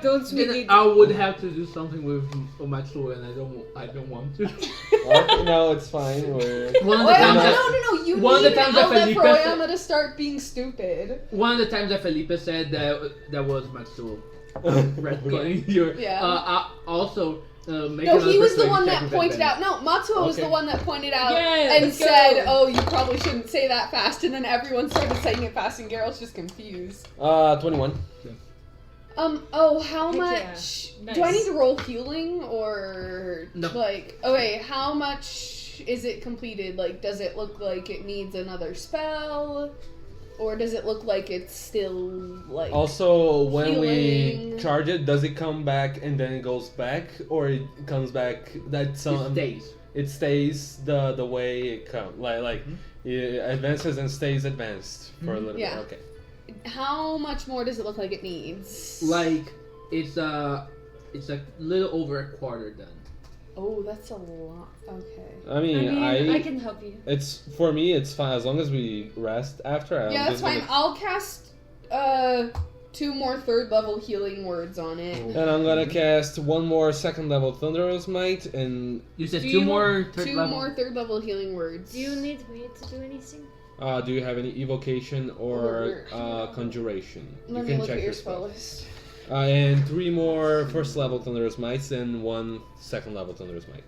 Don't we need... I would have to do something with Omatsu, and I don't want to. Okay, no, it's fine. We're One of the Well, times no. You one of need the an times that outlet Felipe for said- Oyama to start being stupid. One of the times that Felipe said that was Matsu. Retconning your. Yeah. Also, make No, another he was the persuasion one check that with pointed advantage. out. No, Matsuo was the Okay. one that pointed out Yeah, and let's said, go. "Oh, you probably shouldn't say that fast." And then everyone started saying it fast, and Geralt's just confused. 21. Oh, how Heck yeah. much? Nice. Do I need to roll healing or No. like? Okay, how much is it completed? Like, does it look like it needs another spell, or does it look like it's still like? Also, when Healing. we charge it, does it come back and then it goes back, or it comes back? That some It stays. it stays the way it comes. Like it advances and stays advanced for a little Yeah. bit. Okay. How much more does it look like it needs? Like it's a little over a quarter done. Oh, that's a lot. Okay. I mean, I can help you. It's for me. It's fine as long as we rest after. I'm Yeah, that's just fine. gonna- I'll cast 2 more 3rd level healing words on it. And I'm gonna cast one more 2nd level Thunderous Might, and You said Do two you more third 2 level. more 3rd level healing words. Do you need me to do anything? do you have any evocation or Over. conjuration? Let you me can look check at your spell. spell list. And 3 more 1st level Thunderous Mights and 1 2nd level Thunderous Might.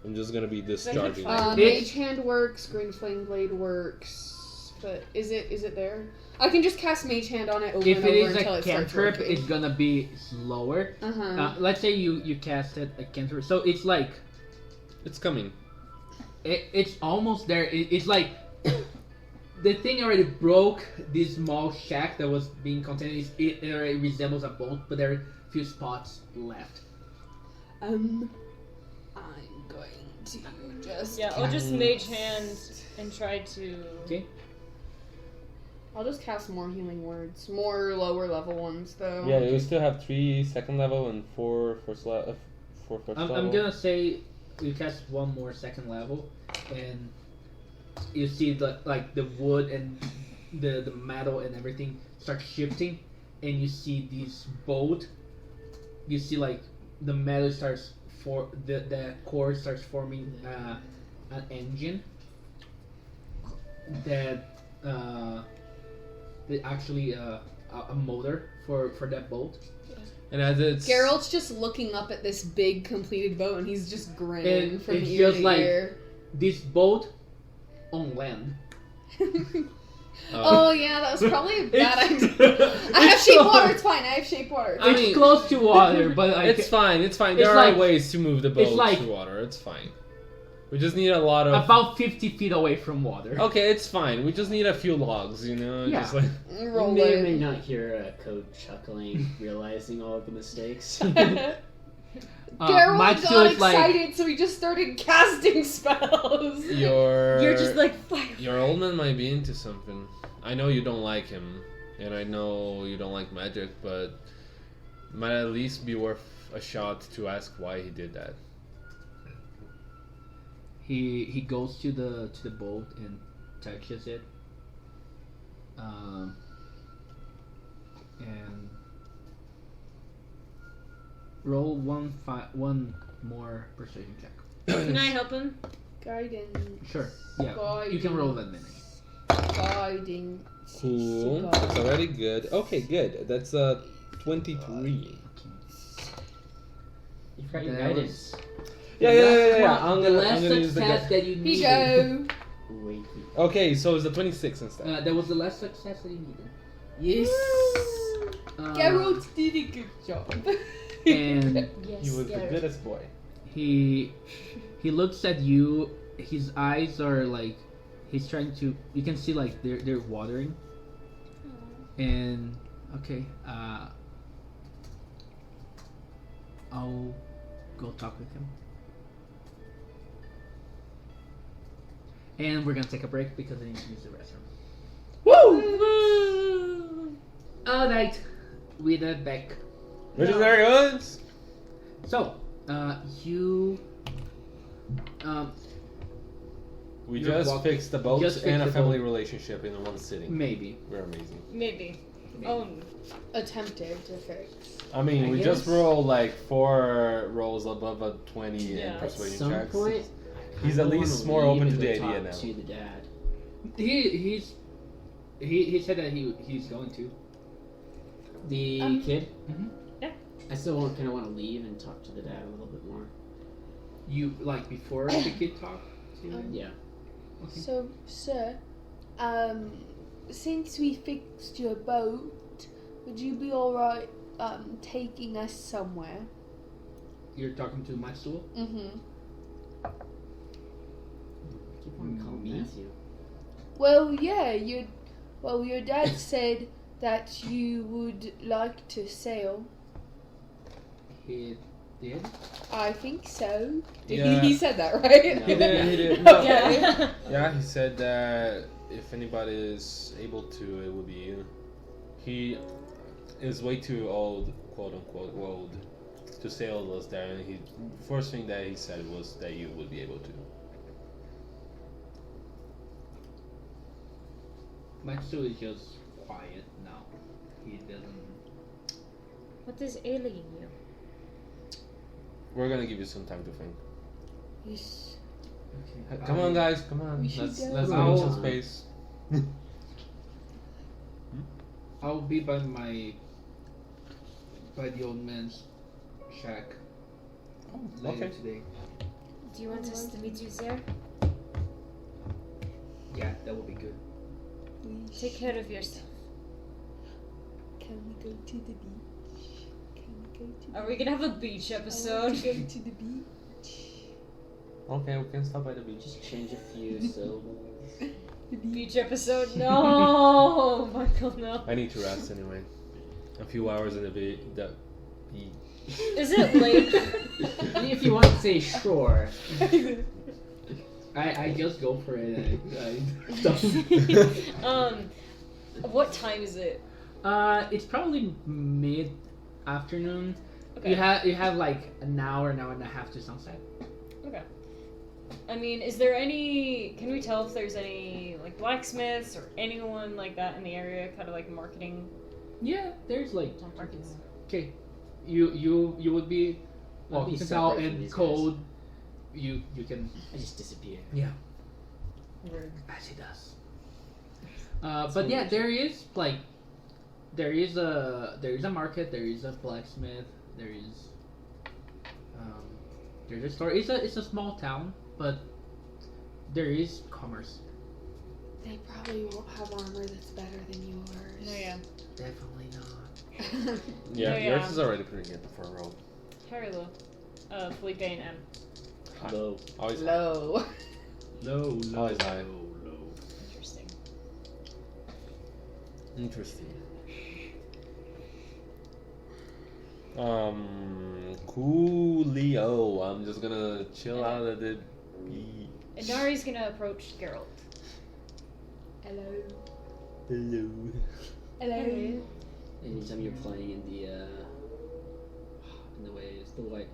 I'm just gonna be discharging. fine. It- Mage Hand works, Green Flame Blade works. but is it there? I can just cast Mage Hand on it over If and it over is until a it starts cantrip, working. it's gonna be slower. Uh-huh. Let's say you casted a cantrip, so it's like It's coming. it's almost there. It's like the thing already broke this small shack that was being contained. It already resembles a boat, but there are a few spots left. I'm going to just Yeah, I'll just mage hand and try to. Okay. I'll just cast more healing words, more lower level ones though. Yeah, you still have 3 second level and 4 first level. I'm gonna say you cast one more second level, and you see the wood and the metal and everything start shifting, and you see this boat. You see like the metal starts the core starts forming an engine that actually a motor for that boat. And as it's Geralt's just looking up at this big completed boat and he's just grinning And from it's ear just to like- ear. This boat on land. Oh yeah, that was probably a bad It's- idea. I have it's shape so- water, it's fine, I have shape water. I It's mean- close to water, but like, it's fine. It's fine. it's There are like- ways to move the boat it's like- to water. It's fine. We just need a lot of. about 50 feet away from water. Okay, it's fine. We just need a few logs, you know. Yeah. Just like You Roll may or may it. not hear Code chuckling, realizing all of the mistakes. Geralt Matsu got is like, excited, so he just started casting spells. You're just like fire. your old man might be into something. I know you don't like him, and I know you don't like magic, but might at least be worth a shot to ask why he did that. he goes to the boat and touches it, and roll one more persuasion check. Can I help him? Guidance. Sure. Yeah. You can roll that minute. Guiding. Cool. That's already good. Okay, good. That's 23. You forgot your That guidance. Yeah. I'm I'm last gonna use the success guide. that you Here needed. you go. Wait. Okay, so it's the 26 instead. That was the last success that you needed. Yes. Geralt did a good job. And Yes. He was the Garrett. goodest boy. he looks at you. His eyes are like he's trying to. You can see like they're watering. And okay, I'll go talk with him. And we're gonna take a break because I need to use the restroom. Woo! Alright, we are back. Visionary Woods! So, you We You're just walk- fixed the boat just fixed and a the family boat. relationship in one sitting. maybe. We're amazing. Maybe. Oh, Attempted to fix. I mean, I we guess- just rolled like 4 rolls above a 20 in Yeah. At persuasion some checks. point, He's I at wanna least more leave open and to go the idea talk now. To the dad. He said that he's going to. The kid. Mhm. Yeah. I still kind of want to leave and talk to the dad a little bit more. You like before the kid talked to him? Yeah. Okay. So, sir, since we fixed your boat, would you be alright taking us somewhere? You're talking to Matsuo? Mm-hmm. Keep on calling Me? Matthew. Well, yeah, your dad said that you would like to sail. He did. I think so. Yeah. He said that, right? No. He did. No. yeah. Yeah, he said that if anybody is able to, it would be you. He is way too old, quote unquote, old, to sail us there, and he first thing that he said was that you would be able to. Matsuo is just quiet now. He doesn't. What is ailing you? We're gonna give you some time to think. Yes. Okay. Come on, guys, come on. We should Let's go. give him I'll- some space. I'll be by the old man's shack later okay. today. Do you want us to meet you there? Yeah, that would be good. Take care of yourself. Can we go to the beach? Can we go to Are we gonna have a beach I want episode? to go to the beach. Okay, we can stop by the beach. Just change a few syllables. Beach episode? No, Michael, no. I need to rest anyway. A few hours in the beach. Is it late? If you want to say shore, I just go for it. What time is it? It's probably mid afternoon. Okay. You have like an hour and a half to sunset. Okay. I mean, is there any? Can we tell if there's any like blacksmiths or anyone like that in the area? Kind of like marketing. Yeah, there's like Markets. okay. You would be well. I'll be You can tell separate from in these code. You can I just disappear. yeah. Rude. As he does. But yeah, there is a market, there is a blacksmith, there's a store. It's a small town, but there is commerce. They probably won't have armor that's better than yours. Oh yeah. Definitely not. Yeah, Oh, yeah. yours is already pretty good for a roll. Very low. Felipe and M. High. Low. Always high. Low. Low, Always high. Interesting. Interesting. Coolio. I'm just gonna chill out at the beach. And Nari's gonna approach Geralt. Hello. Hello. Hello. Anytime you're playing in the waves, the white.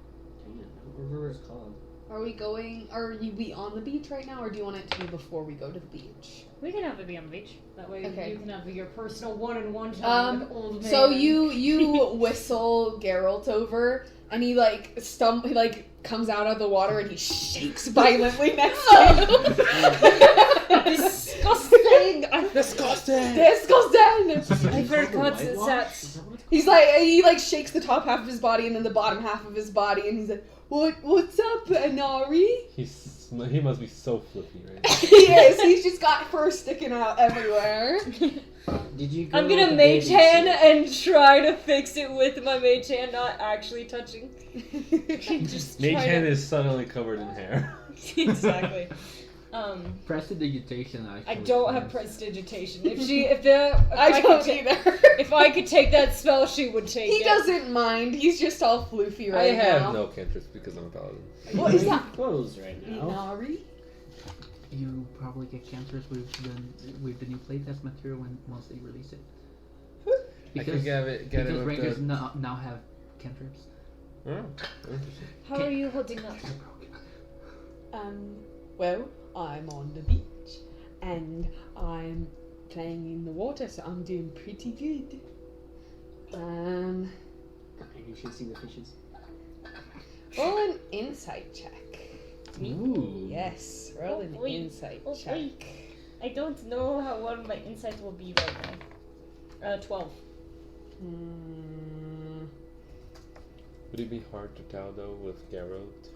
Dang it, what river is called? Are we on the beach right now, or do you want it to be before we go to the beach? We can have it be on the beach. That way Okay. you can have your personal one-on-one time with old man. So you whistle Geralt over, and he comes out of the water and he shakes violently next to you. Disgusting! Disgusting! Disgusting! I forgot that. He shakes the top half of his body and then the bottom half of his body, and he's like, What's up, Anari? He must be so flippy, right? He is. He's just got fur sticking out everywhere. Did you go I'm with gonna the mage bathing hand suit? and try to fix it with my mage hand, not actually touching. Just Mage try hand to... is suddenly covered in hair. Exactly. Prestidigitation actually. I don't have prestidigitation. If I don't either. If I could take that spell, she would take it. He doesn't mind. He's just all floofy I right have now. no cantrips because I'm a paladin. What is that? Clothes right now. Inari? You probably get cancers with the new playtest material once they release it. I could get it with rankers the... now have cantrips. Oh, interesting. How are you holding up? Well, I'm on the beach, and I'm playing in the water, so I'm doing pretty good. Are you chasing the fishes? Roll an insight check. Ooh. Yes, roll an insight check. I don't know how well my insight will be right now. 12. Would it be hard to tell though with Geralt?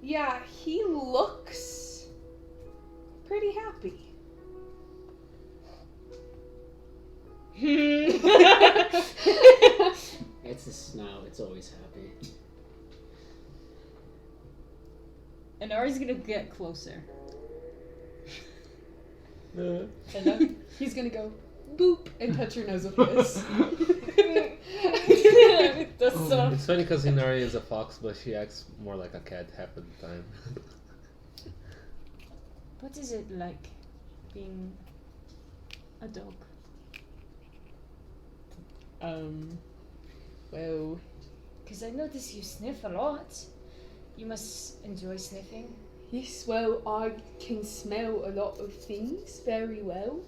Yeah, he looks pretty happy. It's the snow. It's always happy. And Ari's gonna get closer. No. And then He's gonna go boop and touch your nose with his. That's so... It's funny because Inari is a fox, but she acts more like a cat half of the time. What is it like being a dog? Well, Because I notice you sniff a lot. You must enjoy sniffing. yes, well, I can smell a lot of things very well.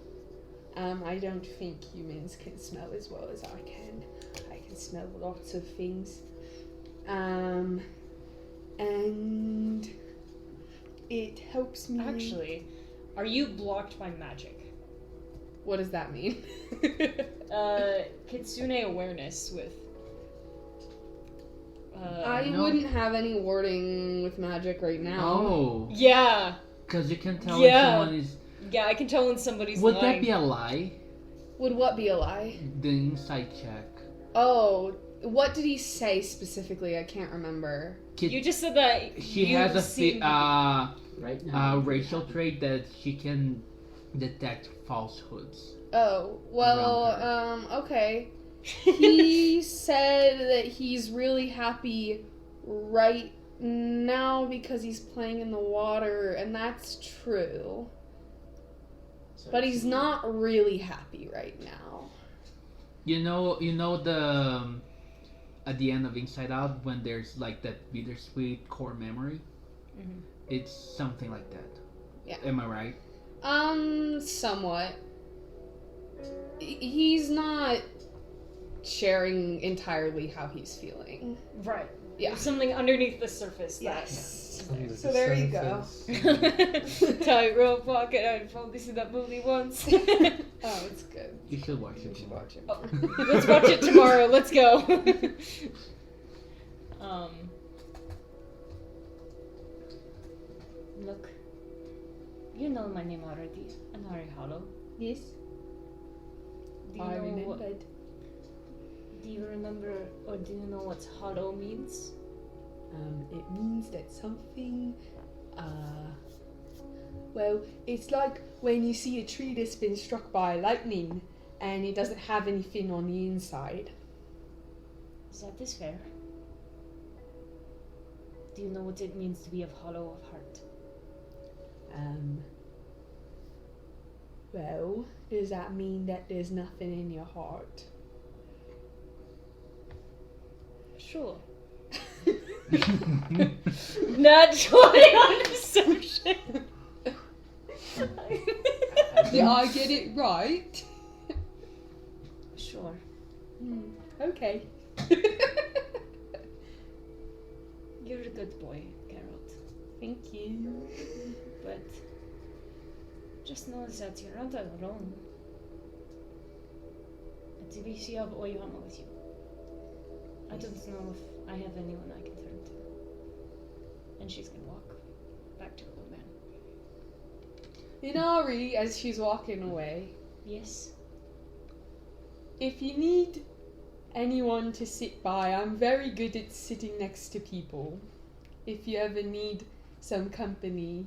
I don't think humans can smell as well as I can. I can smell lots of things. And it helps me. Actually, are you blocked by magic? What does that mean? Kitsune awareness with... I No. wouldn't have any warding with magic right now. Oh, Yeah! because you can tell Yeah. if someone is. Yeah, I can tell when somebody's Would lying. that be a lie? Would what be a lie? The inside check. Oh, what did he say specifically? I can't remember. You just said that She you has a seen... Right now. racial trait that she can detect falsehoods. Oh, well, okay. He said that he's really happy right now because he's playing in the water, and that's true. So But he's not really happy right now. You know the at the end of Inside Out when there's like that bittersweet core memory. Mhm. It's something like that. Yeah. Am I right? Somewhat. He's not sharing entirely how he's feeling. Right. Yeah. There's something underneath the surface that... Yes. So there you go. Tightrope walking. I've only seen that movie once. Oh, it's good. You should watch You it. should watch it. Oh, let's watch it tomorrow. Let's go. Look, you know my name already. Anari Hollow. Yes. Do you I know what? remembered. Do you remember, or do you know what hollow means? It means that something, well, it's like when you see a tree that's been struck by lightning and it doesn't have anything on the inside. That is fair. Do you know what it means to be of hollow of heart? Well, does that mean that there's nothing in your heart? Sure. Not 20 on deception. Did I get it right? Sure. Okay. You're a good boy, Geralt. Thank you. But just know that you're not alone. Tbilisi have Oyama with you. I don't know if I have anyone I can turn to. And she's gonna walk back to her old man. Inari, as she's walking away, Yes? if you need anyone to sit by, I'm very good at sitting next to people. If you ever need some company.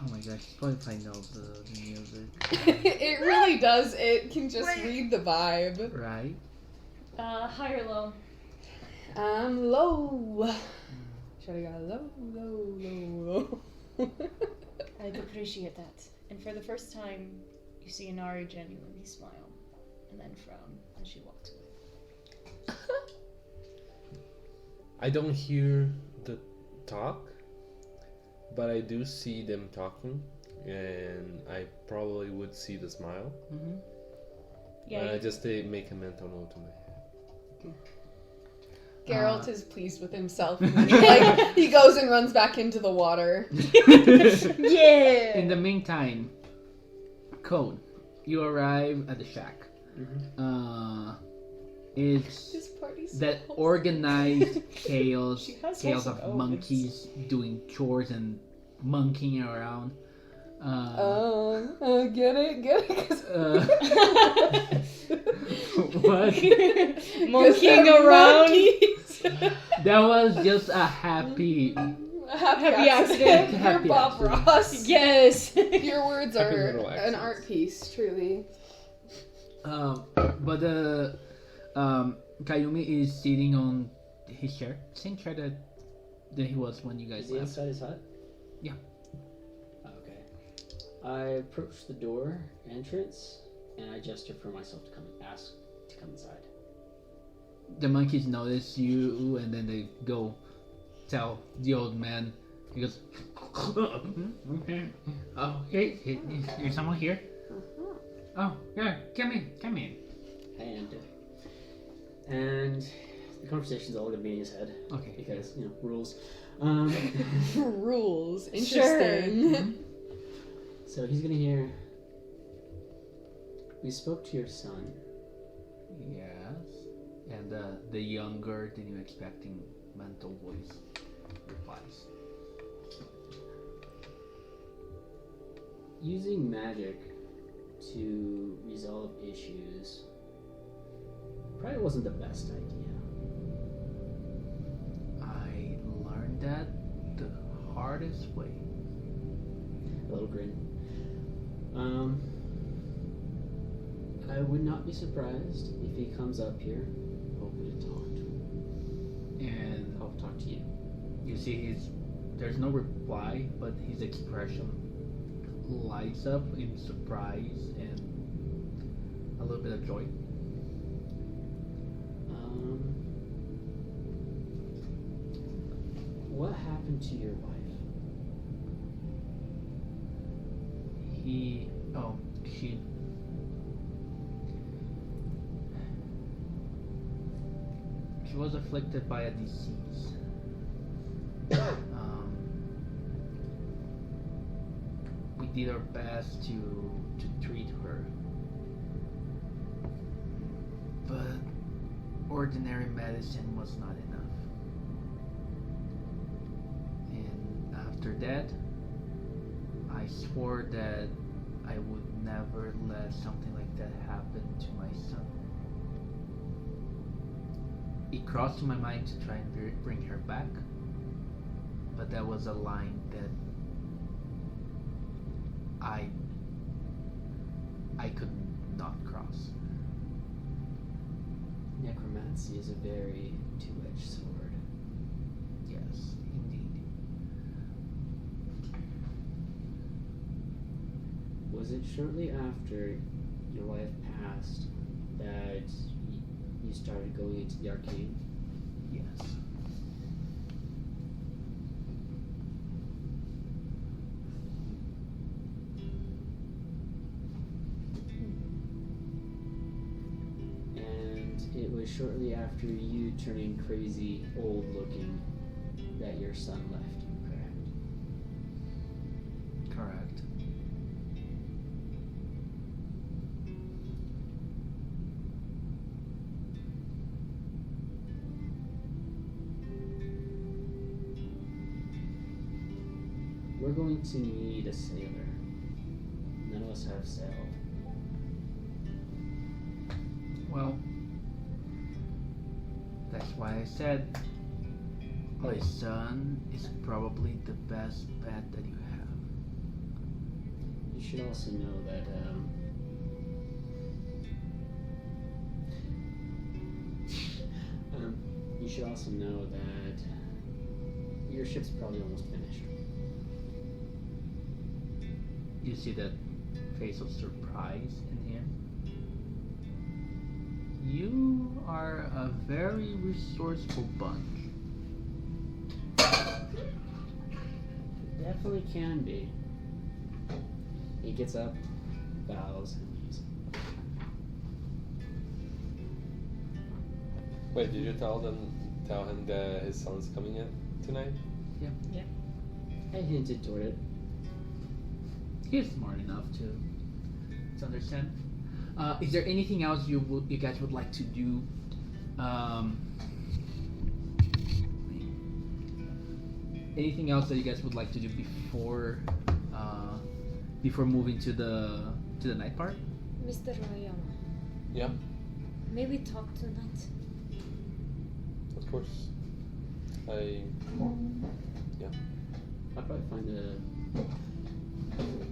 Oh my gosh, Spotify knows the music. It really does. It can just read the vibe. Right? High or low? Low. Should I go low? I'd appreciate that. And for the first time, you see Inari genuinely smile, and then frown as she walks away. I don't hear the talk, but I do see them talking, and I probably would see the smile. Mm-hmm. Yeah. Just to make a mental note in my head. Geralt is pleased with himself. And then he goes and runs back into the water. Yeah. In the meantime, Code, you arrive at the shack. It's This party's that organized chaos She has of also omens. monkeys doing chores and monkeying around. Get it? 'Cause- What? Monkeying around. monkeys. That was just a happy. Happy accident. Happy You're Bob accident. Ross. Yes. Your words Happy are little an accidents. art piece, truly. But Kayumi is sitting on his chair, same chair that he was when you Is guys he left. inside his hut? Yeah. Okay. I approach the door entrance and I gesture for myself to come inside. The monkeys notice you, and then they go tell the old man. He goes, okay. Oh, hey, is someone here? Oh, yeah, come in. And the conversation's all gonna be in his head Okay. because rules. Rules. Interesting. So he's gonna hear. We spoke to your son. Yes. And the younger than you expecting mental voice replies. Using magic to resolve issues probably wasn't the best idea. I learned that the hardest way. A little grin. I would not be surprised if he comes up here hoping to talk to him. And I'll talk to you. you see there's no reply, but his expression lights up in surprise and a little bit of joy. What happened to your wife? She was afflicted by a disease. We did our best to treat her, but ordinary medicine was not enough. And after that, I swore that I would never let something like that happen to my son. It crossed my mind to try and bring her back, but that was a line that I could not cross. Necromancy is a very two-edged sword. Yes, indeed. Was it shortly after your wife passed that you started going into the arcane? Yes. And it was shortly after you turning crazy, old looking, that your son left you, correct? Correct. We're going to need a sailor. None of us have sailed. Well, that's why I said my son is probably the best bet that you have. You should also know that you should also know that your ship's probably almost finished. You see that face of surprise in him? You are a very resourceful bunch. Definitely can be. He gets up, bows, and leaves. Wait, did you tell him that his son's coming in tonight? I hinted toward it. He's smart enough to understand. Is there anything else you guys would like to do? Anything else that you guys would like to do before moving to the night part? Mr. Oyama, Yeah, maybe talk tonight. of course. I'll probably find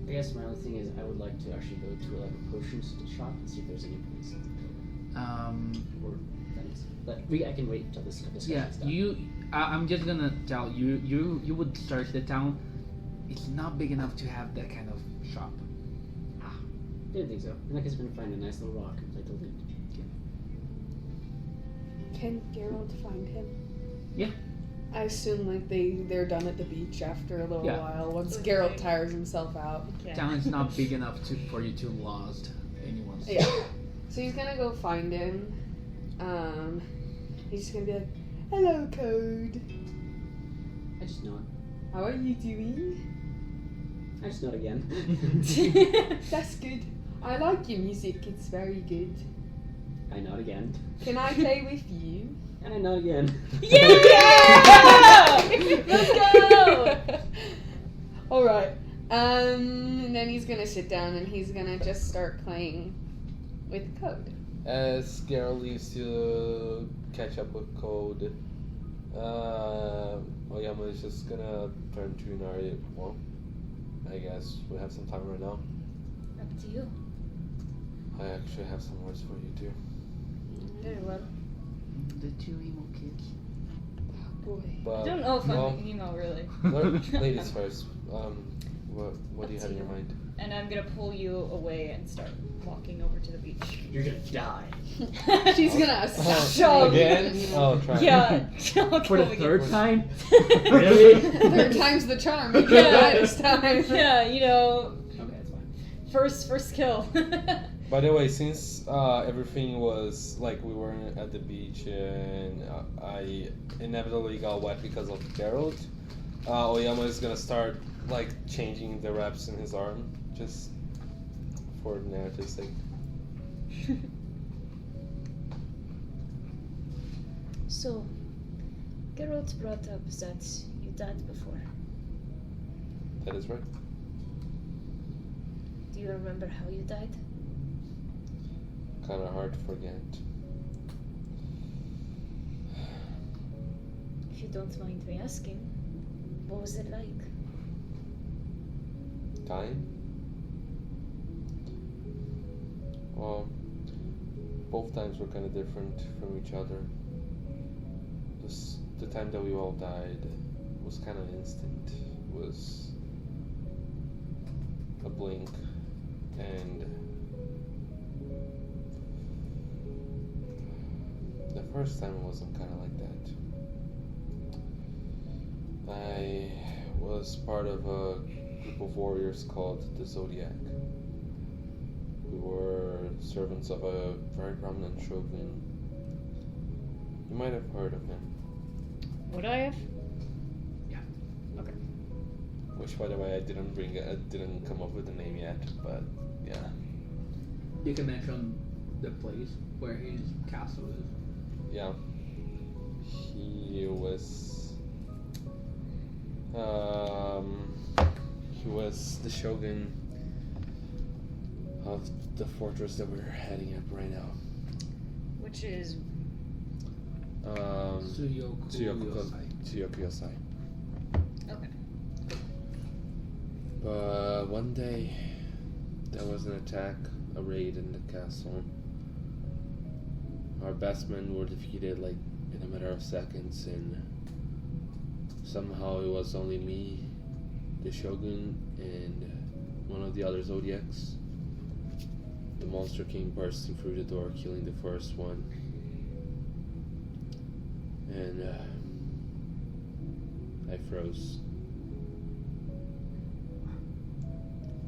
I guess my only thing is I would like to actually go to like a potions shop and see if there's any place or things. But I can wait until this discussion's done. I'm just gonna tell you. You would search the town. It's not big enough to have that kind of shop. Didn't think so. In that case, I'm gonna find a nice little rock and play the lute. Can Geralt find him? Yeah. I assume like they're done at the beach after a little Yeah. while once Okay. Geralt tires himself out. Okay. Town is not big enough for you to lost anyone. Yeah. So he's gonna go find him. He's just gonna be like, "Hello, Code. I just nod. How are you doing?" I just nod again. That's good. I like your music. It's very good. I nod again. Can I play with you? And I nod again. Yeah! Let's go! Alright. And then he's gonna sit down and he's gonna just start playing with code. As Geralt leaves to catch up with Code, Oyama is just gonna turn to Inari. Well, I guess we have some time right now. Up to you. I actually have some words for you too. Very well. The two emo kids. Boy. But, I don't know if well, I'm emo really. ladies first. What do you have in your mind? And I'm gonna pull you away and start walking over to the beach. You're gonna die. She's gonna Shove. Again? Oh, try. Yeah. For the third time? Really? Third time's the charm. You Yeah. can't die this time. Yeah, you know, Okay, that's fine. first kill. By the way, since everything was like we were at the beach and I inevitably got wet because of Geralt, Oyama is gonna start like changing the wraps in his arm just for narrative's sake. So, Geralt brought up that you died before. That is right. Do you remember how you died? Kind of hard to forget. If you don't mind me asking, what was it like? Dying? Well, both times were kind of different from each other. The time that we all died was kind of instant. It was a blink, and the first time it wasn't kind of like that. I was part of a group of warriors called the Zodiac. We were servants of a very prominent shogun. You might have heard of him. Would I have? Which, by the way, I didn't come up with the name yet, but yeah. You can mention the place where his castle is. Yeah. He was the shogun of the fortress that we're heading up right now. Which is Tsuyokuyosai. okay. But one day, there was an attack, a raid in the castle. Our best men were defeated like in a matter of seconds, and somehow it was only me, the shogun, and one of the other Zodiacs. The monster came bursting through the door, killing the first one. And I froze.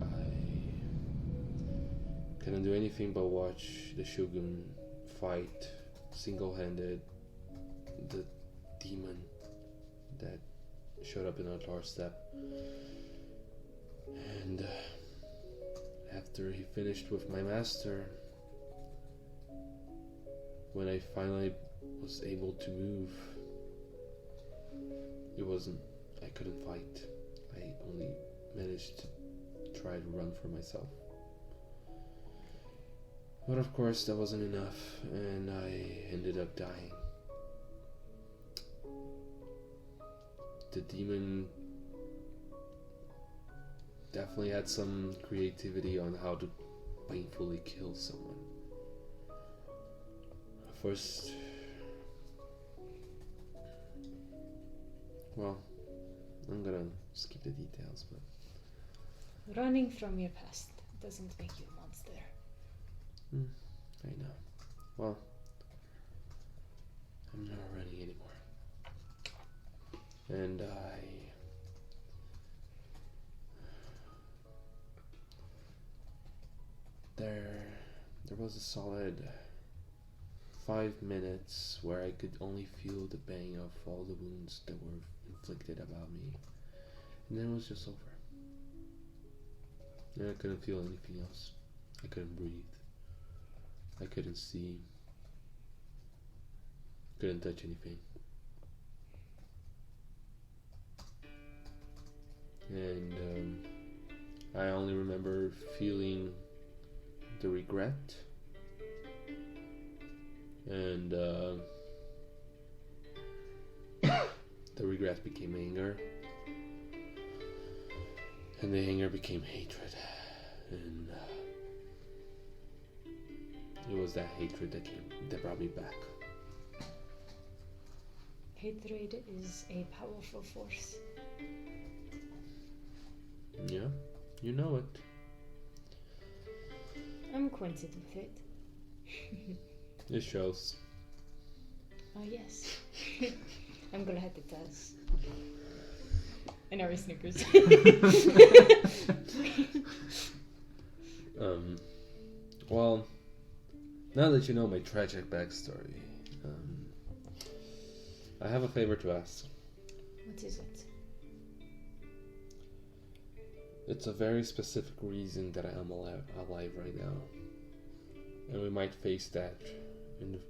I couldn't do anything but watch the shogun fight single-handed the demon that showed up in our doorstep. And after he finished with my master, when I finally was able to move, I couldn't fight. I only managed to try to run for myself. But of course that wasn't enough, and I ended up dying. The demon definitely had some creativity on how to painfully kill someone. First, well, I'm gonna skip the details, but Running from your past doesn't make you a monster. I know. Well, I'm not running anymore. And there was a solid 5 minutes where I could only feel the bang of all the wounds that were inflicted about me. And then it was just over. And I couldn't feel anything else. I couldn't breathe. I couldn't see. Couldn't touch anything. And I only remember feeling the regret and the regret became anger, and the anger became hatred, and it was that hatred that brought me back. Hatred is a powerful force. Yeah, you know it. I'm acquainted with it. It shows. Oh, yes. I'm glad it does. And Ari snickers. Well, now that you know my tragic backstory, I have a favor to ask. What is it? It's a very specific reason that I am alive right now. And we might face that in the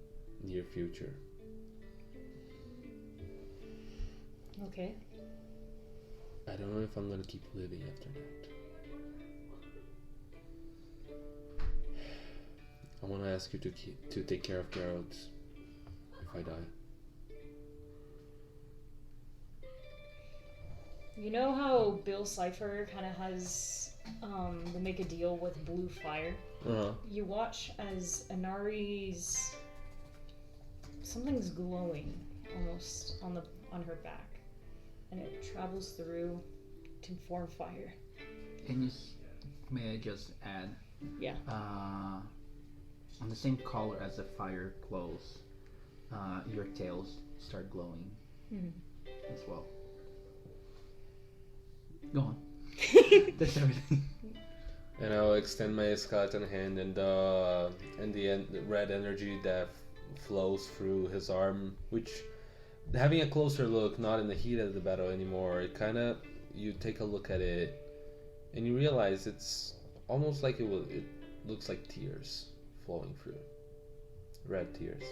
near future. Okay. I don't know if I'm gonna keep living after that. I want to ask you to take care of Geralt if I die. You know how Bill Cipher kind of has they make a deal with blue fire? Uh-huh. You watch as Inari's something's glowing almost on her back, and it travels through to form fire. And may I just add? Yeah. On the same color as the fire glows, your tails start glowing as well. Go on. That's everything. And I'll extend my skeleton hand, and the red energy that flows through his arm, which, having a closer look, not in the heat of the battle anymore, it kind of, you take a look at it, and you realize it's almost like it looks like tears flowing through, red tears.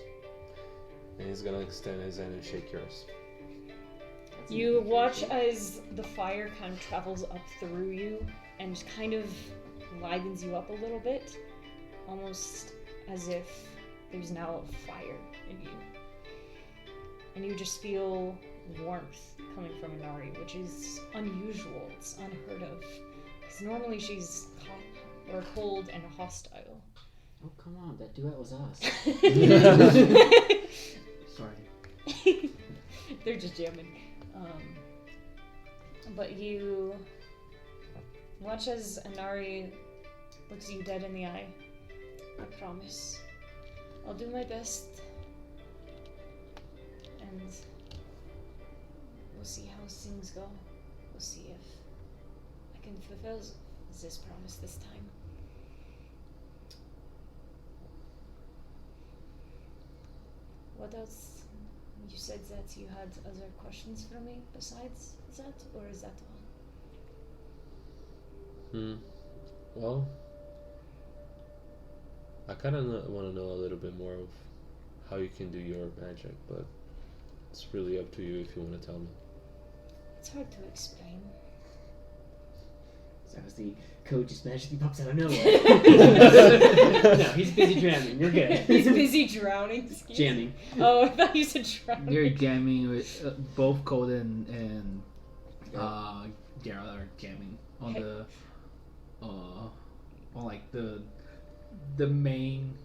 And he's gonna extend his hand and shake yours. You watch as the fire kind of travels up through you and kind of livens you up a little bit, almost as if there's now a fire in you. And you just feel warmth coming from Inari, which is unusual. It's unheard of. Because normally she's hot or cold and hostile. Oh, come on, that duet was us. Sorry. They're just jamming. But you watch as Inari looks you dead in the eye. I promise. I'll do my best. And we'll see how things go. We'll see if I can fulfill this promise this time. What else? You said that you had other questions for me besides that, or is that all? Well, I kind of want to know a little bit more of how you can do your magic, but it's really up to you if you want to tell me. It's hard to explain. So as the code just magically pops out of nowhere. No, he's busy drowning. You're good. He's busy drowning. Jamming. Oh, I thought you said drowning. You're jamming with both Code and Geralt are jamming on the on like the main.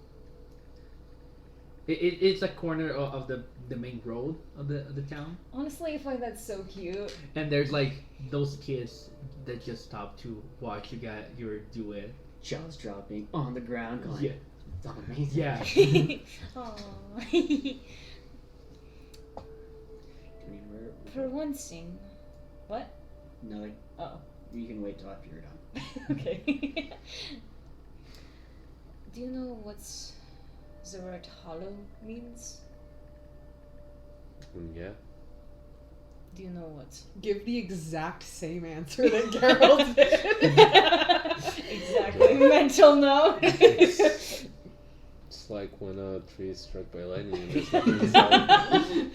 It's a corner of the main road of the town. Honestly, I find that so cute. And there's like those kids that just stop to watch your duet. Jaws dropping on the ground. Going, Yeah. That's amazing. Yeah. Aww. For one thing. What? Nothing. Oh. You can wait till after you're done. Okay. Do you know what the word hollow means? Yeah. Do you know what? Give the exact same answer that Geralt did. Exactly. Mental note. It's like when a tree is struck by lightning and there's nothing inside.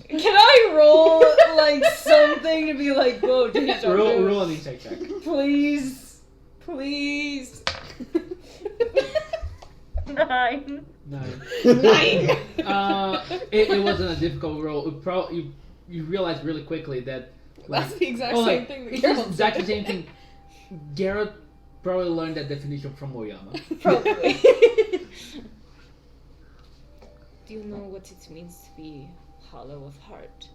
Can I roll like something to be like, whoa, deja vu? Roll an insight check. Please. Please. 9. 9. 9. It wasn't a difficult roll. You realized really quickly that. That's the exact Oh, same like, thing that it's Geralt exactly the said. same thing. Garrett probably learned that definition from Oyama. Probably. Do you know what it means to be hollow of heart?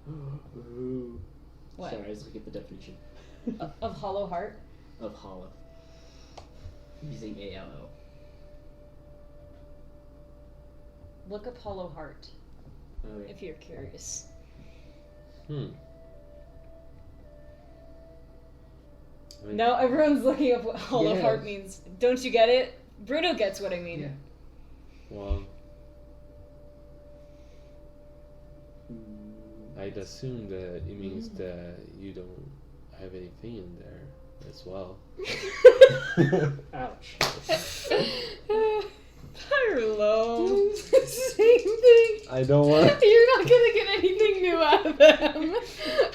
Ooh. What? Sorry, I was looking at the definition Of hollow heart? of hollow. Using ALO. Look up hollow heart Okay. if you're curious. I mean, Now everyone's looking up what hollow Yes. heart means. Don't you get it? Bruno gets what I mean. Yeah. well, Mm, I'd assume that it means that you don't have anything in there as well. ouch. Hello. Same thing. I don't want. You're not gonna get anything new out of them.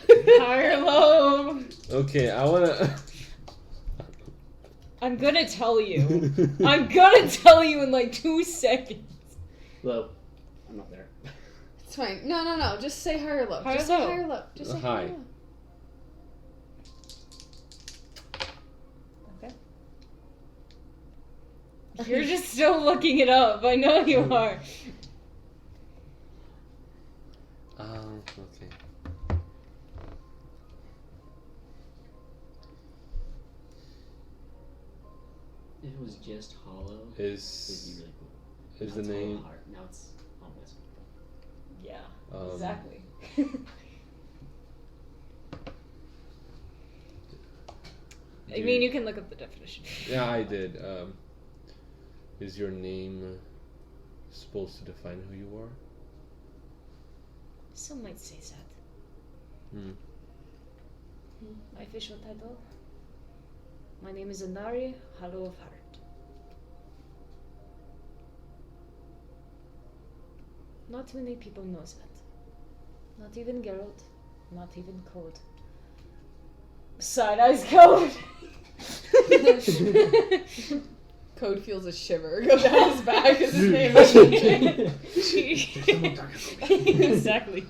Hello. Okay, I wanna. I'm gonna tell you. I'm gonna tell you in like 2 seconds. Low. I'm not there. It's fine. No. Just say higher low. Higher Just say low. higher low. Just say High. higher low. Okay. You're just still looking it up. I know you are. Okay. If it was just hollow, it'd be Is really cool. is Now the it's hollow name? heart. Now it's ominous. Yeah. Exactly. I mean, you can look up the definition. Yeah, I did. Is your name supposed to define who you are? Some might say that. Hmm. My official title? My name is Anari, Hollow of Heart. Not many people know that. Not even Geralt. Not even Code. Side Eyes Code! Code feels a shiver go down his back as his name is changing. Exactly.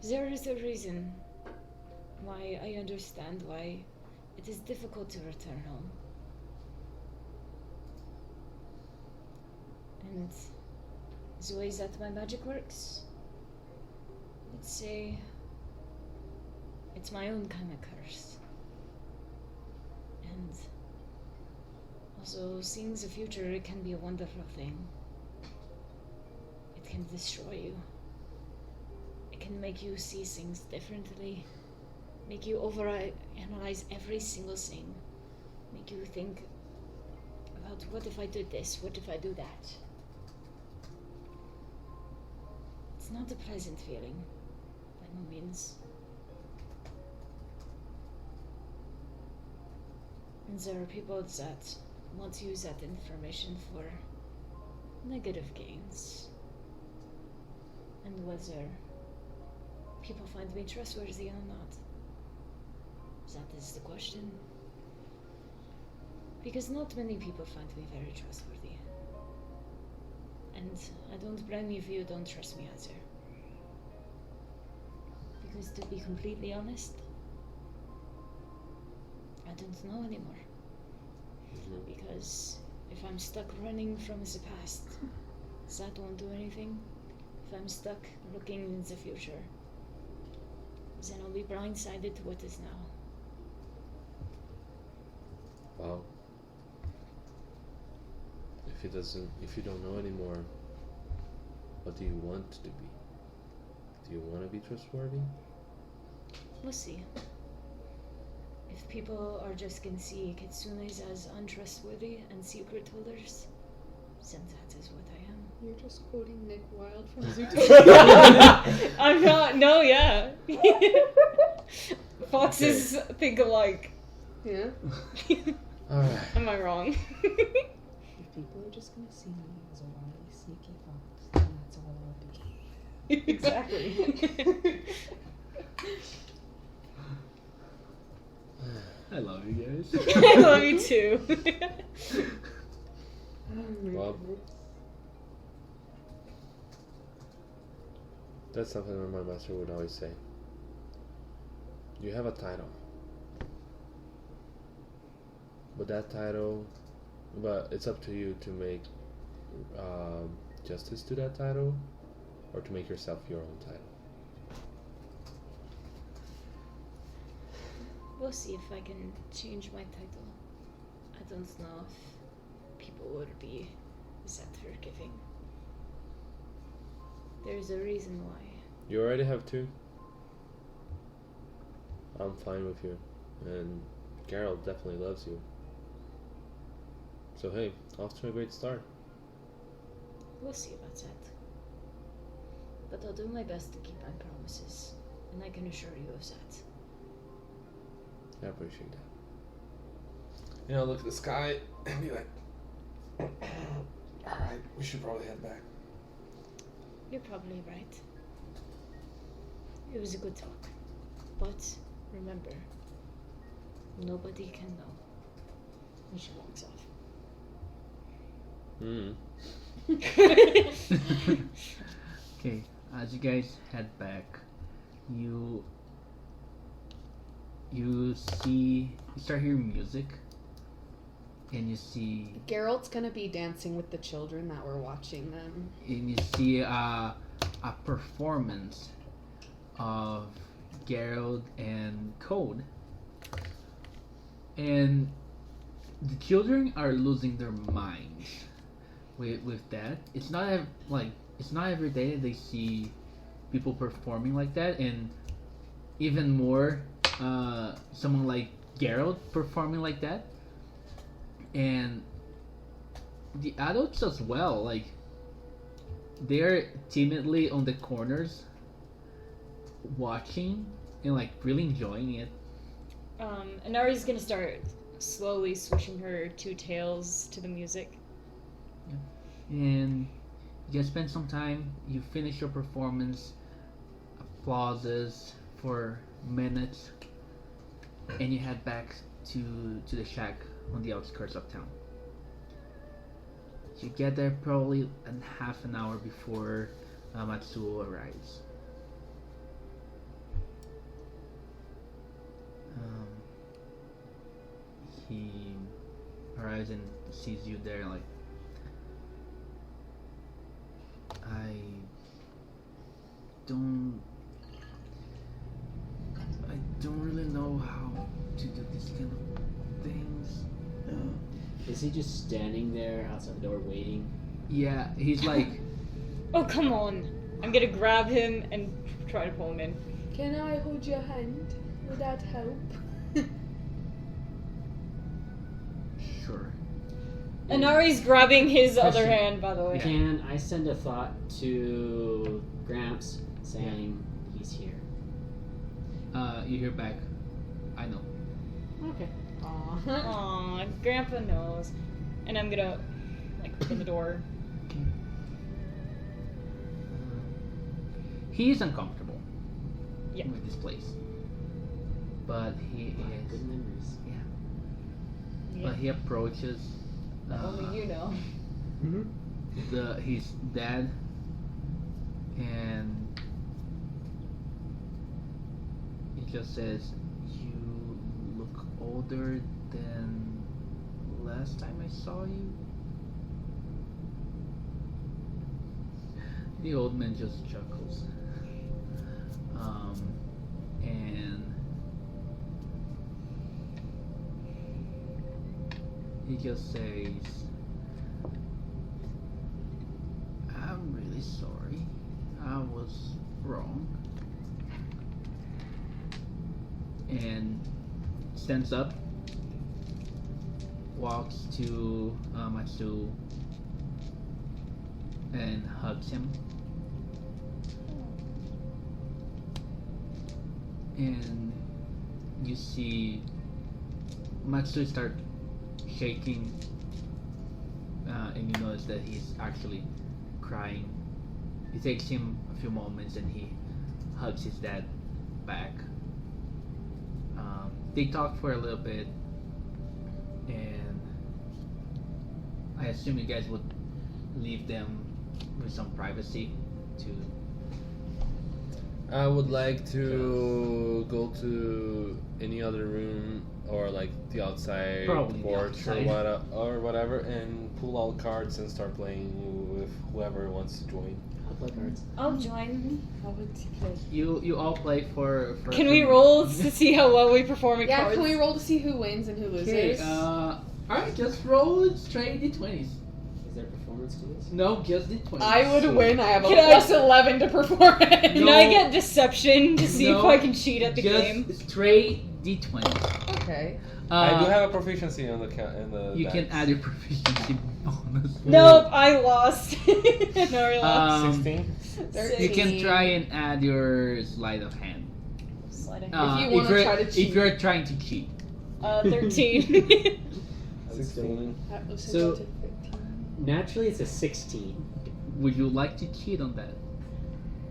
There is a reason why I understand why it is difficult to return home. And the way that my magic works, let's say it's my own kind of curse. And also, seeing the future, it can be a wonderful thing. It can destroy you. It can make you see things differently. Make you overanalyze every single thing. Make you think about what if I did this, what if I do that. It's not a pleasant feeling, by no means. And there are people that want to use that information for negative gains. And whether people find me trustworthy or not, that is the question. Because not many people find me very trustworthy. And I don't blame you if you don't trust me either. Because to be completely honest, I don't know anymore. Because if I'm stuck running from the past, that won't do anything. If I'm stuck looking in the future, then I'll be blindsided to what is now. Wow. If you don't know anymore, what do you want to be? Do you want to be trustworthy? We'll see. If people are just gonna see kitsunes as untrustworthy and secret holders, then that is what I am. You're just quoting Nick Wilde from Zootopia. I'm not, no, yeah. Foxes think alike. Yeah. Alright. Am I wrong? If people are just gonna see me as a wily, sneaky fox, then that's all I'll be. Exactly. I love you guys. I love you too. Well, that's something that my master would always say. You have a title. But it's up to you to make justice to that title, or to make yourself your own title. We'll see if I can change my title. I don't know if people would be that forgiving. There's a reason why. You already have two. I'm fine with you, and Geralt definitely loves you. So hey, off to a great start. We'll see about that. But I'll do my best to keep my promises, and I can assure you of that. I appreciate that. You know, look at the sky and be like, alright, we should probably head back. You're probably right. It was a good talk. But remember, nobody can know when she walks off. Okay, as you guys head back, you start hearing music, and you see Geralt's gonna be dancing with the children that were watching them. and you see a performance of Geralt and Code, and the children are losing their minds with that. It's not every day that they see people performing like that, and even more someone like Geralt performing like that, and the adults as well. Like, they're timidly on the corners watching and like really enjoying it. Inari's gonna start slowly swishing her two tails to the music. And you guys spend some time, you finish your performance, applauses for minutes, and you head back to the shack on the outskirts of town. You get there probably half an hour before Matsuo arrives. He arrives and sees you there, like, I don't really know how to do these kind of things. Is he just standing there outside the door waiting? Yeah, he's like, Oh, come on. I'm gonna grab him and try to pull him in. Can I hold your hand? Would that help? sure. Inari's grabbing his other Question. hand, by the way. Can I send a thought to Gramps saying he's here? You hear back, I know. Okay. Aww. Aw, Grandpa knows. And I'm gonna, like, open the door. He is uncomfortable Yeah. with this place, but he is. Good memories. Yeah. Yeah. But he approaches Only you know. his dad, and he just says, "You look older than last time I saw you." The old man just chuckles, and he just says, "I'm really sorry. I was wrong." And stands up, walks to Matsu, and hugs him. And you see Matsu start shaking, and you notice that he's actually crying. It takes him a few moments, and he hugs his dad back. They talk for a little bit, and I assume you guys would leave them with some privacy to. I would like to go to any other room or like the outside Probably the porch outside. or whatever, and pull out cards and start playing with whoever wants to join. I'll play cards. I'll join. I would play. You all play for Can we roll to see how well we perform at Yeah, cards? can we roll to see who wins and who Okay, loses? alright, just roll straight d20s. Is there performance to this? No, just d20s. I would win. I have a Can I- plus 11 to perform it. Can No. I get deception to see if No, I can cheat at the just game? straight d20s. Okay. I do have a proficiency on the in the. You can dice. add your proficiency bonus. Nope, I lost. No, I lost. 16. 13. You can try and add your sleight of hand. Sliding. If you wanna you're, try to cheat. If you're trying to cheat. 13. 16. That was So- such a 15. Naturally, it's a 16. Would you like to cheat on that?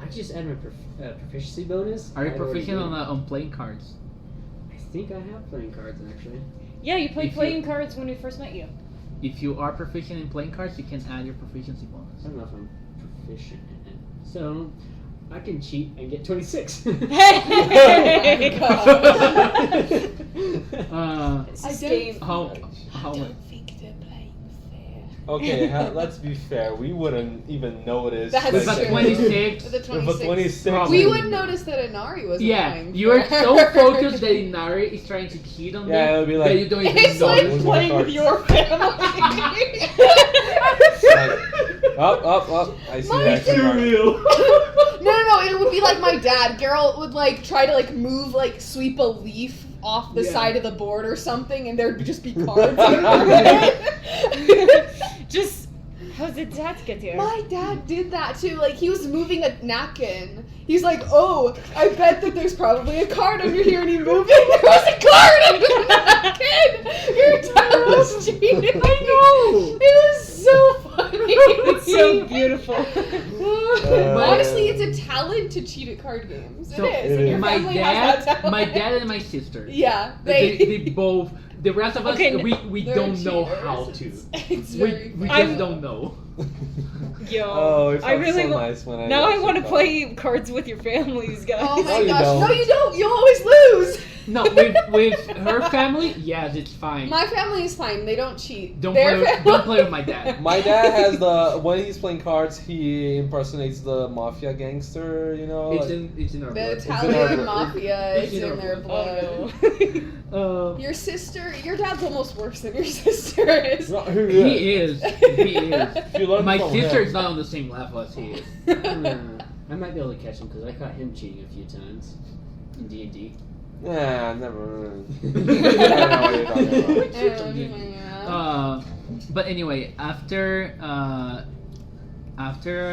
I just add my proficiency bonus. Are you I'd already proficient did. on playing cards? I think I have playing cards actually. Yeah, you played If you- playing cards when we first met you. If you are proficient in playing cards, you can add your proficiency bonus. I don't know if I'm proficient in it. So I can cheat and get 26. Hey! It's I this don't- game. How I much? don't think they're playing fair. Okay, let's be fair. We wouldn't even notice. That's With like, a true. 26. With a With a 26. 26. Probably. We would notice that Inari wasn't Yeah, playing you are fair. so focused that Inari is trying to cheat on Yeah, you it'll be like- that you don't even It's like notice. More playing with cards. your family. Up. I see My that. turn. real. No, it would be like my dad. Geralt would like try to like move, like sweep a leaf off the Yeah. side of the board or something, and there'd just be cards under it. Just, how did that get here? My dad did that too. Like he was moving a napkin. He's like, "Oh, I bet that there's probably a card under here," and he moved it. There was a card under the napkin. Your dad was cheating. I know. It was so funny. It's so beautiful. Honestly, it's a talent to cheat at card games. So, it is. And your my family has that dad, talent. my dad and my sister. Yeah, They both. The rest of us, Okay, we they're don't know cheaters. how to. It's very We funny. just don't know. Yo, Oh, it I felt really so wa- nice when I Now I watched want to it. play cards with your families, guys. Oh my No, you gosh. don't. No, you don't. You'll always lose. No, with her family, yes, it's fine. My family is fine. They don't cheat. Don't Their play. family- Don't play with my dad. My dad has the when he's playing cards, he impersonates the mafia gangster. You know, It's like- in our The blood. Italian blood. mafia It's is in in our their Oh blood. no. Your sister, your dad's almost worse than your sister is. No, He is. He is. You learn My from sister him. is not on the same level as he is. I might be able to catch him because I caught him cheating a few times in D&D. Nah, never. I don't know what you're talking about. But anyway, after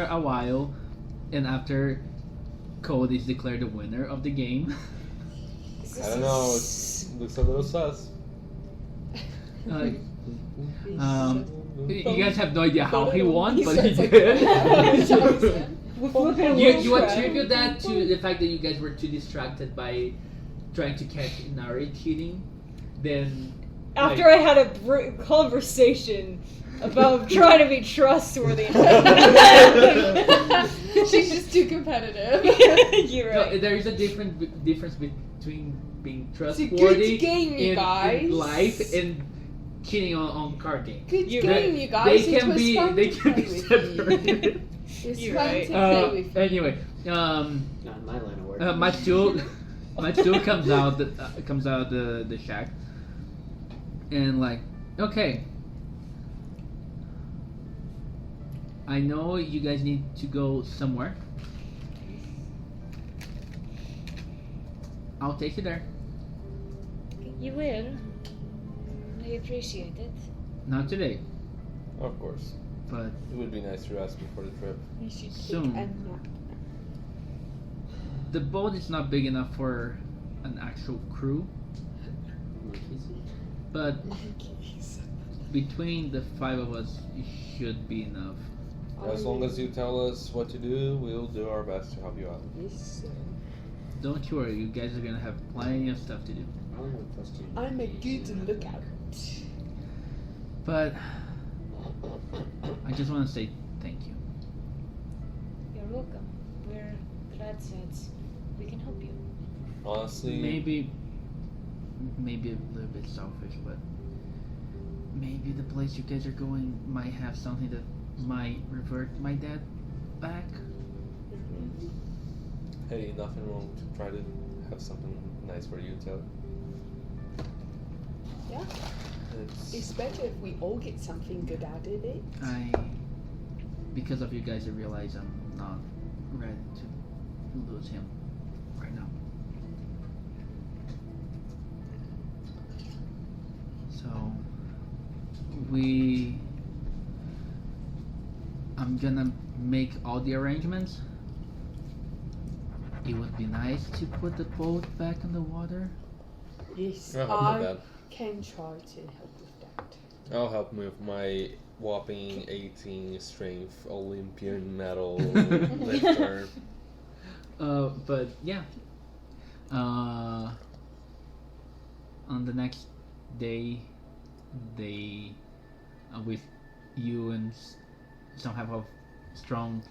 a while, and after Code is declared the winner of the game, I don't know. It looks a little sus. you guys have no idea how he won, He but he starts, like, did. You Right. attribute that to the fact that you guys were too distracted by trying to catch Inari cheating. Then After I had a conversation about trying to be trustworthy. She's just too competitive. You're no, right. there is a difference between being It's a good trustworthy game, you guys. in life and cheating on card games. Good You're game, right. you guys. They It can was be fun they to can play be with you. separated. It's You're fun right. to play with you. Anyway, Not in my line of work. Matsu comes out the shack, and like, okay, I know you guys need to go somewhere. I'll take you there. You will. I appreciate it. Not today, Of course, but it would be nice to rest before the trip. You should take Soon. a nap. the boat is not big enough for an actual crew. But between the 5 of us, it should be enough. As long as you tell us what to do, we'll do our best to help you out. Yes, sir. Don't you worry, you guys are gonna have plenty of stuff to do. I'm a good lookout. But I just want to say thank you. You're welcome. We're glad that we can help you. Honestly, Maybe a little bit selfish, but maybe the place you guys are going might have something that might revert my dad back. hey, nothing wrong to try to have something nice for you, Taylor. Yeah, It's it's better if we all get something good out of it. Because of you guys, I realize I'm not ready to lose him right now. So I'm gonna make all the arrangements. It would be nice to put the boat back in the water. Yes, I'll help with I that. can try to help with that. I'll help with my whopping 18 strength Olympian medal lifter. But yeah. On the next day, they, with you and some type of strong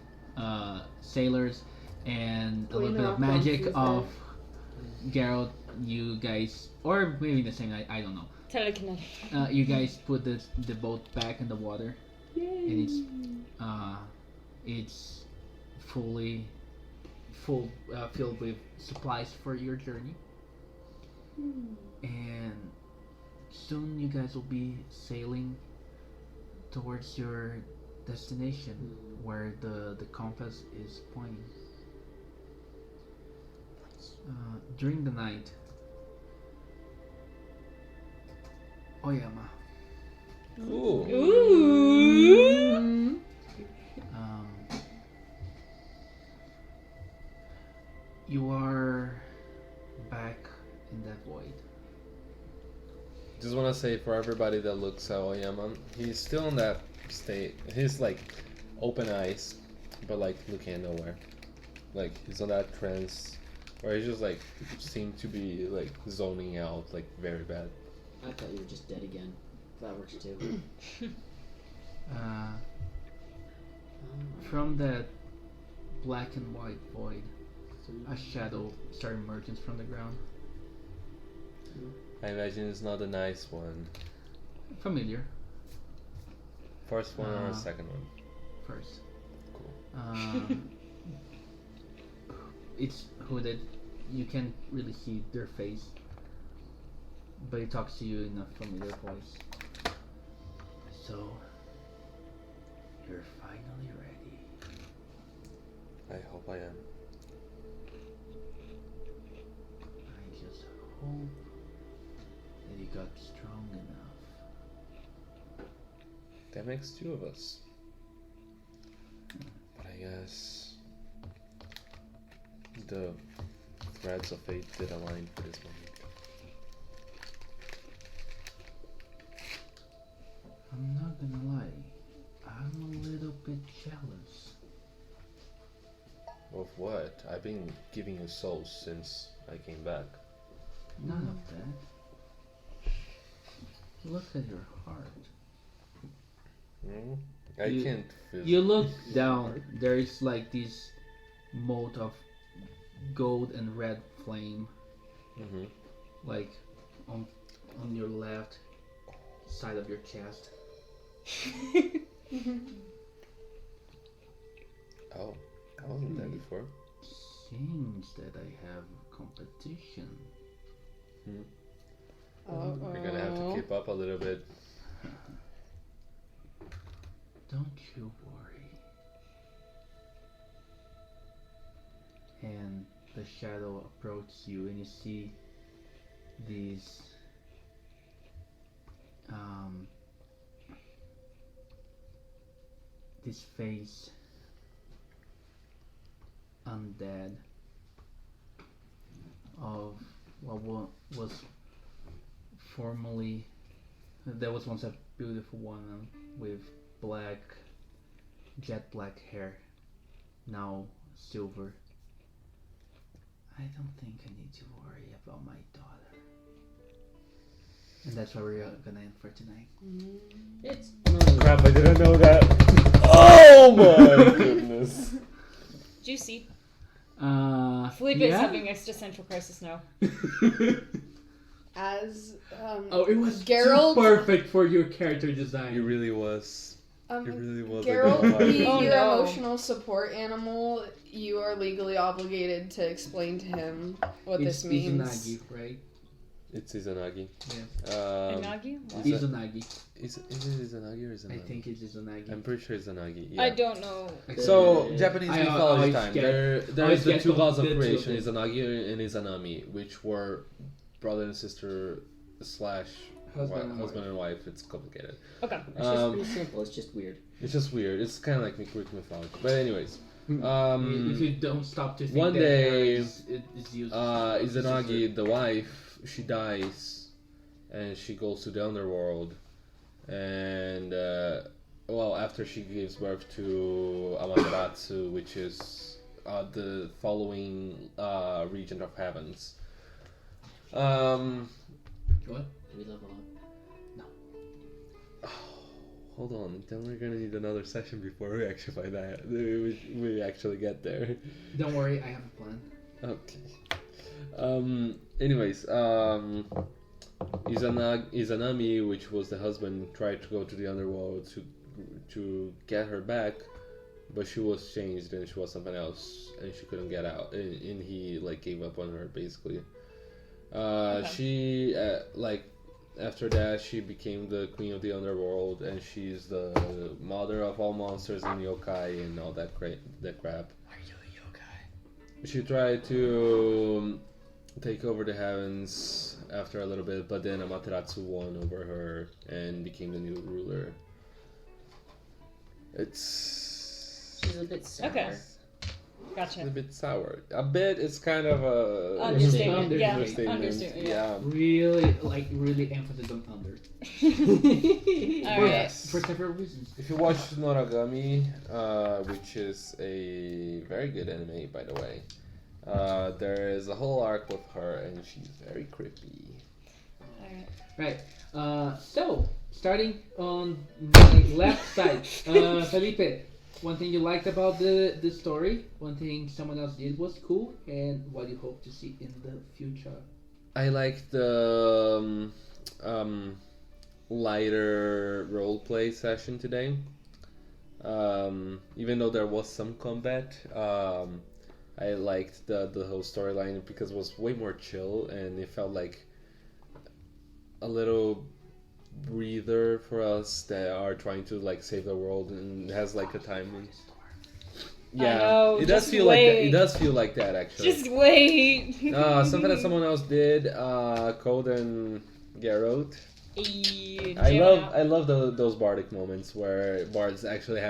sailors and a little bit of magic of Geralt, you guys, or maybe the same, I don't know. Telekinetic. You guys put the boat back in the water, Yay! and it's fully filled with supplies for your journey. And soon you guys will be sailing towards your destination where the compass is pointing. During the night, Oyama, Ooh. Ooh. You are back in that void. Just want to say for everybody that looks at Oyama, he's still in that state. He's like open eyes, but like looking at nowhere. Like he's on that trance where he just like seemed to be like zoning out like very bad. I thought you were just dead again. That works too. From that black and white void, a shadow started emerging from the ground. I imagine it's not a nice one. Familiar. First one or second one? First. Cool. It's hooded. You can't really see their face, but it talks to you in a familiar voice. So, you're finally ready. I hope I am. I just hope that you got strong enough. That makes two of us. But I guess the threads of fate did align for this moment. I'm not gonna lie, I'm a little bit jealous. Of what? I've been giving you souls since I came back. None of that. Look at your heart. I You- can't feel. You look down, there is like this mote of gold and red flame, Mm-hmm. like on your left side of your chest. Oh, I wasn't there before. Seems that I have competition. You're gonna have to keep up a little bit. Don't you worry. And the shadow approaches you, and you see these this face undead of what was formerly There was once a beautiful one with jet black hair. Now silver. I don't think I need to worry about my daughter. And that's where we're gonna end for tonight. It's Crap, I didn't know that. Oh my goodness. Juicy. Felipe is yeah? having existential crisis now. As Oh, it was Geralt- too perfect for your character design. It really was. It really was. Geralt, being Oh, your no. emotional support animal, you are legally obligated to explain to him what this means. Izanagi, right? It's Izanagi. Yes. Inagi? What? Izanagi. Is it Izanagi or Izanagi? I think it's Izanagi. I'm pretty sure it's Izanagi. Yeah. I don't know. So Yeah. Japanese I mythology always time. get- There's always the get two gods of the two creation, of them. Izanagi and Izanami, which were brother and sister slash husband and wife. It's complicated. Okay. It's just pretty simple. It's just weird. It's just weird. It's kind of like Greek mythology. But anyways, if you don't stop to think one that day, it's used. Izanagi, the wife, she dies, and she goes to the underworld, and after she gives birth to Amaterasu, which is the following region of heavens. What? We love all. Hold on, then we're gonna need another session before we actually find that. We actually get there. Don't worry, I have a plan. Okay. Anyways, Izanami, which was the husband, tried to go to the underworld to get her back, but she was changed and she was something else, and she couldn't get out, and he gave up on her basically. She after that she became the queen of the underworld, and she's the mother of all monsters and yokai and all that crap. Are you a yokai? She tried to take over the heavens after a little bit, but then Amaterasu won over her and became the new ruler. She's a bit sour. Okay. Gotcha. A bit sour. A bit is kind of a Understatement. Yeah. understatement. Understatement. Yeah. Really emphasis on under. Alright. For several reasons. If you watch Noragami, which is a very good anime, by the way, there is a whole arc with her, and she's very creepy. Alright. Right. So starting on my left side, Felipe. One thing you liked about the story, one thing someone else did was cool, and what you hope to see in the future. I like the lighter roleplay session today. Even though there was some combat, I liked the whole storyline because it was way more chill, and it felt like a little breather for us that are trying to save the world, and has a time. Yeah, know, it does just feel like that. wait. It does feel like that actually. Just wait. Something that someone else did, Code and Geralt. Hey, I love those bardic moments where bards actually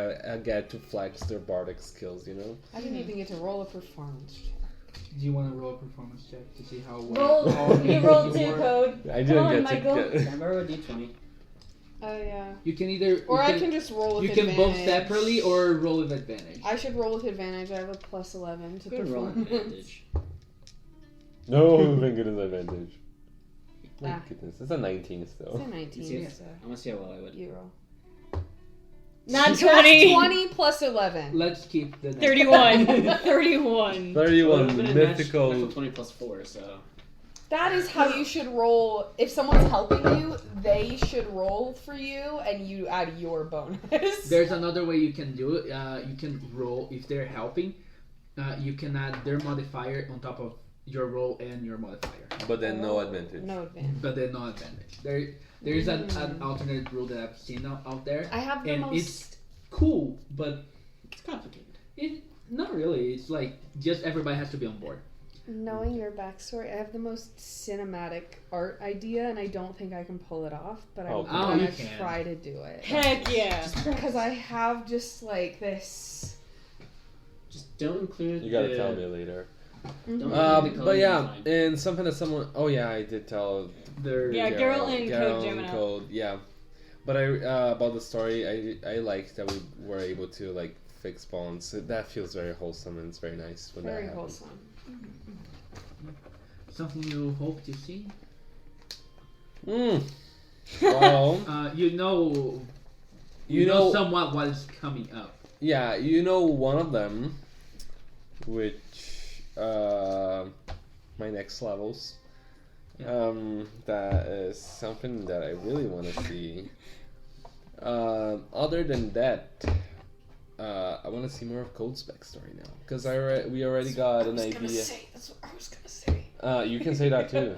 get to flex their bardic skills. You know. I didn't even get to roll a performance check. Do you want to roll a performance check to see how Roll. You rolled 2, Code. I Come didn't on, get Michael. to get. Can I borrow a d20? Oh yeah. You can either Or you I can just roll with you advantage. can both separately or roll with advantage. I should roll with advantage. I have a plus 11 to Good roll performance. advantage. No, thank goodness advantage. My Ah. goodness, it's a 19 It's still. a 19, Yes. so I want to see how well I would. you roll. Not 20. 20 plus 11. Let's keep the 31. 31. 31 Well, mythical. natural 20 plus 4, so. That is how you should roll. If someone's helping you, they should roll for you, and you add your bonus. There's another way you can do it. You can roll if they're helping. You can add their modifier on top of your roll and your modifier, But then no advantage. No advantage. but then no advantage. There is an alternate rule that I've seen out there, I have the and most. it's cool, but It's complicated. it not really. It's just everybody has to be on board. Knowing your backstory, I have the most cinematic art idea, and I don't think I can pull it off, but I'm Oh, gonna you can. try to do it. Heck yeah. Because I have just this. Just don't include You gotta the, tell me later. But yeah, and something that someone. Oh yeah, I did tell. Yeah, Geralt and Code Gemini. Code, yeah. But about the story, I like that we were able to like fix bonds. That feels very wholesome and it's very nice when Very that happens. wholesome. Something you hope to see? Well, you know somewhat what is coming up. Yeah, you know one of them, which my next levels. That is something that I really want to see. Other than that, I want to see more of Code's backstory now because we already got an idea. That's what I was gonna say. You can say that too,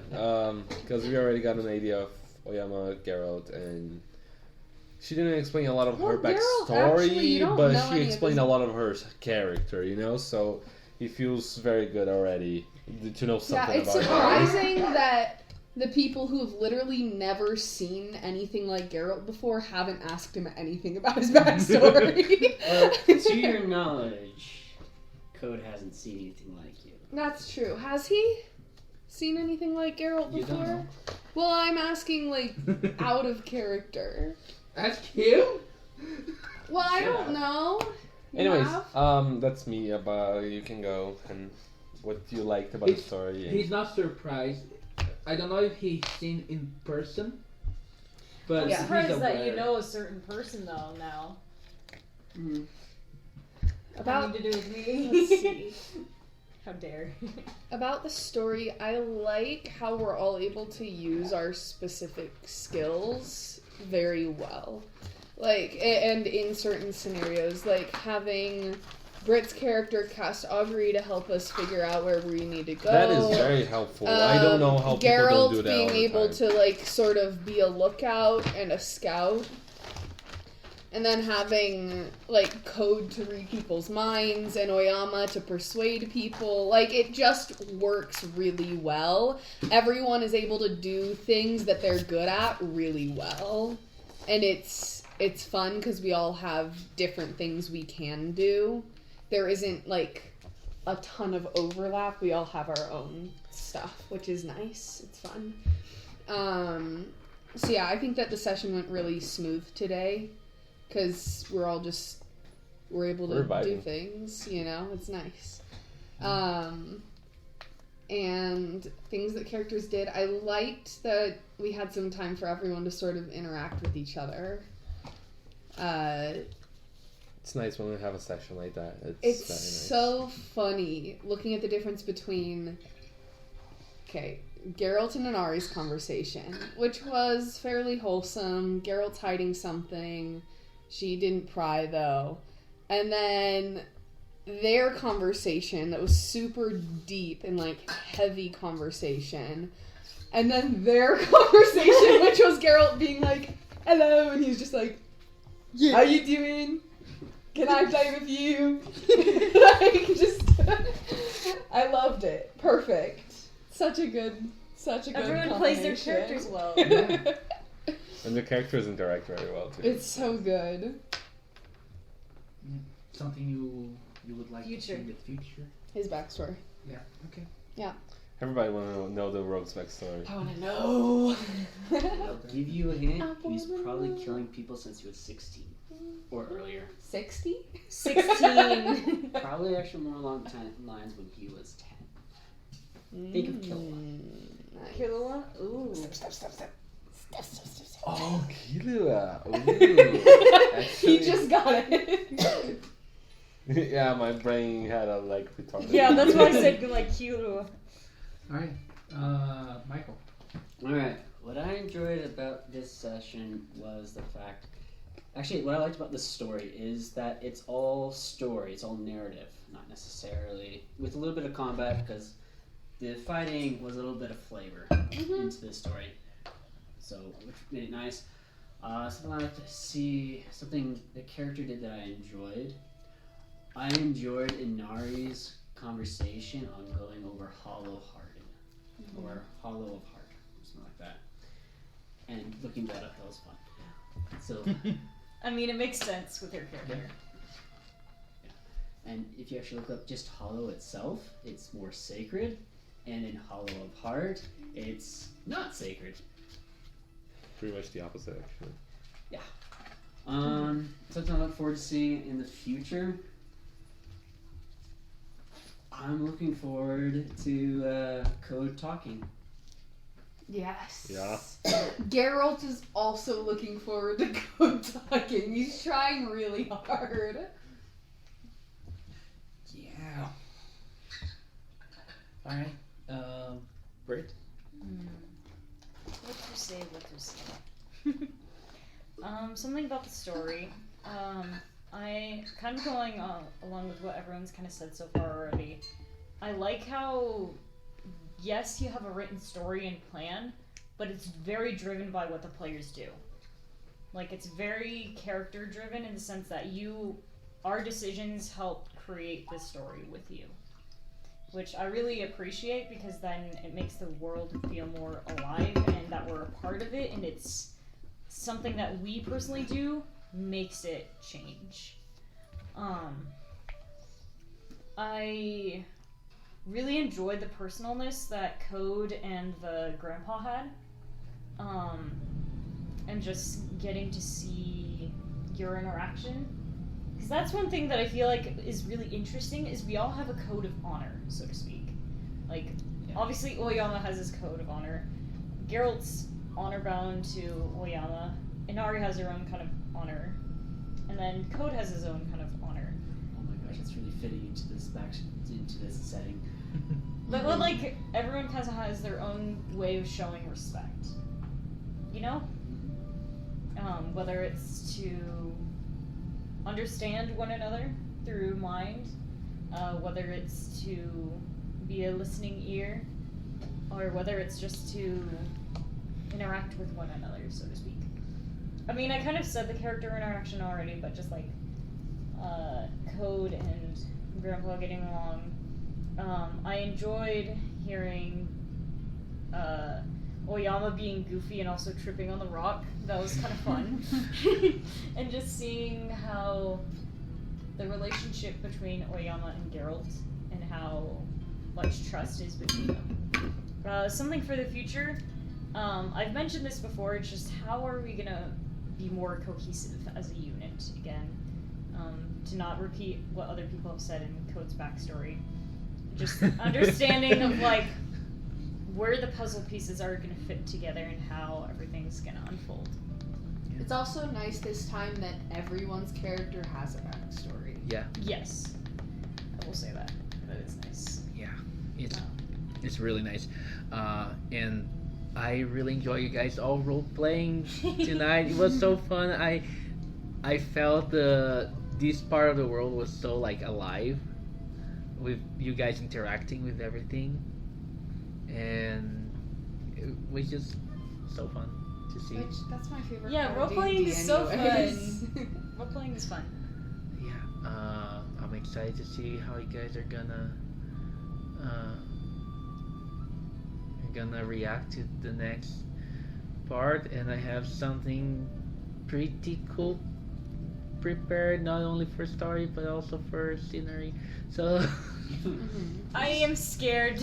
because we already got an idea of Oyama, Geralt, and she didn't explain a lot of her Geralt, backstory, actually, you don't but know she any of explained his- a lot of her character, so it feels very good already to know something it's about her. surprising that the people who have literally never seen anything like Geralt before haven't asked him anything about his backstory. To your knowledge, Code hasn't seen anything like you. That's true. Has he seen anything like Geralt You don't before? know. Well, I'm asking out of character. That's you? Well, I don't know. You Anyways, have? that's me. You can go and what you liked about the story. He's not surprised. I don't know if he's seen in person, but I'm Yeah. he's surprised that aware. you know a certain person though now. About Nothing to do with me. let's see. How dare. About the story, I like how we're all able to use our specific skills very well. And in certain scenarios, like having Britt's character cast Augury to help us figure out where we need to go. That is very helpful. I don't know how people Geralt don't do that being all the able time. to sort of be a lookout and a scout. And then having Code to read people's minds and Oyama to persuade people. It just works really well. Everyone is able to do things that they're good at really well. And it's fun because we all have different things we can do. There isn't a ton of overlap. We all have our own stuff, which is nice. It's fun. So yeah, I think that the session went really smooth today. Because we're able to do things, it's nice. And things that characters did, I liked that we had some time for everyone to sort of interact with each other. It's nice when we have a session like that. It's very nice. so funny looking at the difference between, Geralt and Inari's conversation, which was fairly wholesome. Geralt's hiding something. She didn't pry, though. And then their conversation that was super deep and, heavy conversation. And then their conversation, which was Geralt being hello, and he's just how you doing? Can I play with you? I loved it. Perfect. Such a good Everyone plays their combination. characters well. And the characters interact very well too. It's so good. Something you would like to see Future. in the future? His backstory. Yeah. Okay. Everybody want to know the rogue's backstory. I want to know. I'll give you a hint. I He's wanna probably know. killing people since he was 16 or earlier. 60? 16. Probably actually more along the lines when he was 10. Think of Killua. Killua? Ooh. Step. Oh, Killua! Ooh. He Actually, just got it. yeah, my brain had a retarded. Yeah, that's why I said Killua. Alright. Michael. Alright, what I enjoyed about this session was the fact... Actually, what I liked about this story is that it's all story, it's all narrative, not necessarily... With a little bit of combat, because the fighting was a little bit of flavor into the story. So, which made it nice. Something I like to see, something the character did that I enjoyed. I enjoyed Inari's conversation on going over Hollow-Hearted, or Hollow of Heart, or something like that. And looking that up, that was fun. So, I mean, it makes sense with your character. And if you actually look up just Hollow itself, it's more sacred. And in Hollow of Heart, it's not sacred. Pretty much the opposite, actually. Something I look forward to seeing in the future. I'm looking forward to Code talking. Yes. Yeah. Geralt is also looking forward to Code talking. He's trying really hard. Yeah. Alright. Britt? What to say, what to say. Something about the story. I kind of going along with what everyone's kind of said so far already. I like how, yes, you have a written story and plan, but it's very driven by what the players do. Like, it's very character driven in the sense that our decisions help create this story with you. Which I really appreciate, because then it makes the world feel more alive and that we're a part of it, and it's something that we personally do makes it change. I really enjoyed the personalness that Code and the grandpa had, and just getting to see your interaction. Because that's one thing that I feel like is really interesting, is we all have a code of honor, so to speak. Like, obviously Oyama has his code of honor. Geralt's honor bound to Oyama. Inari has her own kind of honor. And then Code has his own kind of honor. Oh my gosh, it's really fitting into this setting. But like, everyone kind of has their own way of showing respect. You know? Whether it's to understand one another through mind, whether it's to be a listening ear, or whether it's just to interact with one another, so to speak. I mean, I kind of said the character interaction already, but just like Code and Grandpa getting along. I enjoyed hearing Oyama being goofy and also tripping on the rock. That was kind of fun. And just seeing how the relationship between Oyama and Geralt and how much trust is between them. Something for the future. I've mentioned this before, it's just how are we gonna be more cohesive as a unit again? To not repeat what other people have said in Code's backstory. Just understanding of like where the puzzle pieces are going to fit together and how everything's going to unfold. It's also nice this time that everyone's character has a backstory. Yeah. Yes. I will say that. That is nice. Yeah. It's really nice. And I really enjoy you guys all role playing tonight. It was so fun. I felt this part of the world was so like alive with you guys interacting with everything, and it was just so fun to see. Which, that's my favorite Yeah, part role of playing D&D is so anyways. fun. Role playing is fun. Yeah, I'm excited to see how you guys are gonna react to the next part, and I have something pretty cool prepared, not only for story but also for scenery. So I am scared.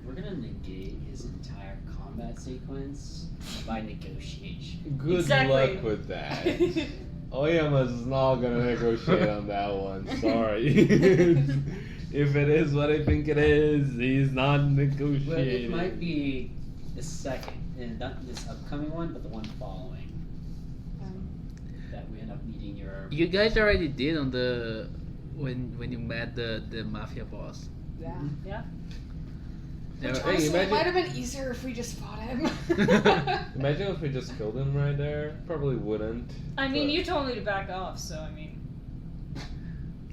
We're gonna negate his entire combat sequence by negotiation. Good Exactly. luck with that. Oyama's not gonna negotiate on that one. Sorry. If it is what I think it is, he's not negotiating. But it might be the second, and not this upcoming one, but the one following. That we end up meeting your. you guys already did on the when you met the mafia boss. Yeah. Yeah. Which Hey, honestly, it imagine- might have been easier if we just fought him. Imagine if we just killed him right there. Probably wouldn't. I mean, but- you told me to back off, so I mean.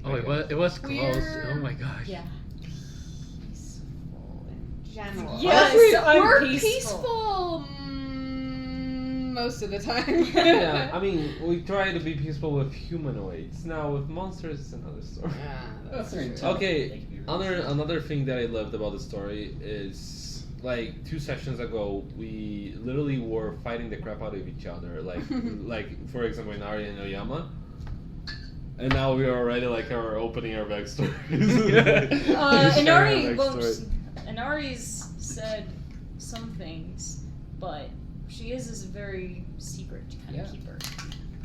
Oh, it was close. We're- Oh my gosh. Yeah. Peaceful in general. Yes, I'm we're peaceful. Most of the time. Yeah, I mean, we try to be peaceful with humanoids. Now, with monsters, it's another story. Yeah, That's true. true. Okay, They can be really another thing that I loved about the story is, like, 2 sessions ago, we literally were fighting the crap out of each other. Like, like for example, in Ari and Oyama. And now we are already like opening our backstories. Inari, Inari's said some things, but she is this very secret kind of keeper.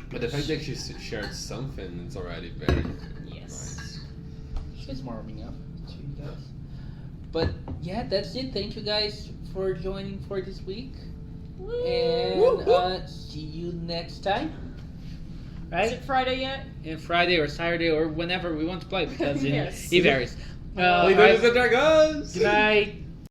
But the fact that she shared something, it's already very Yes. nice. She's warming up to you guys. But yeah, that's it. Thank you guys for joining for this week. And see you next time. Right? Is it Friday yet? And Friday or Saturday or whenever we want to play because Yes. it varies. Leave it as the dragons! Good night.